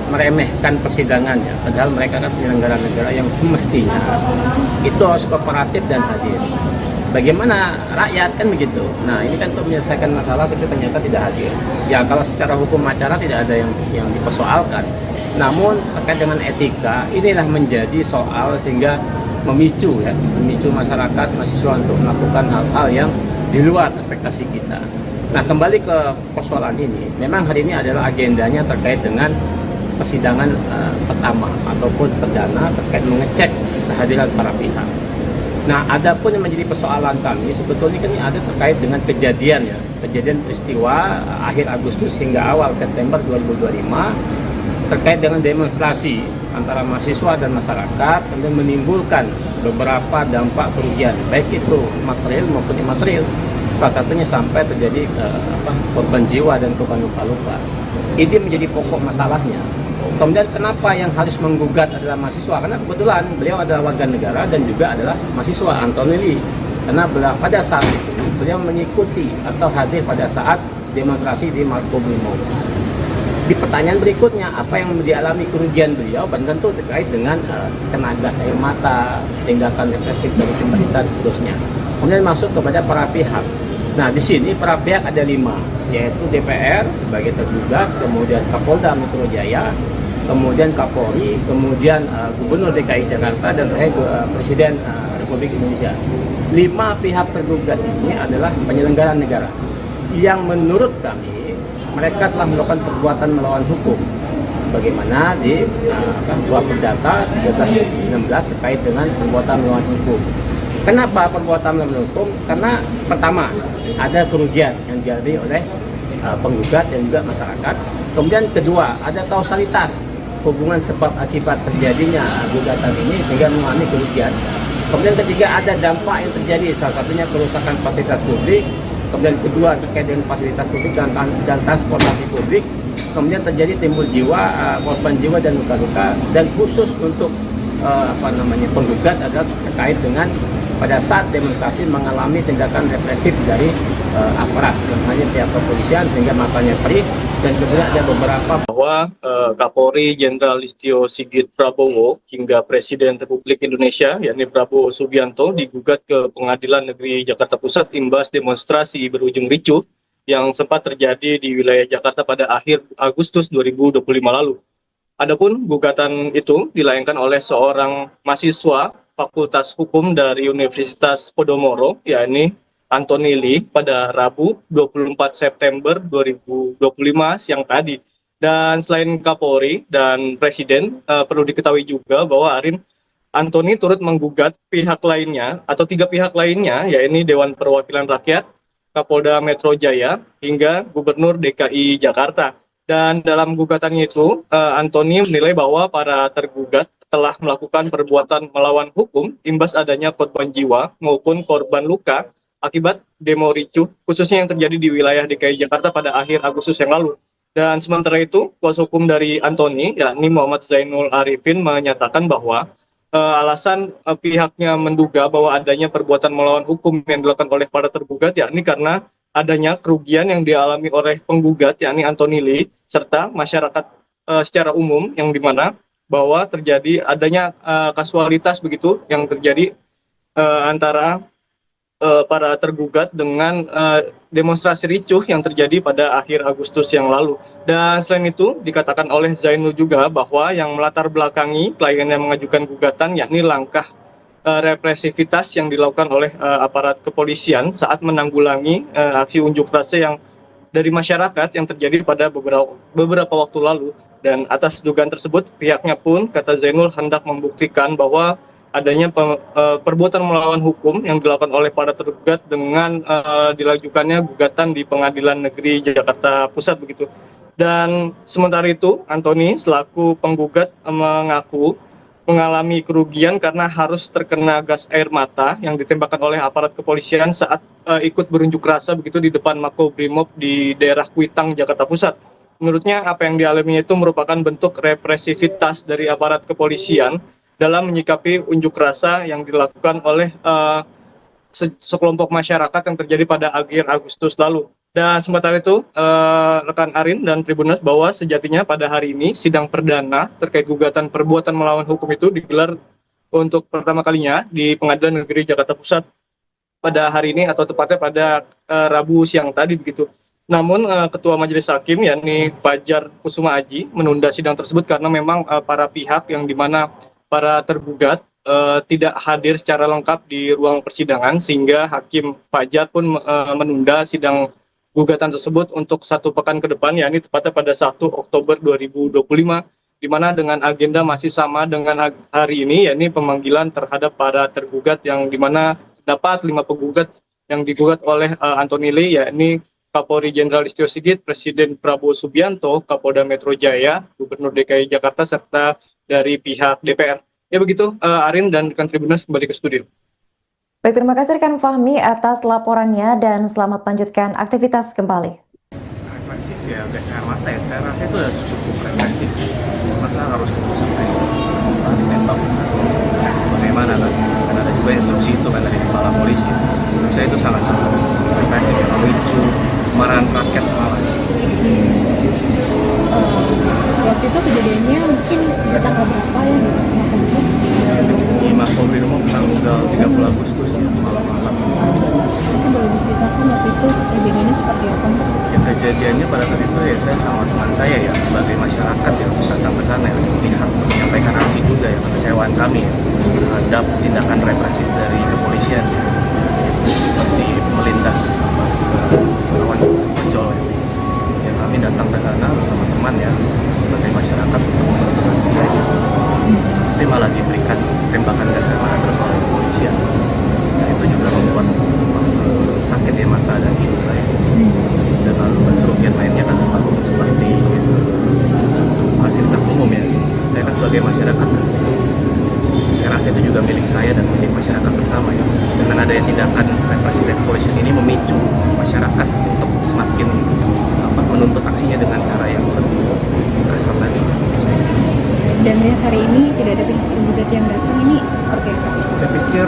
meremehkan persidangannya, padahal mereka kan penyelenggara negara yang semestinya itu harus kooperatif dan hadir. Bagaimana rakyat kan begitu. Nah ini kan untuk menyelesaikan masalah tapi ternyata tidak hadir. Ya kalau secara hukum acara tidak ada yang dipersoalkan. Namun terkait dengan etika inilah menjadi soal sehingga memicu masyarakat mahasiswa untuk melakukan hal-hal yang di luar ekspektasi kita. Nah kembali ke persoalan ini, memang hari ini adalah agendanya terkait dengan persidangan pertama ataupun perdana terkait mengecek kehadiran para pihak. Nah, adapun yang menjadi persoalan kami sebetulnya kan ini ada terkait dengan kejadian peristiwa akhir Agustus hingga awal September 2025 terkait dengan demonstrasi antara mahasiswa dan masyarakat, kemudian menimbulkan beberapa dampak kerugian baik itu material maupun imaterial, salah satunya sampai terjadi korban jiwa dan korban luka-luka. Ini menjadi pokok masalahnya. Kemudian kenapa yang harus menggugat adalah mahasiswa? Karena kebetulan beliau adalah warga negara dan juga adalah mahasiswa, Anthony Lee. Karena pada saat itu beliau mengikuti atau hadir pada saat demonstrasi di Makobrimob. Di pertanyaan berikutnya, apa yang dialami kerugian beliau, dan tentu terkait dengan kena gas air mata, tindakan represif dari pemerintah dan seterusnya. Kemudian masuk kepada para pihak. Nah, di sini para pihak ada 5, yaitu DPR sebagai tergugat, kemudian Kapolda Metro Jaya, kemudian Kapolri, kemudian Gubernur DKI Jakarta, dan terakhir Presiden Republik Indonesia. 5 pihak tergugat ini adalah penyelenggara negara yang menurut kami mereka telah melakukan perbuatan melawan hukum sebagaimana di dua Perdata 13/16 terkait dengan perbuatan melawan hukum. Kenapa perbuatan melawan hukum? Karena pertama ada kerugian yang dialami oleh penggugat dan juga masyarakat. Kemudian kedua ada kausalitas hubungan sebab akibat terjadinya gugatan ini sehingga mengalami kerugian. Kemudian ketiga ada dampak yang terjadi, salah satunya kerusakan fasilitas publik. Kemudian kedua terkait dengan fasilitas publik dan transportasi publik. Kemudian terjadi timbul korban jiwa dan luka-luka. Dan khusus untuk penggugat adalah terkait dengan pada saat demonstrasi mengalami tindakan represif dari aparat, namanya pihak kepolisian sehingga matanya perih. Dan kemudian ada beberapa bahwa Kapolri Jenderal Listio Sigit Prabowo hingga Presiden Republik Indonesia yakni Prabowo Subianto digugat ke Pengadilan Negeri Jakarta Pusat imbas demonstrasi berujung ricuh yang sempat terjadi di wilayah Jakarta pada akhir Agustus 2025 lalu. Adapun gugatan itu dilayangkan oleh seorang mahasiswa Fakultas Hukum dari Universitas Podomoro, yakni Anthony Lee pada Rabu 24 September 2025 siang tadi. Dan selain Kapolri dan Presiden, perlu diketahui juga bahwa Anthony turut menggugat pihak lainnya atau 3 pihak lainnya, yakni Dewan Perwakilan Rakyat, Kapolda Metro Jaya, hingga Gubernur DKI Jakarta. Dan dalam gugatannya itu, Anthony menilai bahwa para tergugat telah melakukan perbuatan melawan hukum imbas adanya korban jiwa maupun korban luka akibat demo ricuh, khususnya yang terjadi di wilayah DKI Jakarta pada akhir Agustus yang lalu. Dan sementara itu, kuasa hukum dari Anthony, yakni Muhammad Zainul Arifin, menyatakan bahwa alasan pihaknya menduga bahwa adanya perbuatan melawan hukum yang dilakukan oleh para tergugat, yakni karena adanya kerugian yang dialami oleh penggugat, yakni Anthony Lee, serta masyarakat secara umum, yang dimana bahwa terjadi adanya kasualitas begitu yang terjadi antara para tergugat dengan demonstrasi ricuh yang terjadi pada akhir Agustus yang lalu. Dan selain itu dikatakan oleh Zainul juga bahwa yang melatar belakangi klien yang mengajukan gugatan yakni langkah represivitas yang dilakukan oleh aparat kepolisian saat menanggulangi aksi unjuk rasa yang dari masyarakat yang terjadi pada beberapa waktu lalu. Dan atas dugaan tersebut pihaknya pun, kata Zainul, hendak membuktikan bahwa adanya perbuatan melawan hukum yang dilakukan oleh para tergugat dengan dilajukannya gugatan di Pengadilan Negeri Jakarta Pusat begitu. Dan sementara itu Anthony selaku penggugat mengaku mengalami kerugian karena harus terkena gas air mata yang ditembakkan oleh aparat kepolisian saat ikut berunjuk rasa begitu di depan Makobrimob di daerah Kuitang, Jakarta Pusat. Menurutnya apa yang dialaminya itu merupakan bentuk represivitas dari aparat kepolisian dalam menyikapi unjuk rasa yang dilakukan oleh sekelompok masyarakat yang terjadi pada akhir Agustus lalu. Dan sementara itu, rekan Arin dan Tribuners, bahwa sejatinya pada hari ini sidang perdana terkait gugatan perbuatan melawan hukum itu digelar untuk pertama kalinya di Pengadilan Negeri Jakarta Pusat pada hari ini, atau tepatnya pada Rabu siang tadi begitu. Namun Ketua Majelis Hakim yakni Fajar Kusuma Aji menunda sidang tersebut karena memang para pihak yang dimana para tergugat tidak hadir secara lengkap di ruang persidangan, sehingga Hakim Fajar pun menunda sidang gugatan tersebut untuk 1 pekan ke depan, yakni tepatnya pada 1 Oktober 2025, di mana dengan agenda masih sama dengan hari ini, yakni pemanggilan terhadap para tergugat yang dimana dapat 5 penggugat yang digugat oleh Anthony Lee, yakni Kapolri Jenderal Listio Sigit, Presiden Prabowo Subianto, Kapolda Metro Jaya, Gubernur DKI Jakarta, serta dari pihak DPR. Ya begitu, Arin dan rekan Tribuners, kembali ke studio. Baik, terima kasih rekan Fahmi atas laporannya dan selamat lanjutkan aktivitas kembali. Represif ya, gas air mata ya, saya rasa itu udah cukup represif. Masa harus tunggu sampai ditembak? Bagaimana kan? Karena ada juga instruksi itu kan dari kepala polisi. Menurut saya itu sangat represif, ya, memicu kemarahan rakyat malah. Waktu itu kejadiannya mungkin di tanggal berapa ya gitu? Di Makobrimob tanggal 30 Agustus ya, malam-malam. Mungkin boleh diceritakan waktu itu kejadiannya seperti apa? Ya, kejadiannya pada saat itu ya saya sama teman saya ya sebagai masyarakat yang datang ke sana ya, melihat menyampaikan aksi juga ya kekecewaan kami ya terhadap tindakan represif dari kepolisian ya, seperti melindas lawan ojol ya. Ya, kami datang ke sana bersama teman ya sebagai masyarakat untuk menuntut aksi aja, tapi malah diberikan tembakan gas air mata terus oleh kepolisian. Nah, itu juga membuat sakit ya mata dan hidung saya. Dan lalu kerugian lainnya kan seperti fasilitas umum ya. Saya kan sebagai masyarakat itu saya rasa itu juga milik saya dan milik masyarakat bersama ya. Dengan adanya tindakan represif dari kepolisian ini memicu masyarakat untuk semakin menuntut aksinya dengan cara yang lebih kasar tadi. Dan melihat hari ini tidak ada pihak tergugat yang datang, ini seperti apa? Saya pikir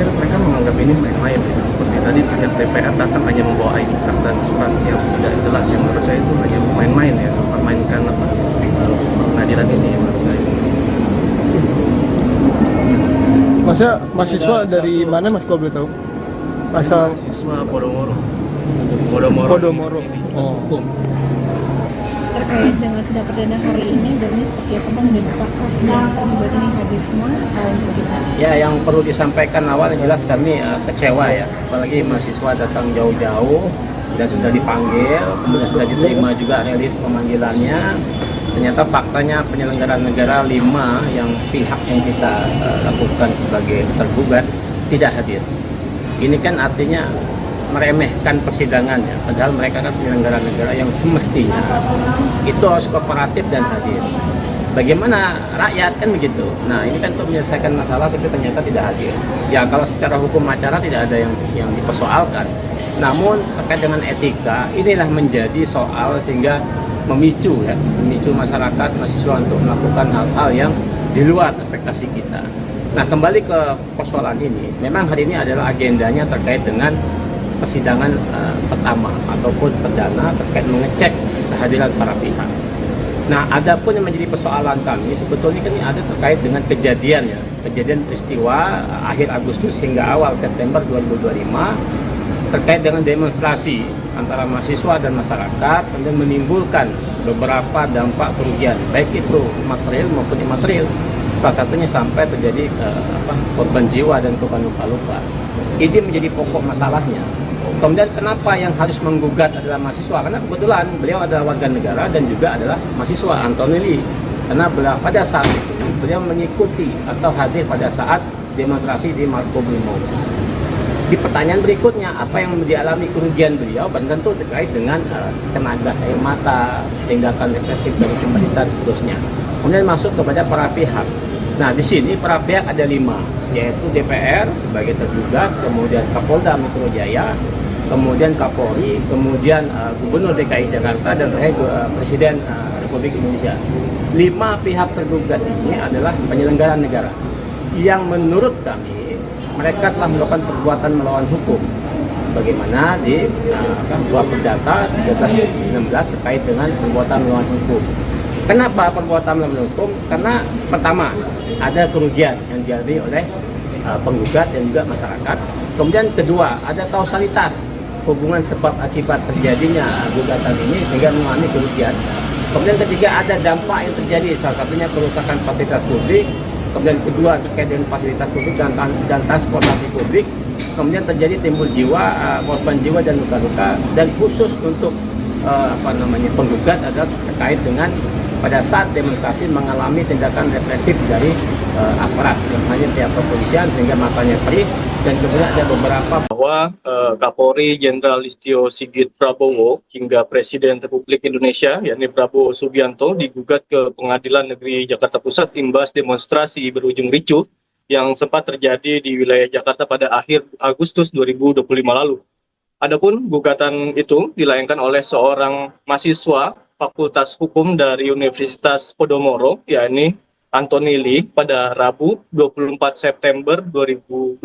mereka menganggap ini main-main ya. Seperti tadi pihak DPR datang hanya membawa ID card dan surat yang tidak jelas, yang menurut saya itu hanya main-main ya, mempermainkan pengadilan ini ya, menurut saya. Masnya mahasiswa dari mana mas kalau boleh tahu? Asal Mahasiswa Podomoro. Podomoro. Hukum. Terkait dengan sidang perdana hari ini, dan ini seperti apa bang, dan apakah yang tergugat ini hadir semua atau bagaimana? Ya, yang perlu disampaikan awal jelas kami kecewa ya, apalagi mahasiswa datang jauh-jauh dan sudah dipanggil, kemudian sudah diterima juga rilis pemanggilannya. Ternyata faktanya penyelenggara negara 5 yang pihak yang kita lakukan sebagai tergugat tidak hadir. Ini kan artinya meremehkan persidangan ya, padahal mereka kan penyelenggara negara yang semestinya itu harus kooperatif dan hadir. Bagaimana rakyat kan begitu. Nah, ini kan untuk menyelesaikan masalah itu ternyata tidak hadir. Ya, kalau secara hukum acara tidak ada yang dipersoalkan. Namun terkait dengan etika, inilah menjadi soal sehingga memicu masyarakat, mahasiswa untuk melakukan hal-hal yang di luar ekspektasi kita. Nah, kembali ke persoalan ini, memang hari ini adalah agendanya terkait dengan persidangan pertama ataupun perdana terkait mengecek kehadiran para pihak. Nah, adapun yang menjadi persoalan kami sebetulnya kan ini ada terkait dengan kejadian peristiwa akhir Agustus hingga awal September 2025 terkait dengan demonstrasi antara mahasiswa dan masyarakat, kemudian menimbulkan beberapa dampak kerugian, baik itu material maupun imaterial. Salah satunya sampai terjadi korban jiwa dan korban luka-luka. Ini menjadi pokok masalahnya. Kemudian kenapa yang harus menggugat adalah mahasiswa? Karena kebetulan beliau adalah warga negara dan juga adalah mahasiswa, Antonelli. Karena pada saat itu beliau mengikuti atau hadir pada saat demonstrasi di Makobrimob. Di pertanyaan berikutnya, apa yang dialami kerugian beliau? Tentu terkait dengan kena gas air mata, tindakan represif dari pemerintah dan seterusnya. Kemudian masuk kepada para pihak. Nah, di sini para pihak ada 5, yaitu DPR sebagai tergugat, kemudian Kapolda Metro Jaya, kemudian Kapolri, kemudian Gubernur DKI Jakarta, dan terakhir Presiden Republik Indonesia. 5 pihak tergugat ini adalah penyelenggara negara yang menurut kami mereka telah melakukan perbuatan melawan hukum sebagaimana di dua perdata 13-16 terkait dengan perbuatan melawan hukum. Kenapa perbuatan melawan hukum? Karena pertama ada kerugian yang dialami oleh penggugat dan juga masyarakat. Kemudian kedua, ada kausalitas hubungan sebab akibat terjadinya gugatan ini sehingga mengalami kerugian. Kemudian ketiga, ada dampak yang terjadi, salah satunya kerusakan fasilitas publik. Kemudian kedua, terkait dengan fasilitas publik dan transportasi publik. Kemudian terjadi timbul korban jiwa dan luka-luka. Dan khusus untuk penggugat adalah terkait dengan pada saat demonstrasi mengalami tindakan represif dari aparat, hanya pihak kepolisian sehingga matanya perih, dan kemudian ada beberapa bahwa Kapolri Jenderal Listio Sigit Prabowo hingga Presiden Republik Indonesia yakni Prabowo Subianto digugat ke Pengadilan Negeri Jakarta Pusat imbas demonstrasi berujung ricuh yang sempat terjadi di wilayah Jakarta pada akhir Agustus 2025 lalu. Adapun gugatan itu dilayangkan oleh seorang mahasiswa Fakultas Hukum dari Universitas Podomoro, yakni Anthony Lee, pada Rabu 24 September 2025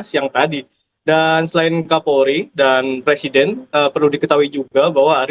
siang tadi. Dan selain Kapolri dan Presiden, perlu diketahui juga bahwa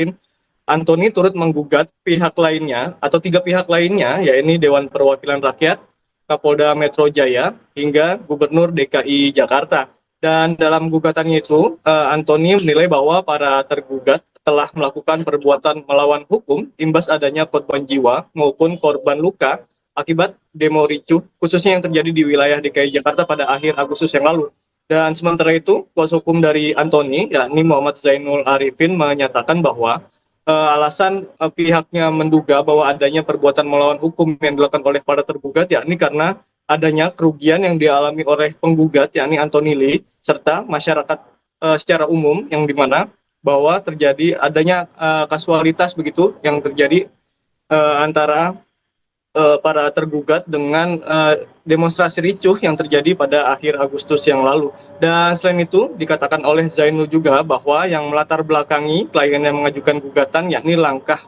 Anthony turut menggugat pihak lainnya atau 3 pihak lainnya, yakni Dewan Perwakilan Rakyat, Kapolda Metro Jaya, hingga Gubernur DKI Jakarta. Dan dalam gugatannya itu, Anthony menilai bahwa para tergugat telah melakukan perbuatan melawan hukum imbas adanya korban jiwa maupun korban luka akibat demo ricuh, khususnya yang terjadi di wilayah DKI Jakarta pada akhir Agustus yang lalu. Dan sementara itu, kuasa hukum dari Anthony, yakni Muhammad Zainul Arifin, menyatakan bahwa alasan pihaknya menduga bahwa adanya perbuatan melawan hukum yang dilakukan oleh para tergugat, yakni karena adanya kerugian yang dialami oleh penggugat, yakni Anthony Lee, serta masyarakat secara umum, yang dimana bahwa terjadi adanya kasualitas begitu yang terjadi antara para tergugat dengan demonstrasi ricuh yang terjadi pada akhir Agustus yang lalu. Dan selain itu dikatakan oleh Zainul juga bahwa yang melatar belakangi klien yang mengajukan gugatan yakni langkah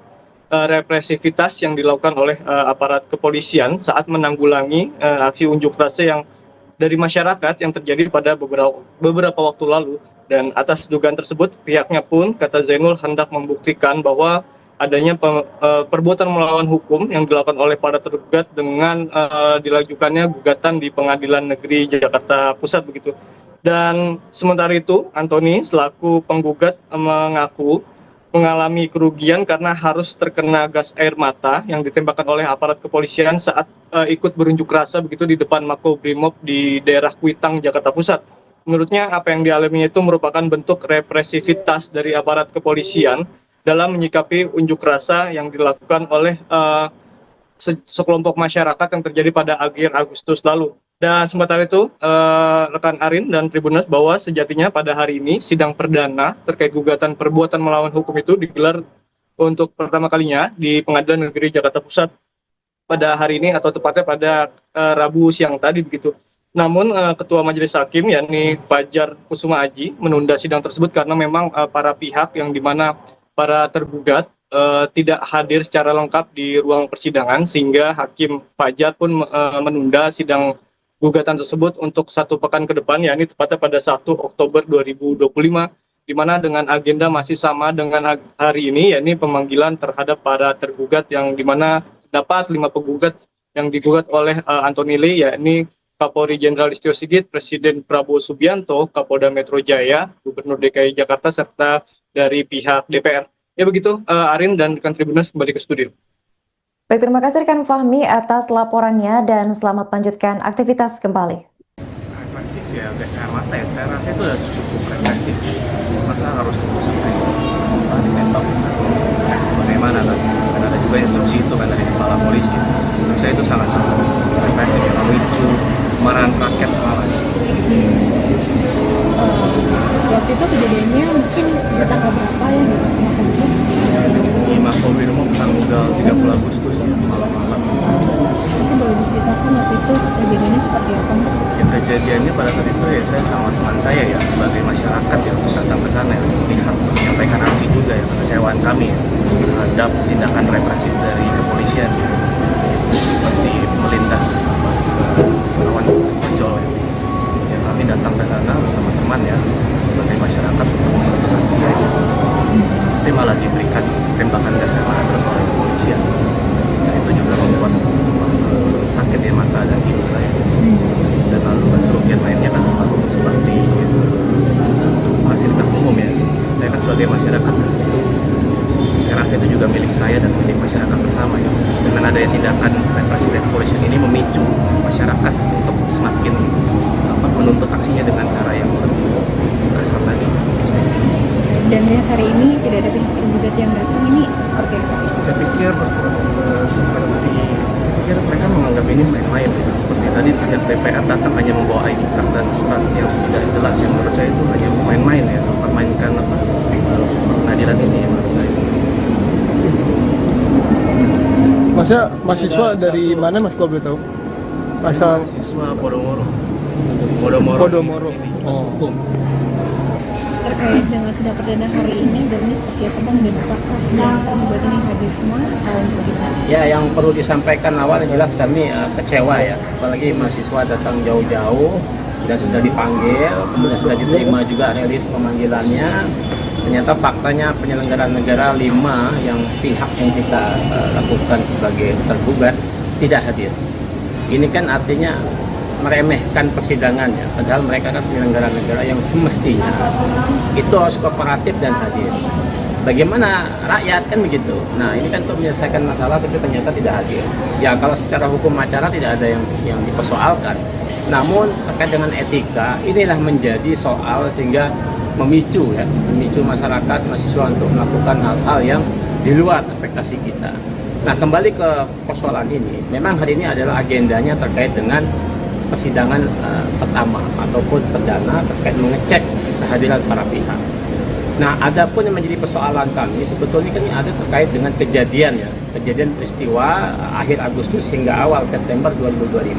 represivitas yang dilakukan oleh aparat kepolisian saat menanggulangi aksi unjuk rasa yang dari masyarakat yang terjadi pada beberapa waktu lalu. Dan atas dugaan tersebut, pihaknya pun, kata Zainul, hendak membuktikan bahwa adanya perbuatan melawan hukum yang dilakukan oleh para tergugat dengan dilajukannya gugatan di Pengadilan Negeri Jakarta Pusat begitu. Dan sementara itu, Anthony selaku penggugat mengaku mengalami kerugian karena harus terkena gas air mata yang ditembakkan oleh aparat kepolisian saat ikut berunjuk rasa begitu di depan Makobrimob di daerah Kuitang, Jakarta Pusat. Menurutnya apa yang dialaminya itu merupakan bentuk represivitas dari aparat kepolisian dalam menyikapi unjuk rasa yang dilakukan oleh sekelompok masyarakat yang terjadi pada akhir Agustus lalu. Dan sementara itu, rekan Arin dan Tribuners, bahwa sejatinya pada hari ini sidang perdana terkait gugatan perbuatan melawan hukum itu digelar untuk pertama kalinya di Pengadilan Negeri Jakarta Pusat pada hari ini, atau tepatnya pada Rabu siang tadi begitu. Namun Ketua Majelis Hakim yakni Fajar Kusuma Aji menunda sidang tersebut karena memang para pihak yang dimana para tergugat tidak hadir secara lengkap di ruang persidangan, sehingga Hakim Fajar pun menunda sidang gugatan tersebut untuk 1 pekan ke depan, yakni tepatnya pada 1 Oktober 2025, di mana dengan agenda masih sama dengan hari ini, yakni pemanggilan terhadap para tergugat yang dimana dapat 5 penggugat yang digugat oleh Anthony Lee, yakni Kapolri Jenderal Listio Sigit, Presiden Prabowo Subianto, Kapolda Metro Jaya, Gubernur DKI Jakarta, serta dari pihak DPR. Ya begitu, Arin dan rekan Tribuners, kembali ke studio. Baik, terima kasih rekan Fahmi atas laporannya dan selamat lanjutkan aktivitas kembali. Represif ya, gas air mata ya, saya rasa itu sudah cukup represif. Masa harus tunggu sampai ditembak? Bagaimana kan? Karena ada juga instruksi itu kan dari kepala polisi. Menurut saya itu sangat-sangat represif ya, memicu kemarahan rakyat malah. Waktu itu kejadiannya mungkin di tanggal berapa ya gitu? Di Makobrimob tanggal 30 Agustus ya, malam-malam. Mungkin boleh diceritakan waktu itu kejadiannya seperti apa? Ya, kejadiannya pada saat itu ya saya sama teman saya ya sebagai masyarakat yang datang ke sana ya, melihat menyampaikan aksi juga ya, kekecewaan kami ya, terhadap tindakan represif dari kepolisian ya, seperti melindas melawan ojol ya. Ya, kami datang ke sana bersama teman ya sebagai masyarakat untuk melakukan aksi ya. Tapi malah diberikan tembakan gas air mata terus oleh kepolisian. Dan itu juga membuat sakit ya mata dan hidung saya. Dan lalu kerugian lainnya kan seperti fasilitas umum ya. Saya kan sebagai masyarakat itu, saya rasa itu juga milik saya dan milik masyarakat bersama ya. Dengan adanya tindakan represif dari kepolisian ini memicu masyarakat untuk semakin menuntut aksinya dengan cara yang lebih kasar tadi. Dan hari ini tidak ada pihak tergugat yang datang, ini seperti apa? Saya pikir mereka menganggap ini main-main ya. Seperti tadi pihak DPR datang hanya membawa ID card dan surat yang tidak jelas, yang menurut saya itu hanya main-main ya, mempermainkan pengadilan ini ya, menurut saya. Masnya mahasiswa dari mana Mas, kalau boleh tahu? Asal Mahasiswa Podomoro. Podomoro. Oh. Hukum. Terkait dengan sidang perdana hari ini, Bernie seperti apa Bang, dan apakah yang terlibat ini hadir semua atau bagaimana? Ya, yang perlu disampaikan awal yang jelas kami kecewa ya, apalagi mahasiswa datang jauh-jauh dan sudah dipanggil, kemudian sudah diterima juga rilis pemanggilannya. Ternyata faktanya penyelenggaraan negara 5 yang pihak yang kita lakukan sebagai tergugat tidak hadir. Ini kan artinya meremehkan persidangan ya, padahal mereka kan penyelenggara negara yang semestinya itu harus kooperatif dan hadir. Bagaimana rakyat kan begitu. Nah, ini kan untuk menyelesaikan masalah tapi ternyata tidak hadir. Ya, kalau secara hukum acara tidak ada yang dipersoalkan. Namun terkait dengan etika, inilah menjadi soal sehingga memicu masyarakat, mahasiswa untuk melakukan hal-hal yang di luar ekspektasi kita. Nah, kembali ke persoalan ini, memang hari ini adalah agendanya terkait dengan persidangan pertama ataupun perdana terkait mengecek kehadiran para pihak. Nah, adapun yang menjadi persoalan kami sebetulnya kan ada terkait dengan kejadian peristiwa akhir Agustus hingga awal September 2025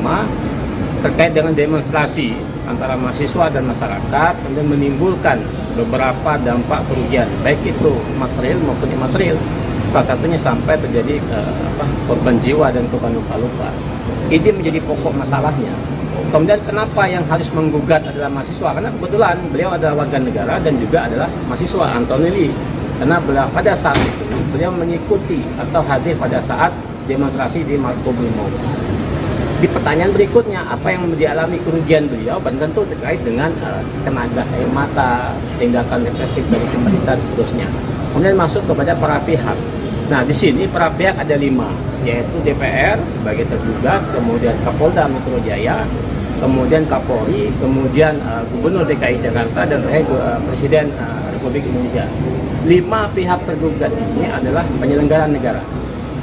terkait dengan demonstrasi antara mahasiswa dan masyarakat, kemudian menimbulkan beberapa dampak kerugian, baik itu material maupun imaterial. Salah satunya sampai terjadi korban jiwa dan korban luka-luka. Ini menjadi pokok masalahnya. Kemudian kenapa yang harus menggugat adalah mahasiswa? Karena kebetulan beliau adalah warga negara dan juga adalah mahasiswa, Anthony Lee. Karena pada saat itu beliau mengikuti atau hadir pada saat demonstrasi di Makobrimob. Di pertanyaan berikutnya, apa yang dialami kerugian beliau? Tentu terkait dengan kena gas air mata, tindakan represif dari pemerintah dan seterusnya. Kemudian masuk kepada para pihak. Nah, di sini para pihak ada 5, yaitu DPR sebagai tergugat, kemudian Kapolda Metro Jaya, kemudian Kapolri, kemudian Gubernur DKI Jakarta, dan Presiden Republik Indonesia. 5 pihak tergugat ini adalah penyelenggara negara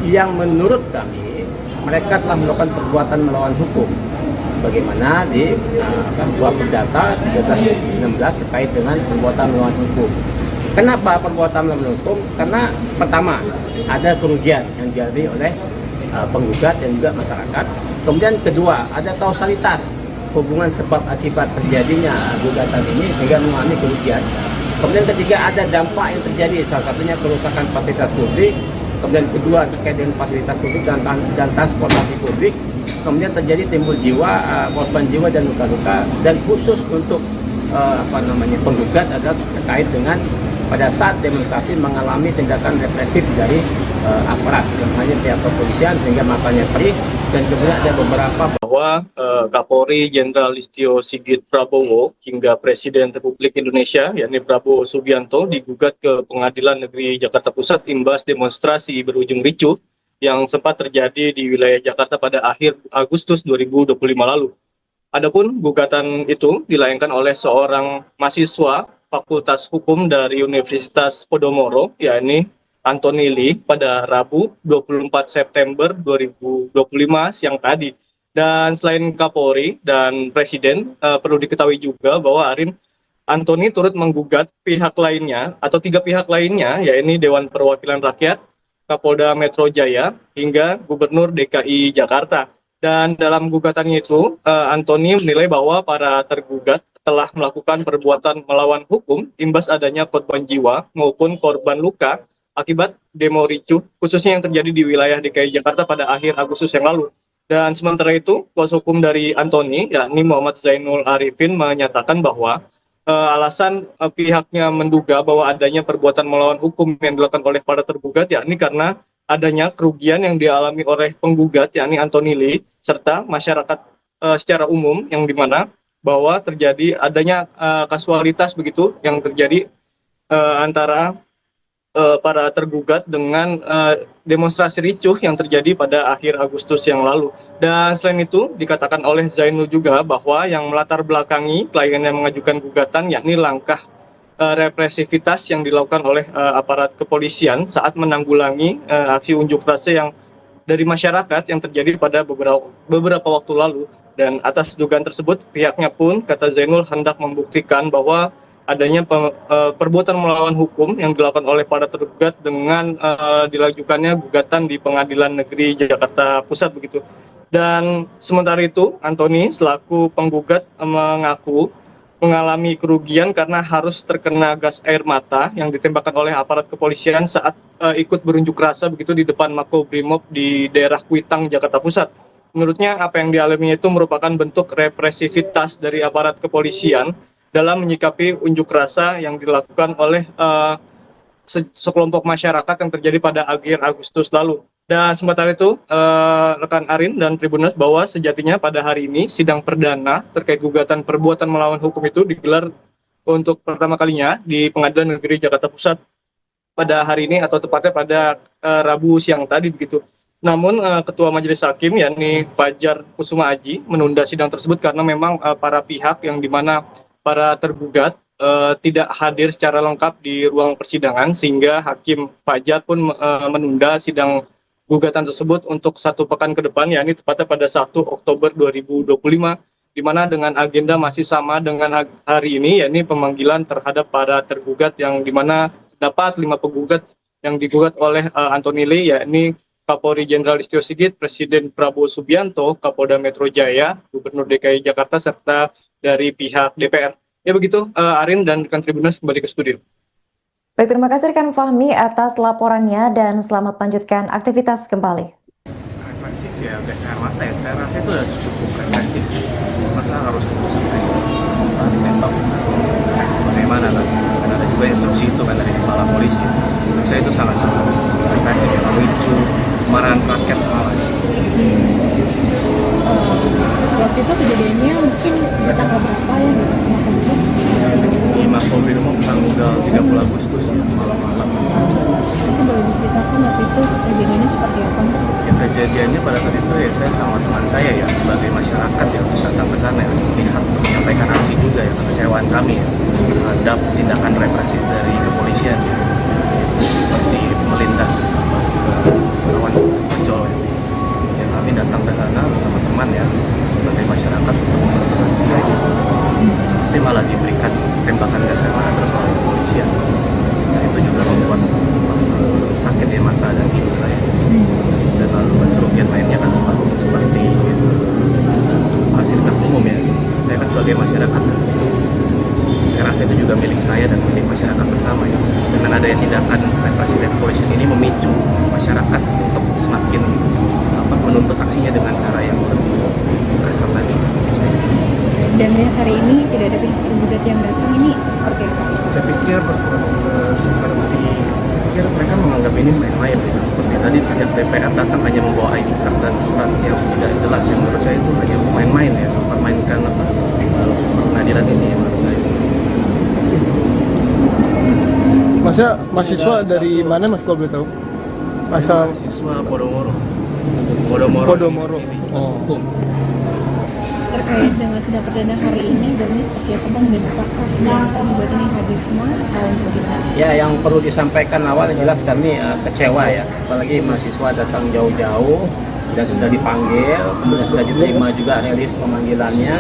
yang menurut kami mereka telah melakukan perbuatan melawan hukum sebagaimana di buah perdata 13/16 terkait dengan perbuatan melawan hukum. Kenapa perbuatan melawan hukum? Karena pertama, ada kerugian yang dialami oleh penggugat dan juga masyarakat. Kemudian kedua, ada kausalitas hubungan sebab akibat terjadinya gugatan ini sehingga mengalami kerugian. Kemudian ketiga, ada dampak yang terjadi, salah satunya kerusakan fasilitas publik. Kemudian kedua, terkait dengan fasilitas publik dan transportasi publik. Kemudian terjadi timbul korban jiwa dan luka-luka. Dan khusus untuk penggugat adalah terkait dengan pada saat demonstrasi mengalami tindakan represif dari aparat, namanya pihak kepolisian sehingga matanya perih, dan kemudian ada beberapa bahwa Kapolri Jenderal Listio Sigit Prabowo hingga Presiden Republik Indonesia yakni Prabowo Subianto digugat ke Pengadilan Negeri Jakarta Pusat imbas demonstrasi berujung ricuh yang sempat terjadi di wilayah Jakarta pada akhir Agustus 2025 lalu. Adapun gugatan itu dilayangkan oleh seorang mahasiswa Fakultas Hukum dari Universitas Podomoro, yakni Anthony Lee, pada Rabu 24 September 2025 siang tadi. Dan selain Kapolri dan Presiden, perlu diketahui juga bahwa Anthony turut menggugat pihak lainnya atau 3 pihak lainnya, yakni Dewan Perwakilan Rakyat, Kapolda Metro Jaya, hingga Gubernur DKI Jakarta. Dan dalam gugatannya itu, Anthony menilai bahwa para tergugat telah melakukan perbuatan melawan hukum imbas adanya korban jiwa maupun korban luka akibat demo ricuh, khususnya yang terjadi di wilayah DKI Jakarta pada akhir Agustus yang lalu. Dan sementara itu, kuasa hukum dari Anthony, yakni Muhammad Zainul Arifin, menyatakan bahwa alasan pihaknya menduga bahwa adanya perbuatan melawan hukum yang dilakukan oleh para tergugat, yakni karena adanya kerugian yang dialami oleh penggugat, yakni Anthony Lee, serta masyarakat secara umum, yang dimana bahwa terjadi adanya kasualitas begitu yang terjadi antara para tergugat dengan demonstrasi ricuh yang terjadi pada akhir Agustus yang lalu. Dan selain itu dikatakan oleh Zainul juga bahwa yang melatar belakangi klien yang mengajukan gugatan yakni langkah represivitas yang dilakukan oleh aparat kepolisian saat menanggulangi aksi unjuk rasa yang dari masyarakat yang terjadi pada beberapa waktu lalu. Dan atas dugaan tersebut pihaknya pun, kata Zainul, hendak membuktikan bahwa adanya perbuatan melawan hukum yang dilakukan oleh para tergugat dengan dilajukannya gugatan di Pengadilan Negeri Jakarta Pusat begitu. Dan sementara itu, Anthony selaku penggugat mengaku mengalami kerugian karena harus terkena gas air mata yang ditembakkan oleh aparat kepolisian saat ikut berunjuk rasa begitu di depan Makobrimob di daerah Kuitang, Jakarta Pusat. Menurutnya apa yang dialaminya itu merupakan bentuk represivitas dari aparat kepolisian dalam menyikapi unjuk rasa yang dilakukan oleh sekelompok masyarakat yang terjadi pada akhir Agustus lalu. Dan sementara itu, rekan Arin dan Tribuners, bahwa sejatinya pada hari ini sidang perdana terkait gugatan perbuatan melawan hukum itu digelar untuk pertama kalinya di Pengadilan Negeri Jakarta Pusat pada hari ini atau tepatnya pada Rabu siang tadi begitu. Namun Ketua Majelis Hakim yakni Fajar Kusuma Aji menunda sidang tersebut karena memang para pihak yang dimana para tergugat tidak hadir secara lengkap di ruang persidangan sehingga Hakim Fajar pun menunda sidang gugatan tersebut untuk 1 pekan ke depan, yakni tepatnya pada 1 Oktober 2025, di mana dengan agenda masih sama dengan hari ini, yakni pemanggilan terhadap para tergugat yang dimana dapat 5 penggugat yang digugat oleh Anthony Lee, yakni Kapolri Jenderal Listio Sigit, Presiden Prabowo Subianto, Kapolda Metro Jaya, Gubernur DKI Jakarta, serta dari pihak DPR. Ya begitu, Arin dan rekan Tribuners kembali ke studio. Baik, terima kasih rekan Fahmi atas laporannya dan selamat lanjutkan aktivitas kembali. Represif ya, gas air mata ya, saya rasa itu udah cukup represif. Masa harus sampai ditembak? Bagaimana kan? Kan ada juga instruksi itu kan dari kepala polisi. Menurut saya itu sangat represif ya, memicu kemarahan rakyat malah. Waktu itu kejadiannya mungkin di tanggal berapa ya? Di Makobrimob tanggal 30 Agustus ya, malam-malam. Mungkin boleh diceritakan waktu itu kejadiannya seperti apa? Ya, kejadiannya pada saat itu ya saya sama teman saya ya sebagai masyarakat yang datang ke sana ya, melihat menyampaikan aksi juga ya kekecewaan kami ya terhadap tindakan represif dari kepolisian ya, seperti melindas lawan ojol ya. Ya, kami datang ke sana bersama teman ya sebagai masyarakat untuk melakukan aksi aja, tapi malah diberikan tembakan gas air mata terus oleh kepolisian. Dan itu juga membuat sakit ya mata dan hidung saya. Dan lalu kerugian lainnya kan seperti fasilitas umum ya. Saya kan sebagai masyarakat itu saya rasa itu juga milik saya dan milik masyarakat bersama ya. Dengan adanya tindakan represi dari kepolisian ini memicu masyarakat untuk semakin menuntut aksinya dengan cara yang lebih kasar lagi. Dan hari ini tidak ada pihak tergugat yang datang, ini seperti apa? Saya pikir mereka menganggap ini main-main ya. Seperti tadi pihak DPR datang hanya membawa ID card dan surat yang tidak jelas, yang menurut saya itu hanya main-main ya, mempermainkan pengadilan ini ya, menurut saya. Masnya mahasiswa dari mana Mas kalau boleh tahu? Asal Mahasiswa Podomoro. Podomoro. Hukum. Terkait dengan sidang perdana hari ini, Berni seperti apa Bang, dan apakah yang tergugat ini hadir semua atau bagaimana? Ya, yang perlu disampaikan awal yang jelas kami kecewa ya, apalagi mahasiswa datang jauh-jauh dan sudah dipanggil, kemudian sudah diterima juga rilis pemanggilannya.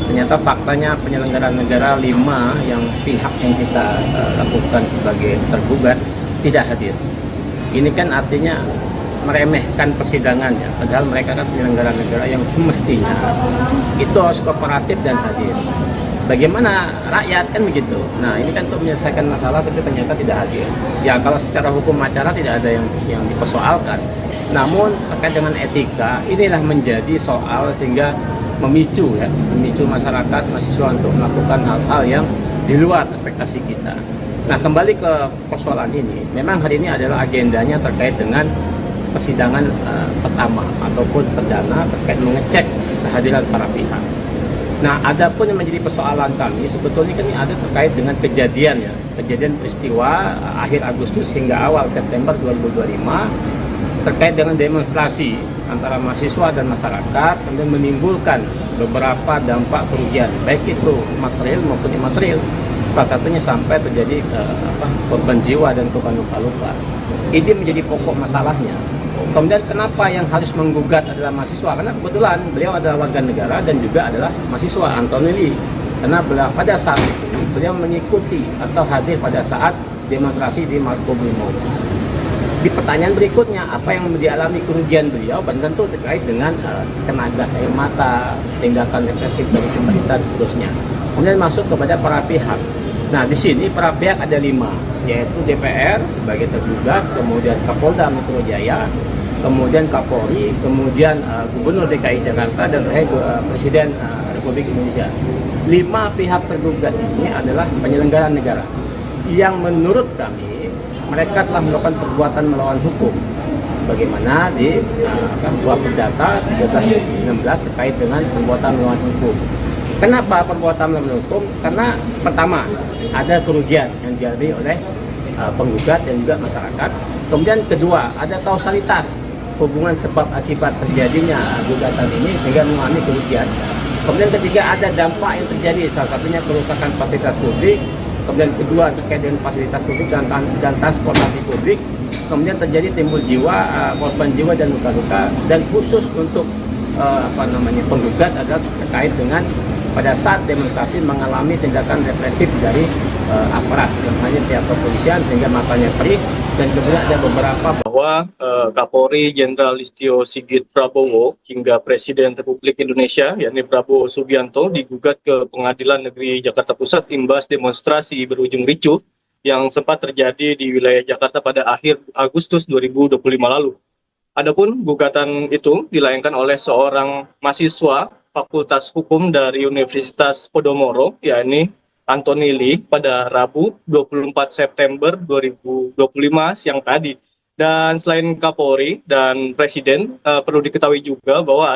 Ternyata faktanya penyelenggara negara 5 yang pihak yang kita lakukan sebagai tergugat tidak hadir. Ini kan artinya meremehkan persidangannya, padahal mereka kan penyelenggara negara yang semestinya itu harus kooperatif dan hadir. Bagaimana rakyat kan begitu. Nah, ini kan untuk menyelesaikan masalah tapi ternyata tidak hadir. Ya, kalau secara hukum acara tidak ada yang dipersoalkan. Namun terkait dengan etika, inilah menjadi soal sehingga memicu masyarakat, mahasiswa untuk melakukan hal-hal yang di luar ekspektasi kita. Nah, kembali ke persoalan ini, memang hari ini adalah agendanya terkait dengan persidangan pertama ataupun perdana terkait mengecek kehadiran para pihak. Nah, adapun yang menjadi persoalan kami sebetulnya kan ini ada terkait dengan kejadian peristiwa akhir Agustus hingga awal September 2025 terkait dengan demonstrasi antara mahasiswa dan masyarakat, kemudian menimbulkan beberapa dampak kerugian baik itu material maupun imaterial. Salah satunya sampai terjadi korban jiwa dan korban luka-luka. Ini menjadi pokok masalahnya. Kemudian kenapa yang harus menggugat adalah mahasiswa? Karena kebetulan beliau adalah warga negara dan juga adalah mahasiswa, Anthony Lee. Karena pada saat itu beliau mengikuti atau hadir pada saat demonstrasi di Makobrimob. Di pertanyaan berikutnya, apa yang dialami kerugian beliau, tentu terkait dengan kena gas air mata, tindakan represif dari pemerintah dan seterusnya. Kemudian masuk kepada para pihak. Nah, di sini para pihak ada 5, yaitu DPR sebagai tergugat, kemudian Kapolda Metro Jaya, kemudian Kapolri, kemudian Gubernur DKI Jakarta, dan Presiden Republik Indonesia. 5 pihak tergugat ini adalah penyelenggara negara yang menurut kami mereka telah melakukan perbuatan melawan hukum sebagaimana di buah perdata 13/16 terkait dengan perbuatan melawan hukum. Kenapa perbuatan melawan hukum? Karena pertama, ada kerugian yang dialami oleh penggugat dan juga masyarakat. Kemudian kedua, ada kausalitas hubungan sebab akibat terjadinya gugatan ini sehingga mengalami kerugian. Kemudian ketiga, ada dampak yang terjadi, salah satunya kerusakan fasilitas publik. Kemudian kedua, terkait dengan fasilitas publik dan transportasi publik. Kemudian terjadi timbul jiwa, korban jiwa dan luka-luka. Dan khusus untuk penggugat adalah terkait dengan pada saat demonstrasi mengalami tindakan represif dari aparat, namanya pihak kepolisian sehingga matanya perih. Dan kemudian ada beberapa bahwa Kapolri Jenderal Listio Sigit Prabowo hingga Presiden Republik Indonesia yakni Prabowo Subianto digugat ke Pengadilan Negeri Jakarta Pusat imbas demonstrasi berujung ricuh yang sempat terjadi di wilayah Jakarta pada akhir Agustus 2025 lalu. Adapun gugatan itu dilayangkan oleh seorang mahasiswa Fakultas Hukum dari Universitas Podomoro, yakni Anthony Lee, pada Rabu 24 September 2025 siang tadi. Dan selain Kapolri dan Presiden, perlu diketahui juga bahwa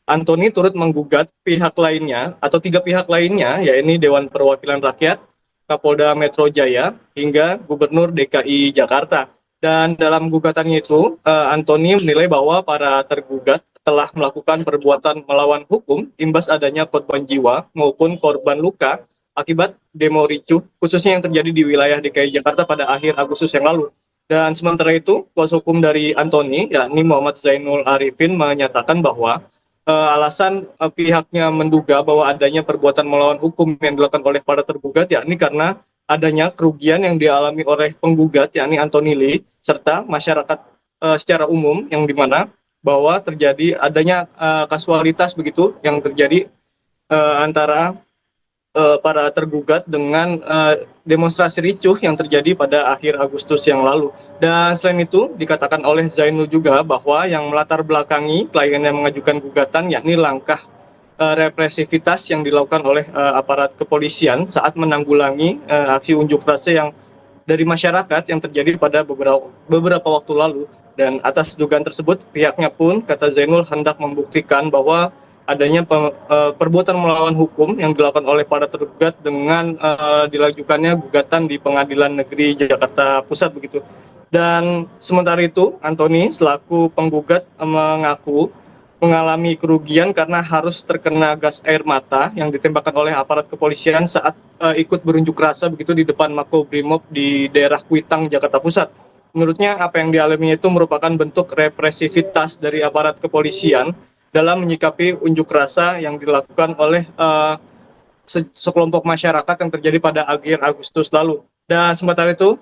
Anthony turut menggugat pihak lainnya atau 3 pihak lainnya, yakni Dewan Perwakilan Rakyat, Kapolda Metro Jaya, hingga Gubernur DKI Jakarta. Dan dalam gugatannya itu, Anthony menilai bahwa para tergugat telah melakukan perbuatan melawan hukum imbas adanya korban jiwa maupun korban luka akibat demo ricuh, khususnya yang terjadi di wilayah DKI Jakarta pada akhir Agustus yang lalu. Dan sementara itu, kuasa hukum dari Anthony, yakni Muhammad Zainul Arifin, menyatakan bahwa alasan pihaknya menduga bahwa adanya perbuatan melawan hukum yang dilakukan oleh para tergugat, yakni karena adanya kerugian yang dialami oleh penggugat, yakni Anthony Lee, serta masyarakat secara umum, yang dimana bahwa terjadi adanya kasualitas begitu yang terjadi antara para tergugat dengan demonstrasi ricuh yang terjadi pada akhir Agustus yang lalu. Dan selain itu dikatakan oleh Zainul juga bahwa yang melatar belakangi klien yang mengajukan gugatan yakni langkah represivitas yang dilakukan oleh aparat kepolisian saat menanggulangi aksi unjuk rasa yang dari masyarakat yang terjadi pada beberapa waktu lalu. Dan atas dugaan tersebut pihaknya pun, kata Zainul, hendak membuktikan bahwa adanya perbuatan melawan hukum yang dilakukan oleh para tergugat dengan dilajukannya gugatan di Pengadilan Negeri Jakarta Pusat begitu. Dan sementara itu, Anthony selaku penggugat mengaku mengalami kerugian karena harus terkena gas air mata yang ditembakkan oleh aparat kepolisian saat ikut berunjuk rasa begitu di depan Makobrimob di daerah Kuitang, Jakarta Pusat. Menurutnya apa yang dialaminya itu merupakan bentuk represivitas dari aparat kepolisian dalam menyikapi unjuk rasa yang dilakukan oleh sekelompok masyarakat yang terjadi pada akhir Agustus lalu. Dan sementara itu,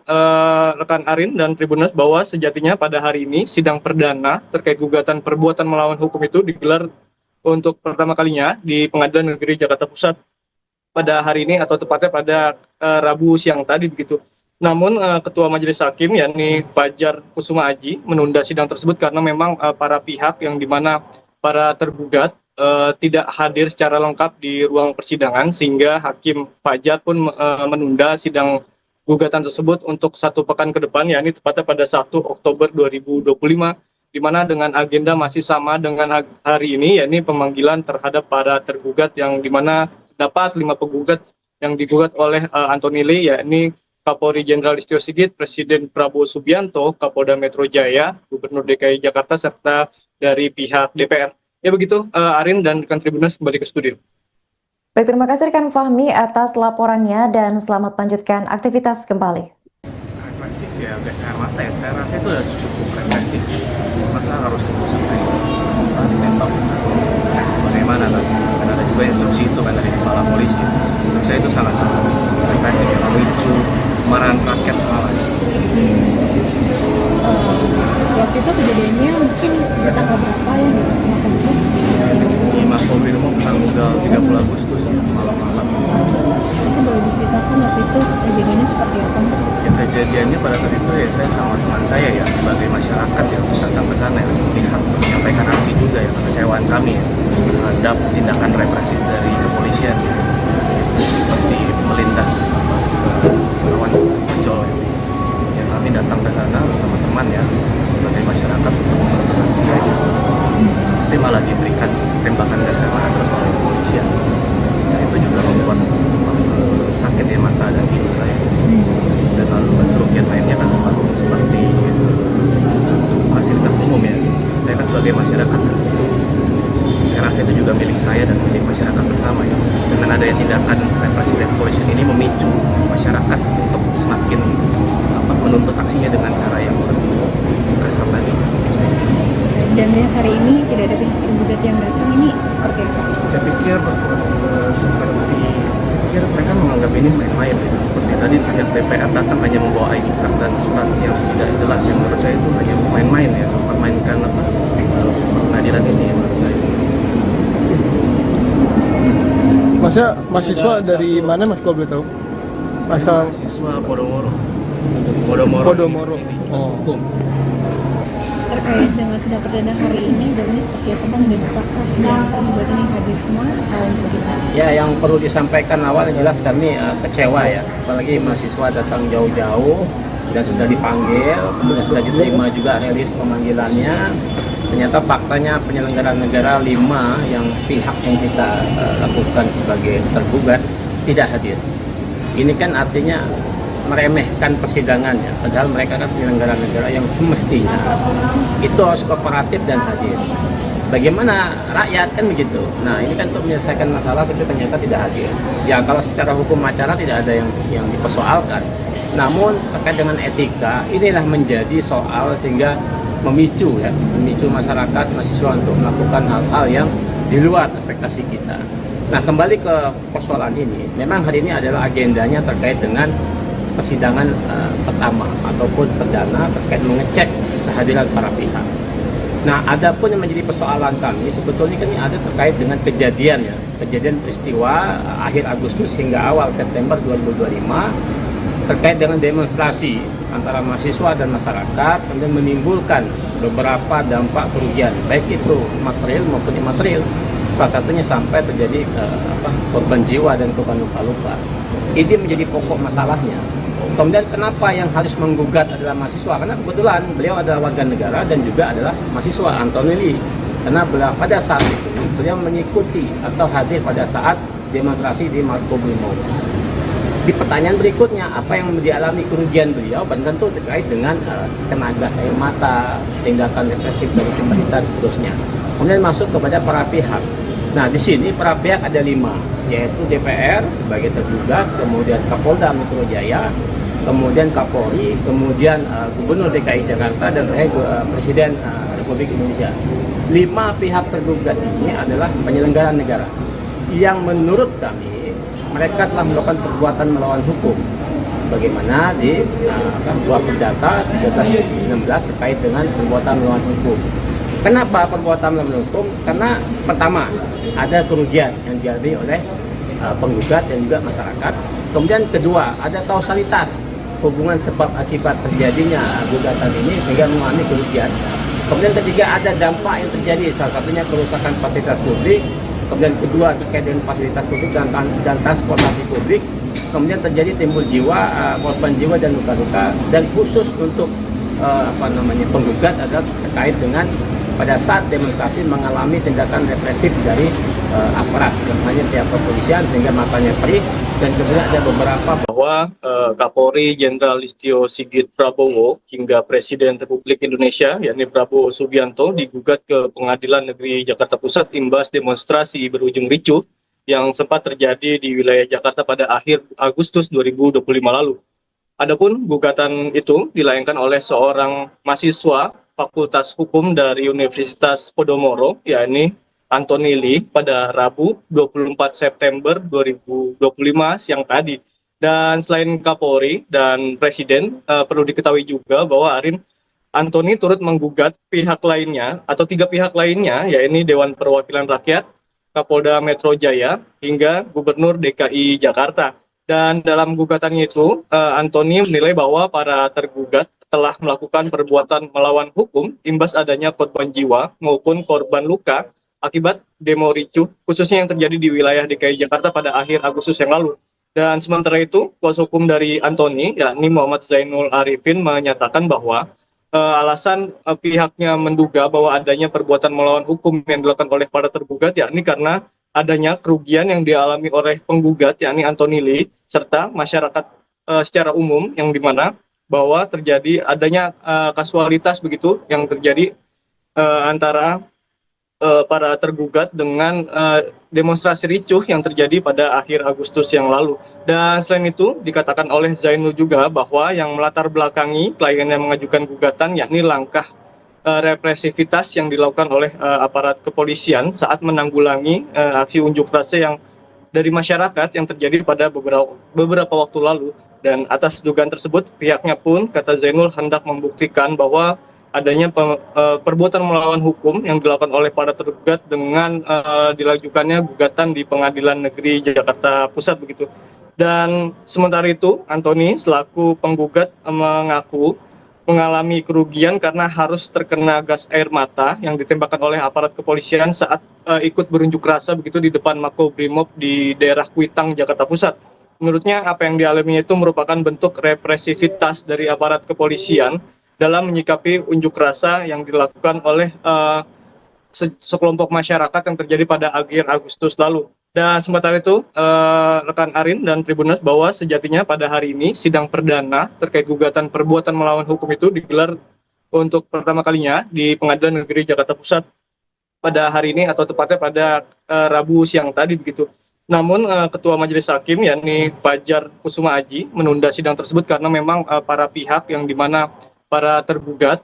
rekan Arin dan Tribuners, bahwa sejatinya pada hari ini sidang perdana terkait gugatan perbuatan melawan hukum itu digelar untuk pertama kalinya di Pengadilan Negeri Jakarta Pusat pada hari ini, atau tepatnya pada Rabu siang tadi begitu. Namun Ketua Majelis Hakim yakni Fajar Kusuma Aji menunda sidang tersebut karena memang para pihak yang dimana para tergugat tidak hadir secara lengkap di ruang persidangan, sehingga Hakim Fajar pun menunda sidang gugatan tersebut untuk 1 pekan ke depan, yakni tepatnya pada 1 Oktober 2025, di mana dengan agenda masih sama dengan hari ini, yakni pemanggilan terhadap para tergugat yang dimana dapat 5 penggugat yang digugat oleh Anthony Lee, yakni Kapolri Jenderal Listio Sigit, Presiden Prabowo Subianto, Kapolda Metro Jaya, Gubernur DKI Jakarta, serta dari pihak DPR. Ya begitu, Arin dan rekan Tribuners, kembali ke studio. Baik, terima kasih rekan Fahmi atas laporannya dan selamat lanjutkan aktivitas kembali. Represif ya, gas air mata ya, saya rasa itu sudah cukup represif. Masa harus sampai ditembak? Bagaimana tuh? Kan ada juga instruksi itu kan dari kepala polisi. Menurut saya itu salah satu represif yang memicu kemarahan rakyat malah. Waktu itu kejadiannya mungkin di tanggal berapa ya di Makassar? Di Makobrimob tanggal 30 Agustus ya, malam-malam. Itu boleh diceritakan waktu itu kejadiannya seperti apa? Ya, kejadiannya pada saat itu ya saya sama teman saya ya sebagai masyarakat yang datang ke sana ya, melihat menyampaikan aksi juga ya kekecewaan kami ya, terhadap tindakan represif dari kepolisian ya, seperti melindas lawan ojol ya. Ya, kami datang ke sana bersama teman ya sebagai masyarakat untuk melakukan aksi aja, tapi malah diberikan tembakan gas air mata terus oleh kepolisian. Ya, itu juga membuat sakit ya mata dan hidung saya. Dan lalu kerugian lainnya kan seperti fasilitas umum ya. Saya kan sebagai masyarakat itu, saya rasa itu juga milik saya dan milik masyarakat bersama ya. Dengan adanya tindakan represif dari kepolisian ini memicu masyarakat untuk semakin menuntut aksinya dengan cara yang lebih kasar tadi. Dan hari ini tidak ada pihak tergugat yang datang, ini seperti apa? Saya pikir mereka menganggap ini main-main gitu. Seperti tadi pihak DPR datang hanya membawa ID card dan surat yang tidak jelas, yang menurut saya itu hanya main-main ya, mempermainkan pengadilan ini ya, menurut saya. Masnya mahasiswa dari mana Mas kalau boleh tahu? Asal Mahasiswa Podomoro. Podomoro. Hukum. Terkait dengan sidang perdana hari ini, dan ini seperti apa Bang, dan apakah yang tergugat ini hadir semua atau bagaimana? Ya, yang perlu disampaikan awal jelas kami kecewa ya, apalagi mahasiswa datang jauh-jauh dan sudah dipanggil, kemudian sudah diterima juga rilis pemanggilannya. Ternyata faktanya penyelenggara negara 5 yang pihak yang kita lakukan sebagai tergugat tidak hadir. Ini kan artinya meremehkan persidangan ya, padahal mereka kan penyelenggara negara yang semestinya itu harus kooperatif dan hadir. Bagaimana rakyat kan begitu. Nah, ini kan untuk menyelesaikan masalah tapi ternyata tidak hadir. Ya, kalau secara hukum acara tidak ada yang dipersoalkan. Namun terkait dengan etika, inilah menjadi soal sehingga memicu masyarakat, mahasiswa untuk melakukan hal-hal yang di luar ekspektasi kita. Nah, kembali ke persoalan ini, memang hari ini adalah agendanya terkait dengan persidangan pertama ataupun perdana terkait mengecek kehadiran para pihak. Nah, adapun yang menjadi persoalan kami sebetulnya kan ini ada terkait dengan kejadian peristiwa akhir Agustus hingga awal September 2025 terkait dengan demonstrasi antara mahasiswa dan masyarakat, kemudian menimbulkan beberapa dampak kerugian, baik itu material maupun imaterial. Salah satunya sampai terjadi korban jiwa dan korban luka-luka. Ini menjadi pokok masalahnya. Kemudian kenapa yang harus menggugat adalah mahasiswa? Karena kebetulan beliau adalah warga negara dan juga adalah mahasiswa Antonelli. Karena pada saat itu beliau mengikuti atau hadir pada saat demonstrasi di Makobrimob. Di pertanyaan berikutnya, apa yang dialami kerugian beliau? Tentu terkait dengan kena gas air mata, tindakan represif dari pemerintah dan seterusnya. Kemudian masuk kepada para pihak. Nah, di sini para pihak ada 5, yaitu DPR sebagai tergugat, kemudian Kapolda Metro Jaya, kemudian Kapolri, kemudian Gubernur DKI Jakarta, dan Presiden Republik Indonesia. 5 pihak tergugat ini adalah penyelenggara negara yang menurut kami mereka telah melakukan perbuatan melawan hukum sebagaimana di buah perdata 13/16 terkait dengan perbuatan melawan hukum. Kenapa perbuatan melawan hukum? Karena pertama, ada kerugian yang dialami oleh penggugat dan juga masyarakat. Kemudian kedua, ada kausalitas hubungan sebab akibat terjadinya gugatan ini sehingga mengalami kerugian. Kemudian ketiga, ada dampak yang terjadi, salah satunya kerusakan fasilitas publik. Kemudian kedua, terkait dengan fasilitas publik dan transportasi publik. Kemudian terjadi timbul korban jiwa dan luka-luka. Dan khusus untuk penggugat adalah terkait dengan pada saat demonstrasi mengalami tindakan represif dari aparat, namanya pihak kepolisian sehingga matanya perih. Dan kemudian ada beberapa bahwa Kapolri Jenderal Listio Sigit Prabowo hingga Presiden Republik Indonesia yakni Prabowo Subianto digugat ke Pengadilan Negeri Jakarta Pusat imbas demonstrasi berujung ricuh yang sempat terjadi di wilayah Jakarta pada akhir Agustus 2025 lalu. Adapun gugatan itu dilayangkan oleh seorang mahasiswa Fakultas Hukum dari Universitas Podomoro, yakni Anthony Lee pada Rabu 24 September 2025 siang tadi. Dan selain Kapolri dan Presiden, perlu diketahui juga bahwa Arin, Anthony turut menggugat pihak lainnya atau 3 pihak lainnya, yaitu Dewan Perwakilan Rakyat, Kapolda Metro Jaya, hingga Gubernur DKI Jakarta. Dan dalam gugatannya itu, Anthony menilai bahwa para tergugat telah melakukan perbuatan melawan hukum imbas adanya korban jiwa maupun korban luka akibat demo ricuh, khususnya yang terjadi di wilayah DKI Jakarta pada akhir Agustus yang lalu. Dan sementara itu, kuasa hukum dari Anthony, yakni Muhammad Zainul Arifin, menyatakan bahwa alasan pihaknya menduga bahwa adanya perbuatan melawan hukum yang dilakukan oleh para tergugat, yakni karena adanya kerugian yang dialami oleh penggugat, yakni Anthony Lee, serta masyarakat secara umum, yang dimana bahwa terjadi adanya kasualitas begitu yang terjadi antara para tergugat dengan demonstrasi ricuh yang terjadi pada akhir Agustus yang lalu. Dan selain itu dikatakan oleh Zainul juga bahwa yang melatar belakangi klien yang mengajukan gugatan yakni langkah represivitas yang dilakukan oleh aparat kepolisian saat menanggulangi aksi unjuk rasa yang dari masyarakat yang terjadi pada beberapa waktu lalu. Dan atas dugaan tersebut pihaknya pun, kata Zainul, hendak membuktikan bahwa adanya perbuatan melawan hukum yang dilakukan oleh para tergugat dengan dilajukannya gugatan di Pengadilan Negeri Jakarta Pusat begitu. Dan sementara itu, Anthony selaku penggugat mengaku mengalami kerugian karena harus terkena gas air mata yang ditembakkan oleh aparat kepolisian saat ikut berunjuk rasa begitu di depan Makobrimob di daerah Kuitang, Jakarta Pusat. Menurutnya apa yang dialaminya itu merupakan bentuk represivitas dari aparat kepolisian dalam menyikapi unjuk rasa yang dilakukan oleh sekelompok masyarakat yang terjadi pada akhir Agustus lalu. Dan sementara itu, rekan Arin dan Tribuners, bahwa sejatinya pada hari ini sidang perdana terkait gugatan perbuatan melawan hukum itu digelar untuk pertama kalinya di Pengadilan Negeri Jakarta Pusat pada hari ini, atau tepatnya pada Rabu siang tadi begitu. Namun Ketua Majelis Hakim yakni Fajar Kusuma Aji menunda sidang tersebut karena memang para pihak yang dimana para tergugat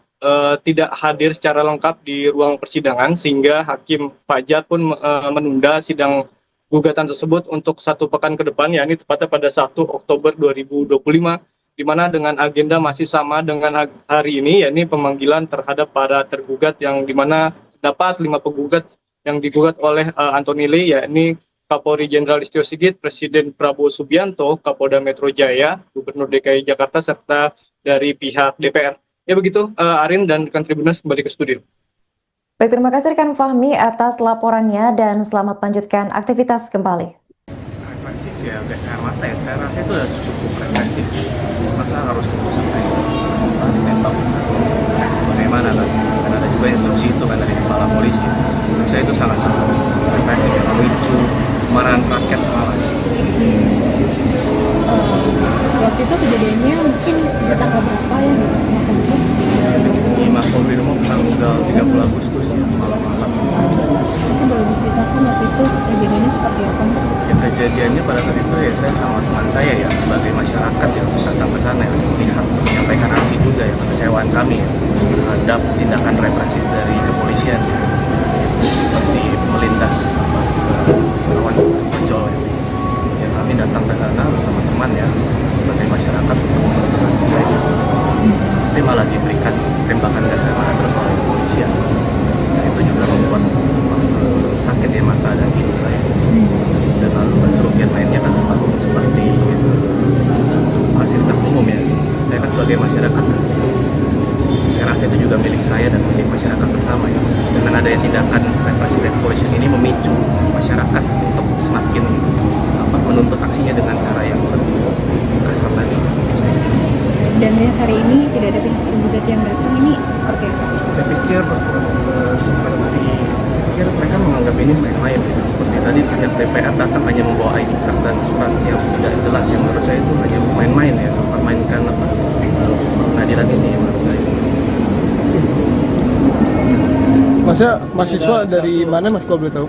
tidak hadir secara lengkap di ruang persidangan, sehingga Hakim Fajar pun menunda sidang gugatan tersebut untuk 1 pekan ke depan, yakni tepatnya pada 1 Oktober 2025, di mana dengan agenda masih sama dengan hari ini, yakni pemanggilan terhadap para tergugat yang dimana dapat 5 penggugat yang digugat oleh Anthony Lee, yakni Kapolri Jenderal Listio Sigit, Presiden Prabowo Subianto, Kapolda Metro Jaya, Gubernur DKI Jakarta, serta dari pihak DPR. Ya begitu, Arin dan rekan Tribuners, kembali ke studio. Baik, terima kasih rekan Fahmi atas laporannya dan selamat lanjutkan aktivitas kembali. Represif ya, gas air mata ya, saya rasa itu sudah cukup represif. Masa harus sampai ditembak? Bagaimana kan? Karena ada juga instruksi itu kan dari kepala polisi. Menurut saya itu sangat-sangat represif, ya, memicu kemarahan rakyat malah. Waktu itu kejadiannya mungkin di tanggal berapa ya gitu? Di Makobrimob tanggal 30 Agustus ya, malam-malam. Mungkin boleh diceritakan waktu itu kejadiannya seperti apa? Ya, kejadiannya pada saat itu ya saya sama teman saya ya sebagai masyarakat yang datang ke sana ya, melihat, menyampaikan aksi juga ya, kekecewaan kami ya terhadap tindakan represif dari kepolisian ya, seperti melindas lawan ojol ya. Kami datang ke sana bersama teman ya sebagai masyarakat untuk melakukan aksi ya, tapi malah diberikan tembakan gas air mata terus oleh kepolisian. Nah, itu juga membuat sakit ya mata dan hidung saya. Dan lalu kerugian lainnya kan seperti fasilitas umum ya. Saya kan sebagai masyarakat, saya rasa itu juga milik saya dan milik masyarakat bersama ya. Dengan adanya tindakan represif dari kepolisian ini memicu masyarakat untuk semakin menuntut aksinya dengan cara yang lebih kasar tadi. Dan hari ini tidak ada pihak tergugat yang datang, ini seperti apa? Saya pikir mereka menganggap ini main-main gitu. Seperti tadi pihak DPR datang hanya membawa ID card dan surat yang tidak jelas, yang menurut saya itu hanya main-main ya, mempermainkan pengadilan ini menurut saya. Masnya mahasiswa dari mana Mas kalau boleh tahu?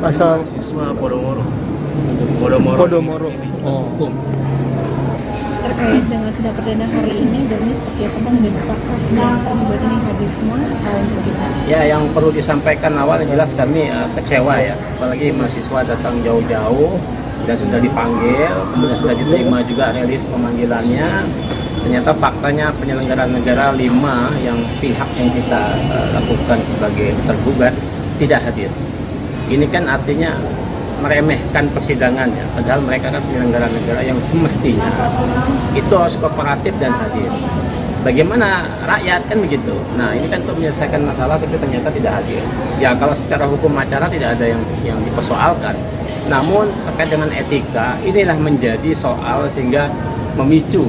Asal mahasiswa Podomoro. Podomoro. Oh. terkait dengan sidang perdana hari ini dan ini seperti apa Bang, dan apakah yang terlibat ini hadir semua atau bagaimana? Ya, yang perlu disampaikan awal jelas kami kecewa ya, apalagi mahasiswa datang jauh-jauh dan sudah dipanggil, kemudian sudah diterima juga rilis pemanggilannya. Ternyata faktanya penyelenggara negara 5 yang pihak yang kita lakukan sebagai tergugat tidak hadir. Ini kan artinya meremehkan persidangan ya, padahal mereka kan penyelenggara negara yang semestinya itu harus kooperatif dan hadir. Bagaimana rakyat kan begitu. Nah, ini kan untuk menyelesaikan masalah tapi ternyata tidak hadir. Ya, kalau secara hukum acara tidak ada yang dipersoalkan. Namun terkait dengan etika, inilah menjadi soal sehingga memicu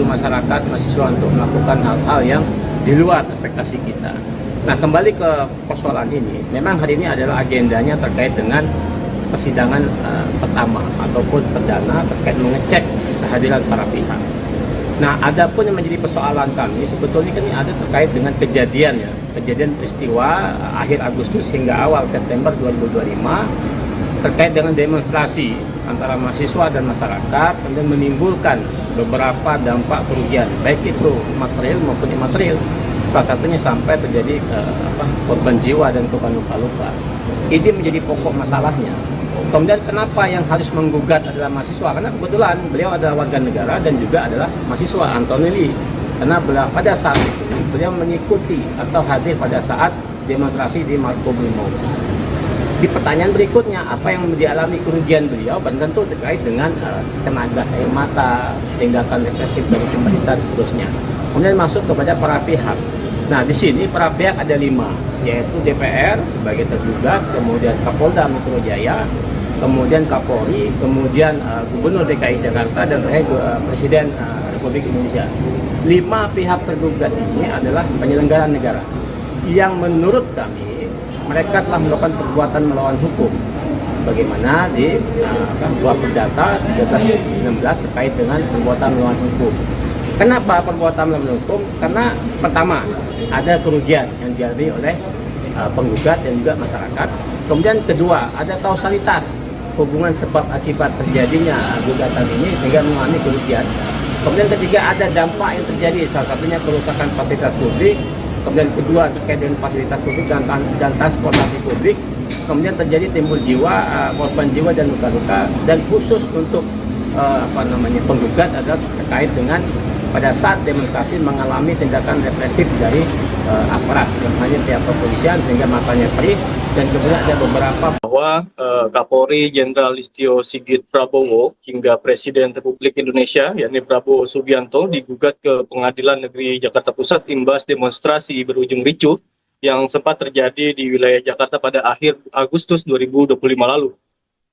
masyarakat, mahasiswa untuk melakukan hal-hal yang di luar ekspektasi kita. Nah, kembali ke persoalan ini, memang hari ini adalah agendanya terkait dengan persidangan pertama ataupun perdana terkait mengecek kehadiran para pihak. Nah, adapun yang menjadi persoalan kami sebetulnya kan ini ada terkait dengan kejadian peristiwa akhir Agustus hingga awal September 2025 terkait dengan demonstrasi antara mahasiswa dan masyarakat, kemudian menimbulkan beberapa dampak kerugian, baik itu material maupun imaterial. Salah satunya sampai terjadi korban jiwa dan korban luka-luka. Ini menjadi pokok masalahnya. Kemudian kenapa yang harus menggugat adalah mahasiswa? Karena kebetulan beliau adalah warga negara dan juga adalah mahasiswa, Anthony Lee. Karena pada saat itu beliau mengikuti atau hadir pada saat demonstrasi di Makobrimob. Di pertanyaan berikutnya, apa yang dialami kerugian beliau? Dan tentu terkait dengan kena gas air mata, tindakan represif dari pemerintah dan seterusnya. Kemudian masuk kepada para pihak. Nah, di sini para pihak ada 5, yaitu DPR sebagai tergugat, kemudian Kapolda Metro Jaya, kemudian Kapolri, kemudian Gubernur DKI Jakarta, dan Presiden Republik Indonesia. 5 pihak tergugat ini adalah penyelenggara negara yang menurut kami mereka telah melakukan perbuatan melawan hukum sebagaimana di dua perdata 13-16 terkait dengan perbuatan melawan hukum. Kenapa perbuatan melawan hukum? Karena pertama ada kerugian yang dialami oleh penggugat dan juga masyarakat. Kemudian kedua, ada kausalitas hubungan sebab akibat terjadinya gugatan ini sehingga mengalami kerugian. Kemudian ketiga, ada dampak yang terjadi, salah satunya kerusakan fasilitas publik. Kemudian kedua, terkait dengan fasilitas publik dan transportasi publik. Kemudian terjadi timbul korban jiwa dan luka-luka. Dan khusus untuk penggugat adalah terkait dengan pada saat demonstrasi mengalami tindakan represif dari aparat yang hanya pihak kepolisian sehingga matanya perih, dan kemudian ada beberapa bahwa Kapolri Jenderal Listio Sigit Prabowo hingga Presiden Republik Indonesia yakni Prabowo Subianto digugat ke Pengadilan Negeri Jakarta Pusat imbas demonstrasi berujung ricuh yang sempat terjadi di wilayah Jakarta pada akhir Agustus 2025 lalu.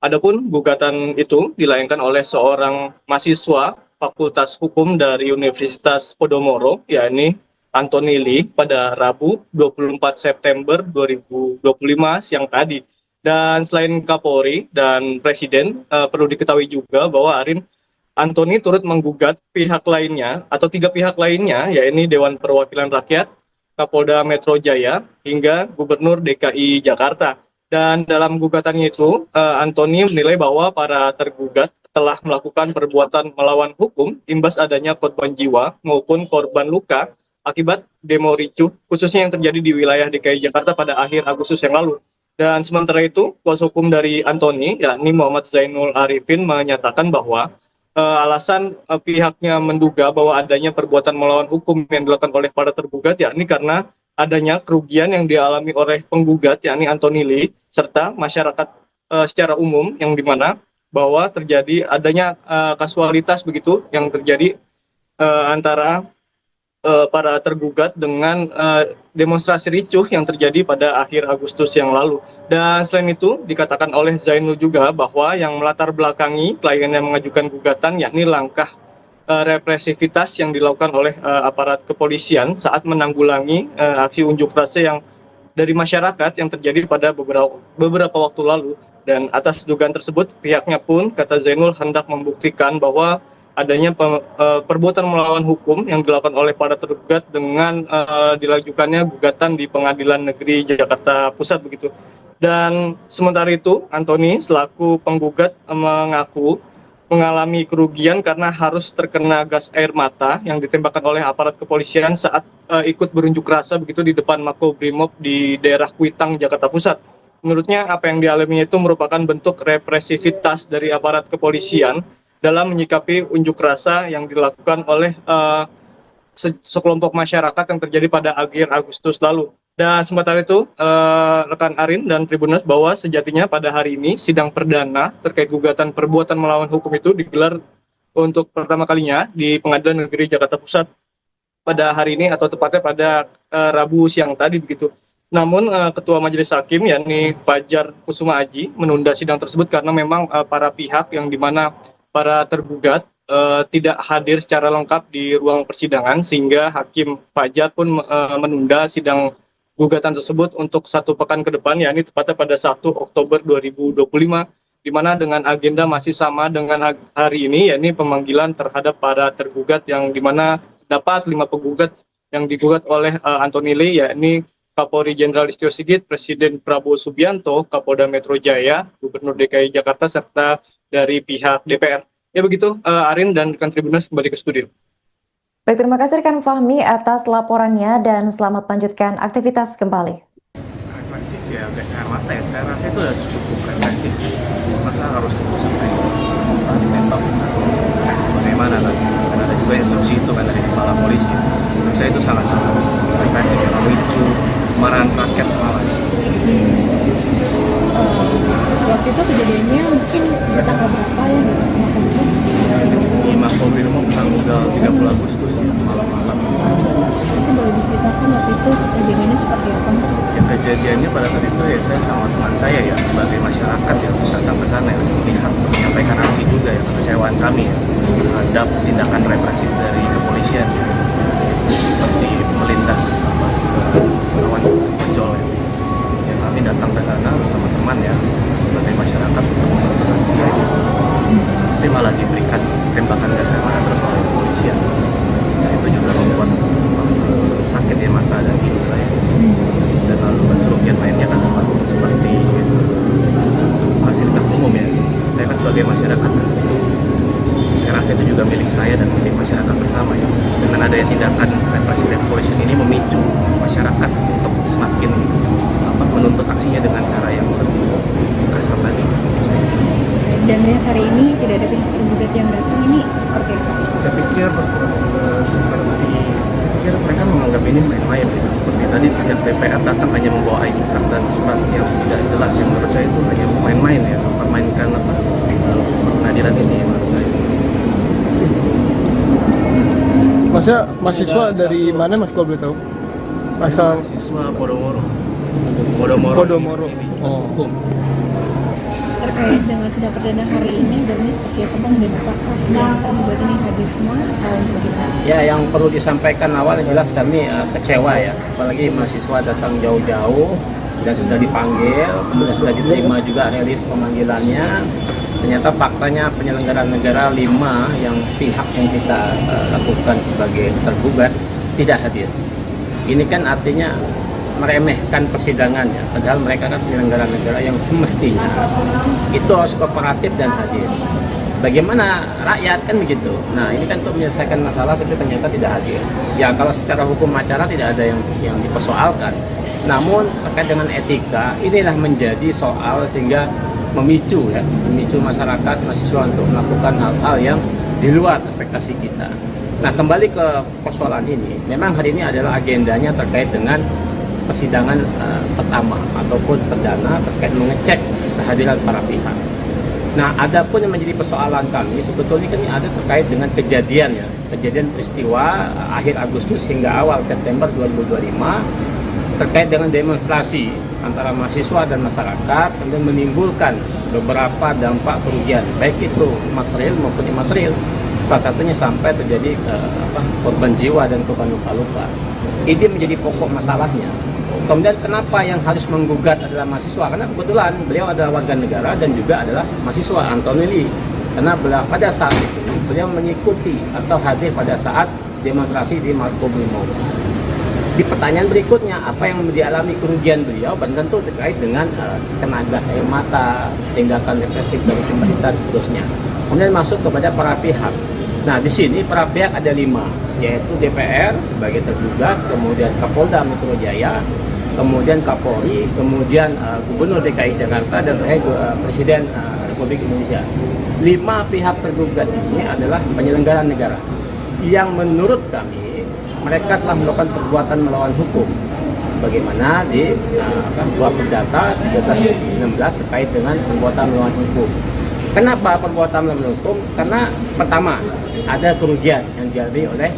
Adapun gugatan itu dilayangkan oleh seorang mahasiswa Fakultas Hukum dari Universitas Podomoro, yakni Anthony Lee, pada Rabu 24 September 2025 siang tadi. Dan selain Kapolri dan Presiden, perlu diketahui juga bahwa Anthony turut menggugat pihak lainnya atau 3 pihak lainnya, yakni Dewan Perwakilan Rakyat, Kapolda Metro Jaya, hingga Gubernur DKI Jakarta. Dan dalam gugatannya itu, Anthony menilai bahwa para tergugat telah melakukan perbuatan melawan hukum imbas adanya korban jiwa maupun korban luka akibat demo ricuh, khususnya yang terjadi di wilayah DKI Jakarta pada akhir Agustus yang lalu. Dan sementara itu, kuasa hukum dari Anthony, yakni Muhammad Zainul Arifin, menyatakan bahwa alasan pihaknya menduga bahwa adanya perbuatan melawan hukum yang dilakukan oleh para tergugat, yakni karena adanya kerugian yang dialami oleh penggugat, yakni Anthony Lee, serta masyarakat secara umum, yang dimana bahwa terjadi adanya kasualitas begitu yang terjadi antara para tergugat dengan demonstrasi ricuh yang terjadi pada akhir Agustus yang lalu. Dan selain itu dikatakan oleh Zainul juga bahwa yang melatar belakangi klien yang mengajukan gugatan yakni langkah represivitas yang dilakukan oleh aparat kepolisian saat menanggulangi aksi unjuk rasa yang dari masyarakat yang terjadi pada beberapa waktu lalu. Dan atas dugaan tersebut, pihaknya pun, kata Zainul, hendak membuktikan bahwa adanya perbuatan melawan hukum yang dilakukan oleh para tergugat dengan dilajukannya gugatan di Pengadilan Negeri Jakarta Pusat begitu. Dan sementara itu, Anthony selaku penggugat mengaku mengalami kerugian karena harus terkena gas air mata yang ditembakkan oleh aparat kepolisian saat ikut berunjuk rasa begitu di depan Makobrimob di daerah Kuitang, Jakarta Pusat. Menurutnya apa yang dialaminya itu merupakan bentuk represivitas dari aparat kepolisian dalam menyikapi unjuk rasa yang dilakukan oleh sekelompok masyarakat yang terjadi pada akhir Agustus lalu. Dan sementara itu, rekan Arin dan Tribuners, bahwa sejatinya pada hari ini sidang perdana terkait gugatan perbuatan melawan hukum itu digelar untuk pertama kalinya di Pengadilan Negeri Jakarta Pusat pada hari ini, atau tepatnya pada Rabu siang tadi begitu. Namun Ketua Majelis Hakim yakni Fajar Kusuma Aji menunda sidang tersebut karena memang para pihak yang dimana para tergugat tidak hadir secara lengkap di ruang persidangan, sehingga Hakim Fajar pun menunda sidang gugatan tersebut untuk 1 pekan ke depan, yakni tepatnya pada 1 Oktober 2025, di mana dengan agenda masih sama dengan hari ini, yakni pemanggilan terhadap para tergugat yang dimana dapat 5 penggugat yang digugat oleh Antoni Lee, yakni Kapolri Jenderal Listio Sigit, Presiden Prabowo Subianto, Kapolda Metro Jaya, Gubernur DKI Jakarta, serta dari pihak DPR. Ya begitu, Arin dan rekan Tribuners, kembali ke studio. Baik, terima kasih rekan Fahmi atas laporannya dan selamat lanjutkan aktivitas kembali. Represif ya, gas air mata ya, saya rasa itu udah cukup represif. Masa harus tunggu sampai ditembak? Bagaimana kan? Karena ada juga instruksi itu kan dari kepala polisi. Menurut saya itu sangat-sangat represif ya, memicu kemarahan rakyat malah. Waktu itu kejadiannya mungkin di tanggal berapa ya di Makobrimob? Di Makobrimob tanggal 30 Agustus ya, malam-malam. Mungkin boleh diceritakan waktu itu kejadiannya seperti apa? Ya, kejadiannya pada saat itu ya saya sama teman saya ya sebagai masyarakat yang datang ke sana ya, melihat menyampaikan aksi juga ya, kekecewaan kami ya terhadap tindakan represif dari kepolisian ya, seperti melindas lawan ojol ya. Ya, kami datang ke sana bersama teman ya sebagai masyarakat untuk menuntut aksi aja, tapi malah diberikan tembakan gas air mata terus oleh kepolisian. Nah, itu juga membuat sakit ya mata dan hidung saya. Dan lalu kerugian lainnya kan seperti fasilitas umum ya. Saya kan sebagai masyarakat itu, saya rasa itu juga milik saya dan milik masyarakat bersama ya. Dengan adanya tindakan represi dari kepolisian ini memicu masyarakat untuk semakin menuntut aksinya dengan cara yang lebih kasar tadi. Dan lihat hari ini tidak ada pihak tergugat yang datang, ini seperti apa? Saya pikir mereka menganggap ini main-main ya. Seperti tadi pihak DPR datang hanya membawa ID card dan surat yang tidak jelas, yang menurut saya itu hanya main-main ya, mempermainkan pengadilan ini menurut saya. Masnya mahasiswa dari mana Mas kalau boleh tahu? Asal Mahasiswa Podomoro. Podomoro. Hukum. Terkait dengan sidang perdana hari ini, dan ini seperti apa bang, dan apakah yang tergugat ini hadir semua atau bagaimana? Ya, yang perlu disampaikan awal jelas kami kecewa ya, apalagi mahasiswa datang jauh-jauh, sudah dipanggil, kemudian sudah diterima juga rilis pemanggilannya. Ternyata faktanya penyelenggara negara 5 yang pihak yang kita lakukan sebagai tergugat tidak hadir. Ini kan artinya meremehkan persidangannya, padahal mereka kan penyelenggara negara yang semestinya itu harus kooperatif dan hadir. Bagaimana rakyat kan begitu. Nah, ini kan untuk menyelesaikan masalah itu ternyata tidak hadir. Ya, kalau secara hukum acara tidak ada yang dipersoalkan. Namun terkait dengan etika, inilah menjadi soal sehingga memicu masyarakat, mahasiswa untuk melakukan hal-hal yang di luar ekspektasi kita. Nah, kembali ke persoalan ini, memang hari ini adalah agendanya terkait dengan persidangan pertama ataupun perdana terkait mengecek kehadiran para pihak. Nah, adapun yang menjadi persoalan kami sebetulnya kan ini ada terkait dengan kejadian peristiwa akhir Agustus hingga awal September 2025 terkait dengan demonstrasi antara mahasiswa dan masyarakat, kemudian menimbulkan beberapa dampak kerugian, baik itu material maupun imaterial. Salah satunya sampai terjadi korban jiwa dan korban luka-luka. Ini menjadi pokok masalahnya. Kemudian kenapa yang harus menggugat adalah mahasiswa? Karena kebetulan beliau adalah warga negara dan juga adalah mahasiswa, Antoni Lee. Karena pada saat itu beliau mengikuti atau hadir pada saat demonstrasi di Makobrimob. Di pertanyaan berikutnya, apa yang dialami kerugian beliau? Dan tentu terkait dengan kena gas air mata, tindakan represif dari pemerintah dan seterusnya. kemudian masuk kepada para pihak. Nah, di sini para pihak ada 5, yaitu DPR sebagai tergugat, kemudian Kapolda Metro Jaya, kemudian Kapolri, kemudian Gubernur DKI Jakarta, dan terakhir Presiden Republik Indonesia. 5 pihak tergugat ini adalah penyelenggara negara yang menurut kami mereka telah melakukan perbuatan melawan hukum sebagaimana di Buah Perdata 13/16 terkait dengan perbuatan melawan hukum. Kenapa perbuatan melawan hukum? Karena pertama, ada kerugian yang dialami oleh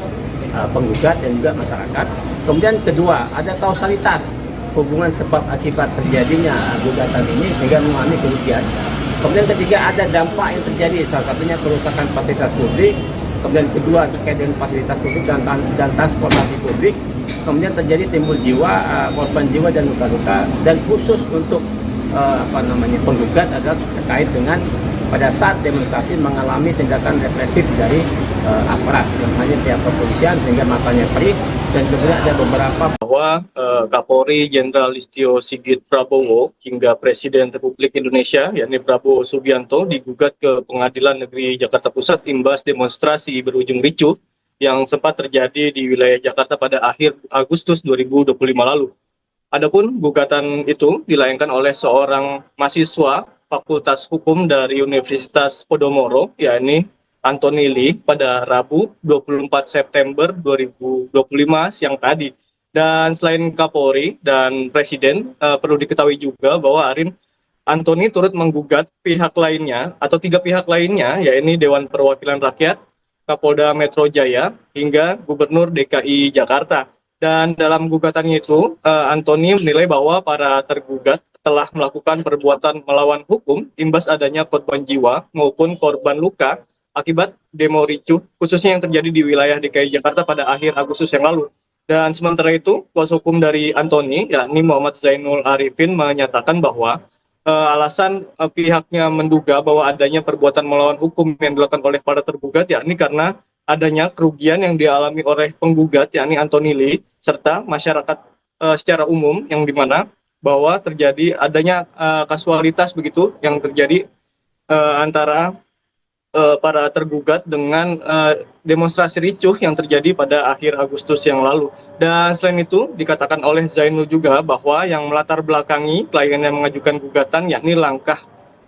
penggugat dan juga masyarakat. Kemudian kedua, ada kausalitas hubungan sebab akibat terjadinya gugatan ini sehingga mengalami kerugian. Kemudian ketiga, ada dampak yang terjadi, salah satunya kerusakan fasilitas publik. Kemudian kedua, terkait dengan fasilitas publik dan transportasi publik. Kemudian terjadi timbul korban jiwa dan luka-luka. Dan khusus untuk penggugat adalah terkait dengan pada saat demonstrasi mengalami tindakan represif dari aparat, hanya pihak kepolisian sehingga matanya perih, dan kemudian ada beberapa bahwa Kapolri Jenderal Listio Sigit Prabowo hingga Presiden Republik Indonesia yakni Prabowo Subianto digugat ke Pengadilan Negeri Jakarta Pusat imbas demonstrasi berujung ricuh yang sempat terjadi di wilayah Jakarta pada akhir Agustus 2025 lalu. Adapun gugatan itu dilayangkan oleh seorang mahasiswa Fakultas Hukum dari Universitas Podomoro, yakni Anthony Lee, pada Rabu 24 September 2025 siang tadi. Dan selain Kapolri dan Presiden, perlu diketahui juga bahwa Anthony turut menggugat pihak lainnya atau 3 pihak lainnya, yakni Dewan Perwakilan Rakyat, Kapolda Metro Jaya, hingga Gubernur DKI Jakarta. Dan dalam gugatannya itu, Anthony menilai bahwa para tergugat telah melakukan perbuatan melawan hukum imbas adanya korban jiwa maupun korban luka akibat demo ricuh, khususnya yang terjadi di wilayah DKI Jakarta pada akhir Agustus yang lalu. Dan sementara itu, kuasa hukum dari Anthony, yakni Muhammad Zainul Arifin, menyatakan bahwa alasan pihaknya menduga bahwa adanya perbuatan melawan hukum yang dilakukan oleh para tergugat, yakni karena adanya kerugian yang dialami oleh penggugat, yakni Anthony Lee, serta masyarakat secara umum, yang dimana bahwa terjadi adanya kasualitas begitu yang terjadi antara para tergugat dengan demonstrasi ricuh yang terjadi pada akhir Agustus yang lalu. Dan selain itu dikatakan oleh Zainul juga bahwa yang melatar belakangi klien yang mengajukan gugatan yakni langkah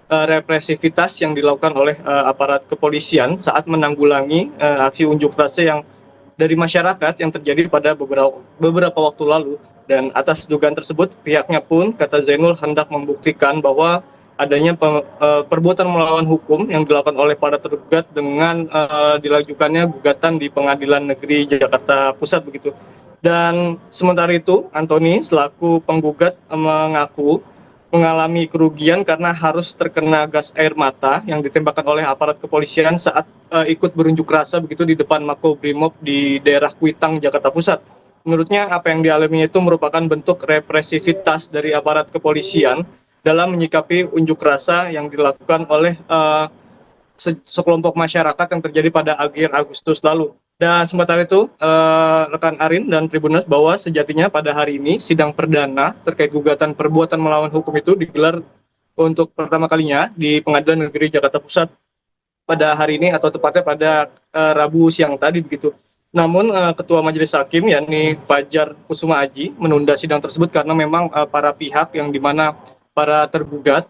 represivitas yang dilakukan oleh aparat kepolisian saat menanggulangi aksi unjuk rasa yang dari masyarakat yang terjadi pada beberapa waktu lalu. Dan atas dugaan tersebut, pihaknya pun, kata Zainul, hendak membuktikan bahwa adanya perbuatan melawan hukum yang dilakukan oleh para tergugat dengan dilajukannya gugatan di Pengadilan Negeri Jakarta Pusat begitu. Dan sementara itu, Anthony selaku penggugat mengaku mengalami kerugian karena harus terkena gas air mata yang ditembakkan oleh aparat kepolisian saat ikut berunjuk rasa begitu di depan Makobrimob di daerah Kuitang, Jakarta Pusat. Menurutnya apa yang dialaminya itu merupakan bentuk represivitas dari aparat kepolisian dalam menyikapi unjuk rasa yang dilakukan oleh sekelompok masyarakat yang terjadi pada akhir Agustus lalu. Dan sementara itu, rekan Arin dan Tribuners, bahwa sejatinya pada hari ini sidang perdana terkait gugatan perbuatan melawan hukum itu digelar untuk pertama kalinya di Pengadilan Negeri Jakarta Pusat pada hari ini, atau tepatnya pada Rabu siang tadi begitu. Namun Ketua Majelis Hakim yakni Fajar Kusuma Aji menunda sidang tersebut karena memang para pihak yang dimana para tergugat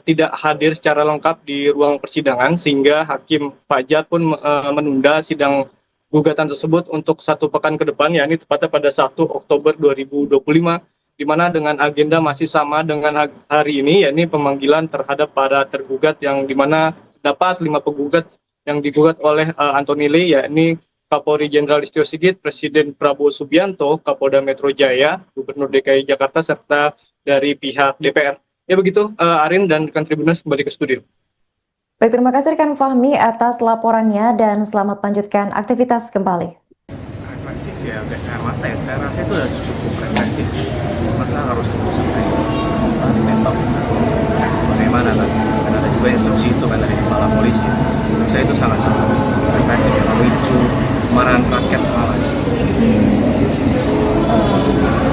tidak hadir secara lengkap di ruang persidangan, sehingga Hakim Fajar pun menunda sidang gugatan tersebut untuk 1 pekan ke depan, yakni tepatnya pada 1 Oktober 2025, di mana dengan agenda masih sama dengan hari ini, yakni pemanggilan terhadap para tergugat yang dimana dapat 5 penggugat yang digugat oleh Anthony Lee, yakni Kapolri Jenderal Listio Sigit, Presiden Prabowo Subianto, Kapolda Metro Jaya, Gubernur DKI Jakarta, serta dari pihak DPR. Ya begitu, Arin dan rekan Tribuners, kembali ke studio. Baik, terima kasih rekan Fahmi atas laporannya dan selamat lanjutkan aktivitas kembali. Represif ya, gas air mata ya, saya rasa itu sudah cukup represif. Masa harus sampai ditembak? Bagaimana kan? Karena ada juga instruksi itu kan dari kepala polisi. Menurut saya itu sangat represif ya, memicu kemarahan rakyat malah.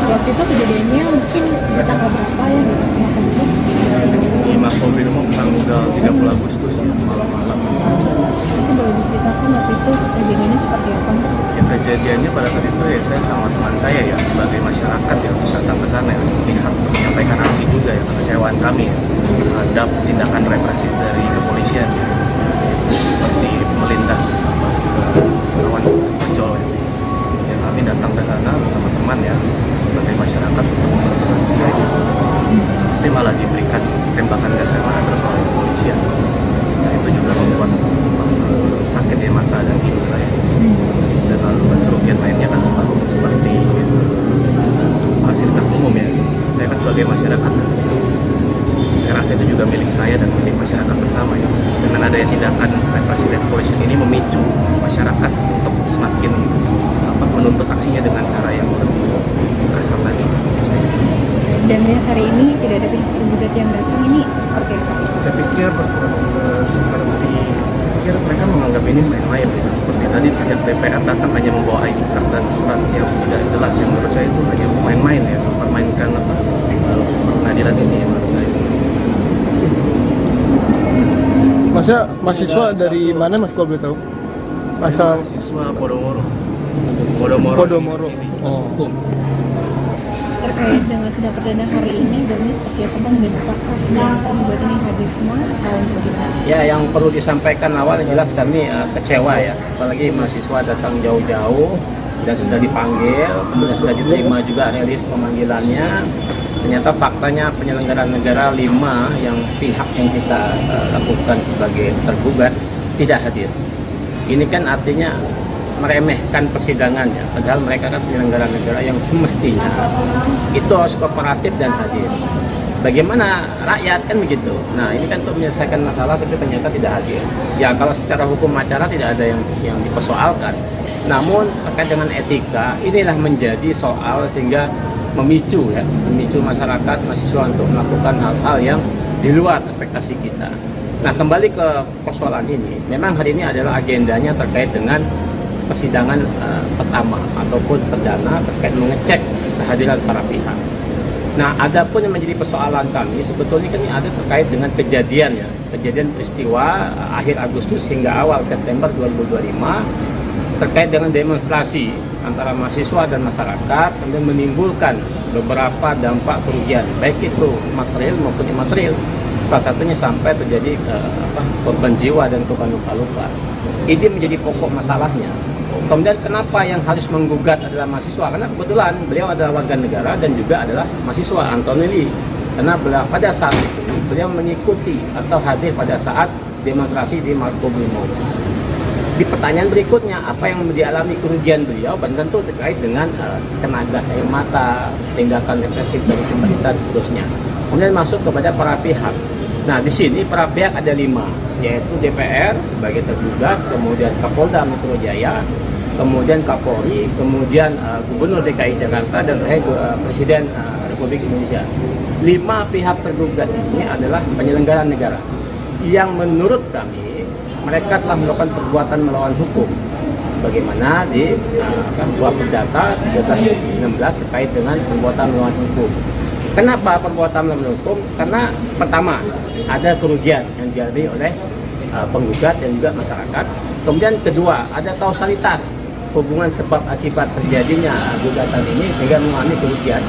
Waktu itu kejadiannya mungkin di tanggal berapa ya gitu? Di Makobrimob tanggal 30 Agustus ya, malam-malam. kejadiannya pada saat itu ya saya sama teman saya ya sebagai masyarakat yang datang ke sana ya, melihat menyampaikan aksi juga ya kekecewaan kami ya terhadap tindakan represif dari kepolisian ya, seperti melindas lawan ojol ya. Ya, kami datang ke sana bersama teman ya sebagai masyarakat untuk membantu aksi aja, tapi malah diberikan tembakan gas air mata terus oleh kepolisian. Nah, itu juga membuat sakit di mata dan hidung saya. Dan lalu kerugian lainnya kan seperti fasilitas umum ya. Saya kan sebagai masyarakat itu saya rasa itu juga milik saya dan milik masyarakat bersama ya. Dengan adanya tindakan represi dari kepolisian ini memicu masyarakat untuk semakin menuntut aksinya dengan cara yang lebih kasar lagi. Dan hari ini tidak ada pihak tergugat yang datang, ini seperti apa? Saya pikir mereka menganggap ini main-main ya. Seperti tadi pihak DPR datang hanya membawa ID card dan surat yang tidak jelas, yang menurut saya itu hanya main-main ya, mempermainkan pengadilan ini ya, menurut saya. Masnya mahasiswa dari mana Mas kalau boleh tahu? Asal Mahasiswa Podomoro. Podomoro. Oh. Hukum. Terkait dengan sidang perdana hari ini, Bernie seperti apa bang, dan apakah yang tergugat ini hadir semua atau bagaimana? Ya, yang perlu disampaikan awal jelas kami kecewa ya, apalagi mahasiswa datang jauh-jauh, sudah dipanggil, kemudian sudah diterima juga rilis pemanggilannya. Ternyata faktanya penyelenggara negara 5 yang pihak yang kita lakukan sebagai tergugat tidak hadir. Ini kan artinya meremehkan persidangannya, padahal mereka kan penyelenggara negara yang semestinya itu harus kooperatif dan hadir. Bagaimana rakyat kan begitu. Nah, ini kan untuk menyelesaikan masalah itu ternyata tidak hadir. Ya, kalau secara hukum acara tidak ada yang dipersoalkan. Namun terkait dengan etika, inilah menjadi soal sehingga memicu masyarakat, mahasiswa untuk melakukan hal-hal yang di luar ekspektasi kita. Nah, kembali ke persoalan ini, memang hari ini adalah agendanya terkait dengan persidangan pertama ataupun perdana terkait mengecek kehadiran para pihak. Nah, adapun yang menjadi persoalan kami sebetulnya kan ini ada terkait dengan kejadian peristiwa akhir Agustus hingga awal September 2025 terkait dengan demonstrasi antara mahasiswa dan masyarakat, kemudian menimbulkan beberapa dampak kerugian, baik itu material maupun imaterial. Salah satunya sampai terjadi korban jiwa dan korban luka-luka. Ini menjadi pokok masalahnya. Kemudian kenapa yang harus menggugat adalah mahasiswa? Karena kebetulan beliau adalah warga negara dan juga adalah mahasiswa, Antonelli. Karena pada saat itu beliau mengikuti atau hadir pada saat demonstrasi di Makobrimob. Di pertanyaan berikutnya, apa yang dialami kerugian beliau? Tentu terkait dengan kena gas air mata, tindakan represif dari pemerintah dan seterusnya. Kemudian masuk kepada para pihak. Nah, di sini para pihak ada 5, yaitu DPR sebagai tergugat, kemudian Kapolda Metro Jaya, kemudian Kapolri, kemudian Gubernur DKI Jakarta, dan Presiden Republik Indonesia. 5 pihak tergugat ini adalah penyelenggara negara yang menurut kami mereka telah melakukan perbuatan melawan hukum sebagaimana di buah perdata 13/16 terkait dengan perbuatan melawan hukum. Kenapa perbuatan melawan hukum? Karena pertama, ada kerugian yang dialami oleh penggugat dan juga masyarakat. Kemudian kedua, ada kausalitas hubungan sebab akibat terjadinya gugatan ini sehingga mengalami kerugian.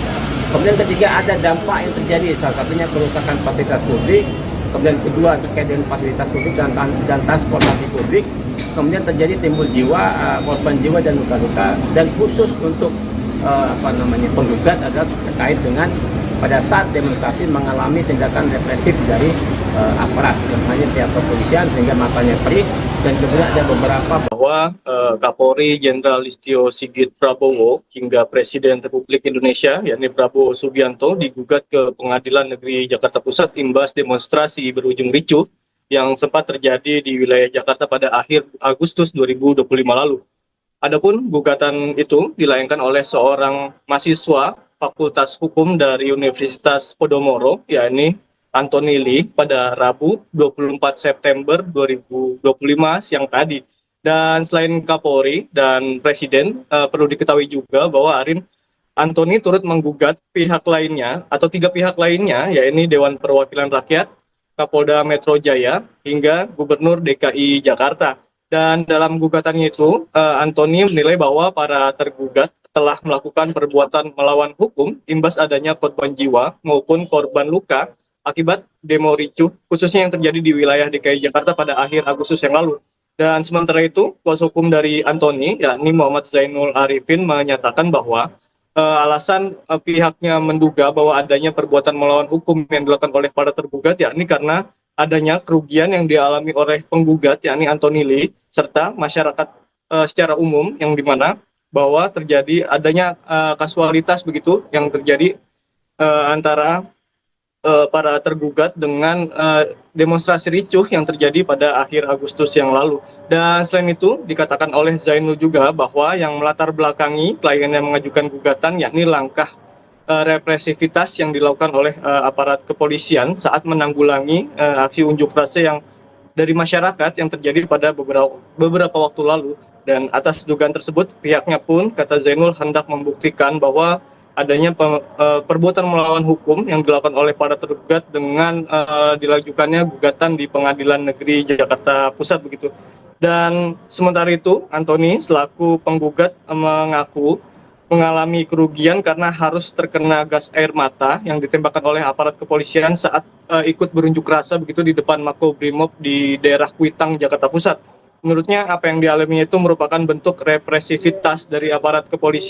Kemudian ketiga, ada dampak yang terjadi, salah satunya kerusakan fasilitas publik. Kemudian kedua, terkait dengan fasilitas publik dan transportasi publik. Kemudian terjadi timbul korban jiwa dan luka-luka. Dan khusus untuk penggugat adalah terkait dengan pada saat demonstrasi mengalami tindakan represif dari aparat, hanya pihak kepolisian sehingga matanya perih. Dan kemudian ada beberapa bahwa Kapolri Jenderal Listio Sigit Prabowo hingga Presiden Republik Indonesia yakni Prabowo Subianto digugat ke Pengadilan Negeri Jakarta Pusat imbas demonstrasi berujung ricuh yang sempat terjadi di wilayah Jakarta pada akhir Agustus 2025 lalu. Adapun gugatan itu dilayangkan oleh seorang mahasiswa Fakultas Hukum dari Universitas Podomoro, yakni Antonelli, pada Rabu 24 September 2025 siang tadi. Dan selain Kapolri dan Presiden, perlu diketahui juga bahwa Antoni turut menggugat pihak lainnya atau 3 pihak lainnya, yakni Dewan Perwakilan Rakyat, Kapolda Metro Jaya, hingga Gubernur DKI Jakarta. Dan dalam gugatannya itu, Anthony menilai bahwa para tergugat telah melakukan perbuatan melawan hukum imbas adanya korban jiwa maupun korban luka akibat demo ricuh, khususnya yang terjadi di wilayah DKI Jakarta pada akhir Agustus yang lalu. Dan sementara itu, kuasa hukum dari Anthony, yakni Muhammad Zainul Arifin, menyatakan bahwa alasan pihaknya menduga bahwa adanya perbuatan melawan hukum yang dilakukan oleh para tergugat, yakni karena adanya kerugian yang dialami oleh penggugat, yakni Anthony Lee, serta masyarakat secara umum, yang dimana bahwa terjadi adanya kasualitas begitu yang terjadi antara para tergugat dengan demonstrasi ricuh yang terjadi pada akhir Agustus yang lalu. Dan selain itu dikatakan oleh Zainul juga bahwa yang melatar belakangi klien yang mengajukan gugatan yakni langkah represivitas yang dilakukan oleh aparat kepolisian saat menanggulangi aksi unjuk rasa yang dari masyarakat yang terjadi pada beberapa waktu lalu. Dan atas dugaan tersebut, pihaknya pun, kata Zainul, hendak membuktikan bahwa adanya perbuatan melawan hukum yang dilakukan oleh para tergugat dengan dilajukannya gugatan di Pengadilan Negeri Jakarta Pusat begitu. Dan sementara itu, Anthony selaku penggugat mengaku mengalami kerugian karena harus terkena gas air mata yang ditembakkan oleh aparat kepolisian saat ikut berunjuk rasa begitu di depan Makobrimob di daerah Kuitang, Jakarta Pusat. Menurutnya apa yang dialaminya itu merupakan bentuk represivitas dari aparat kepolisian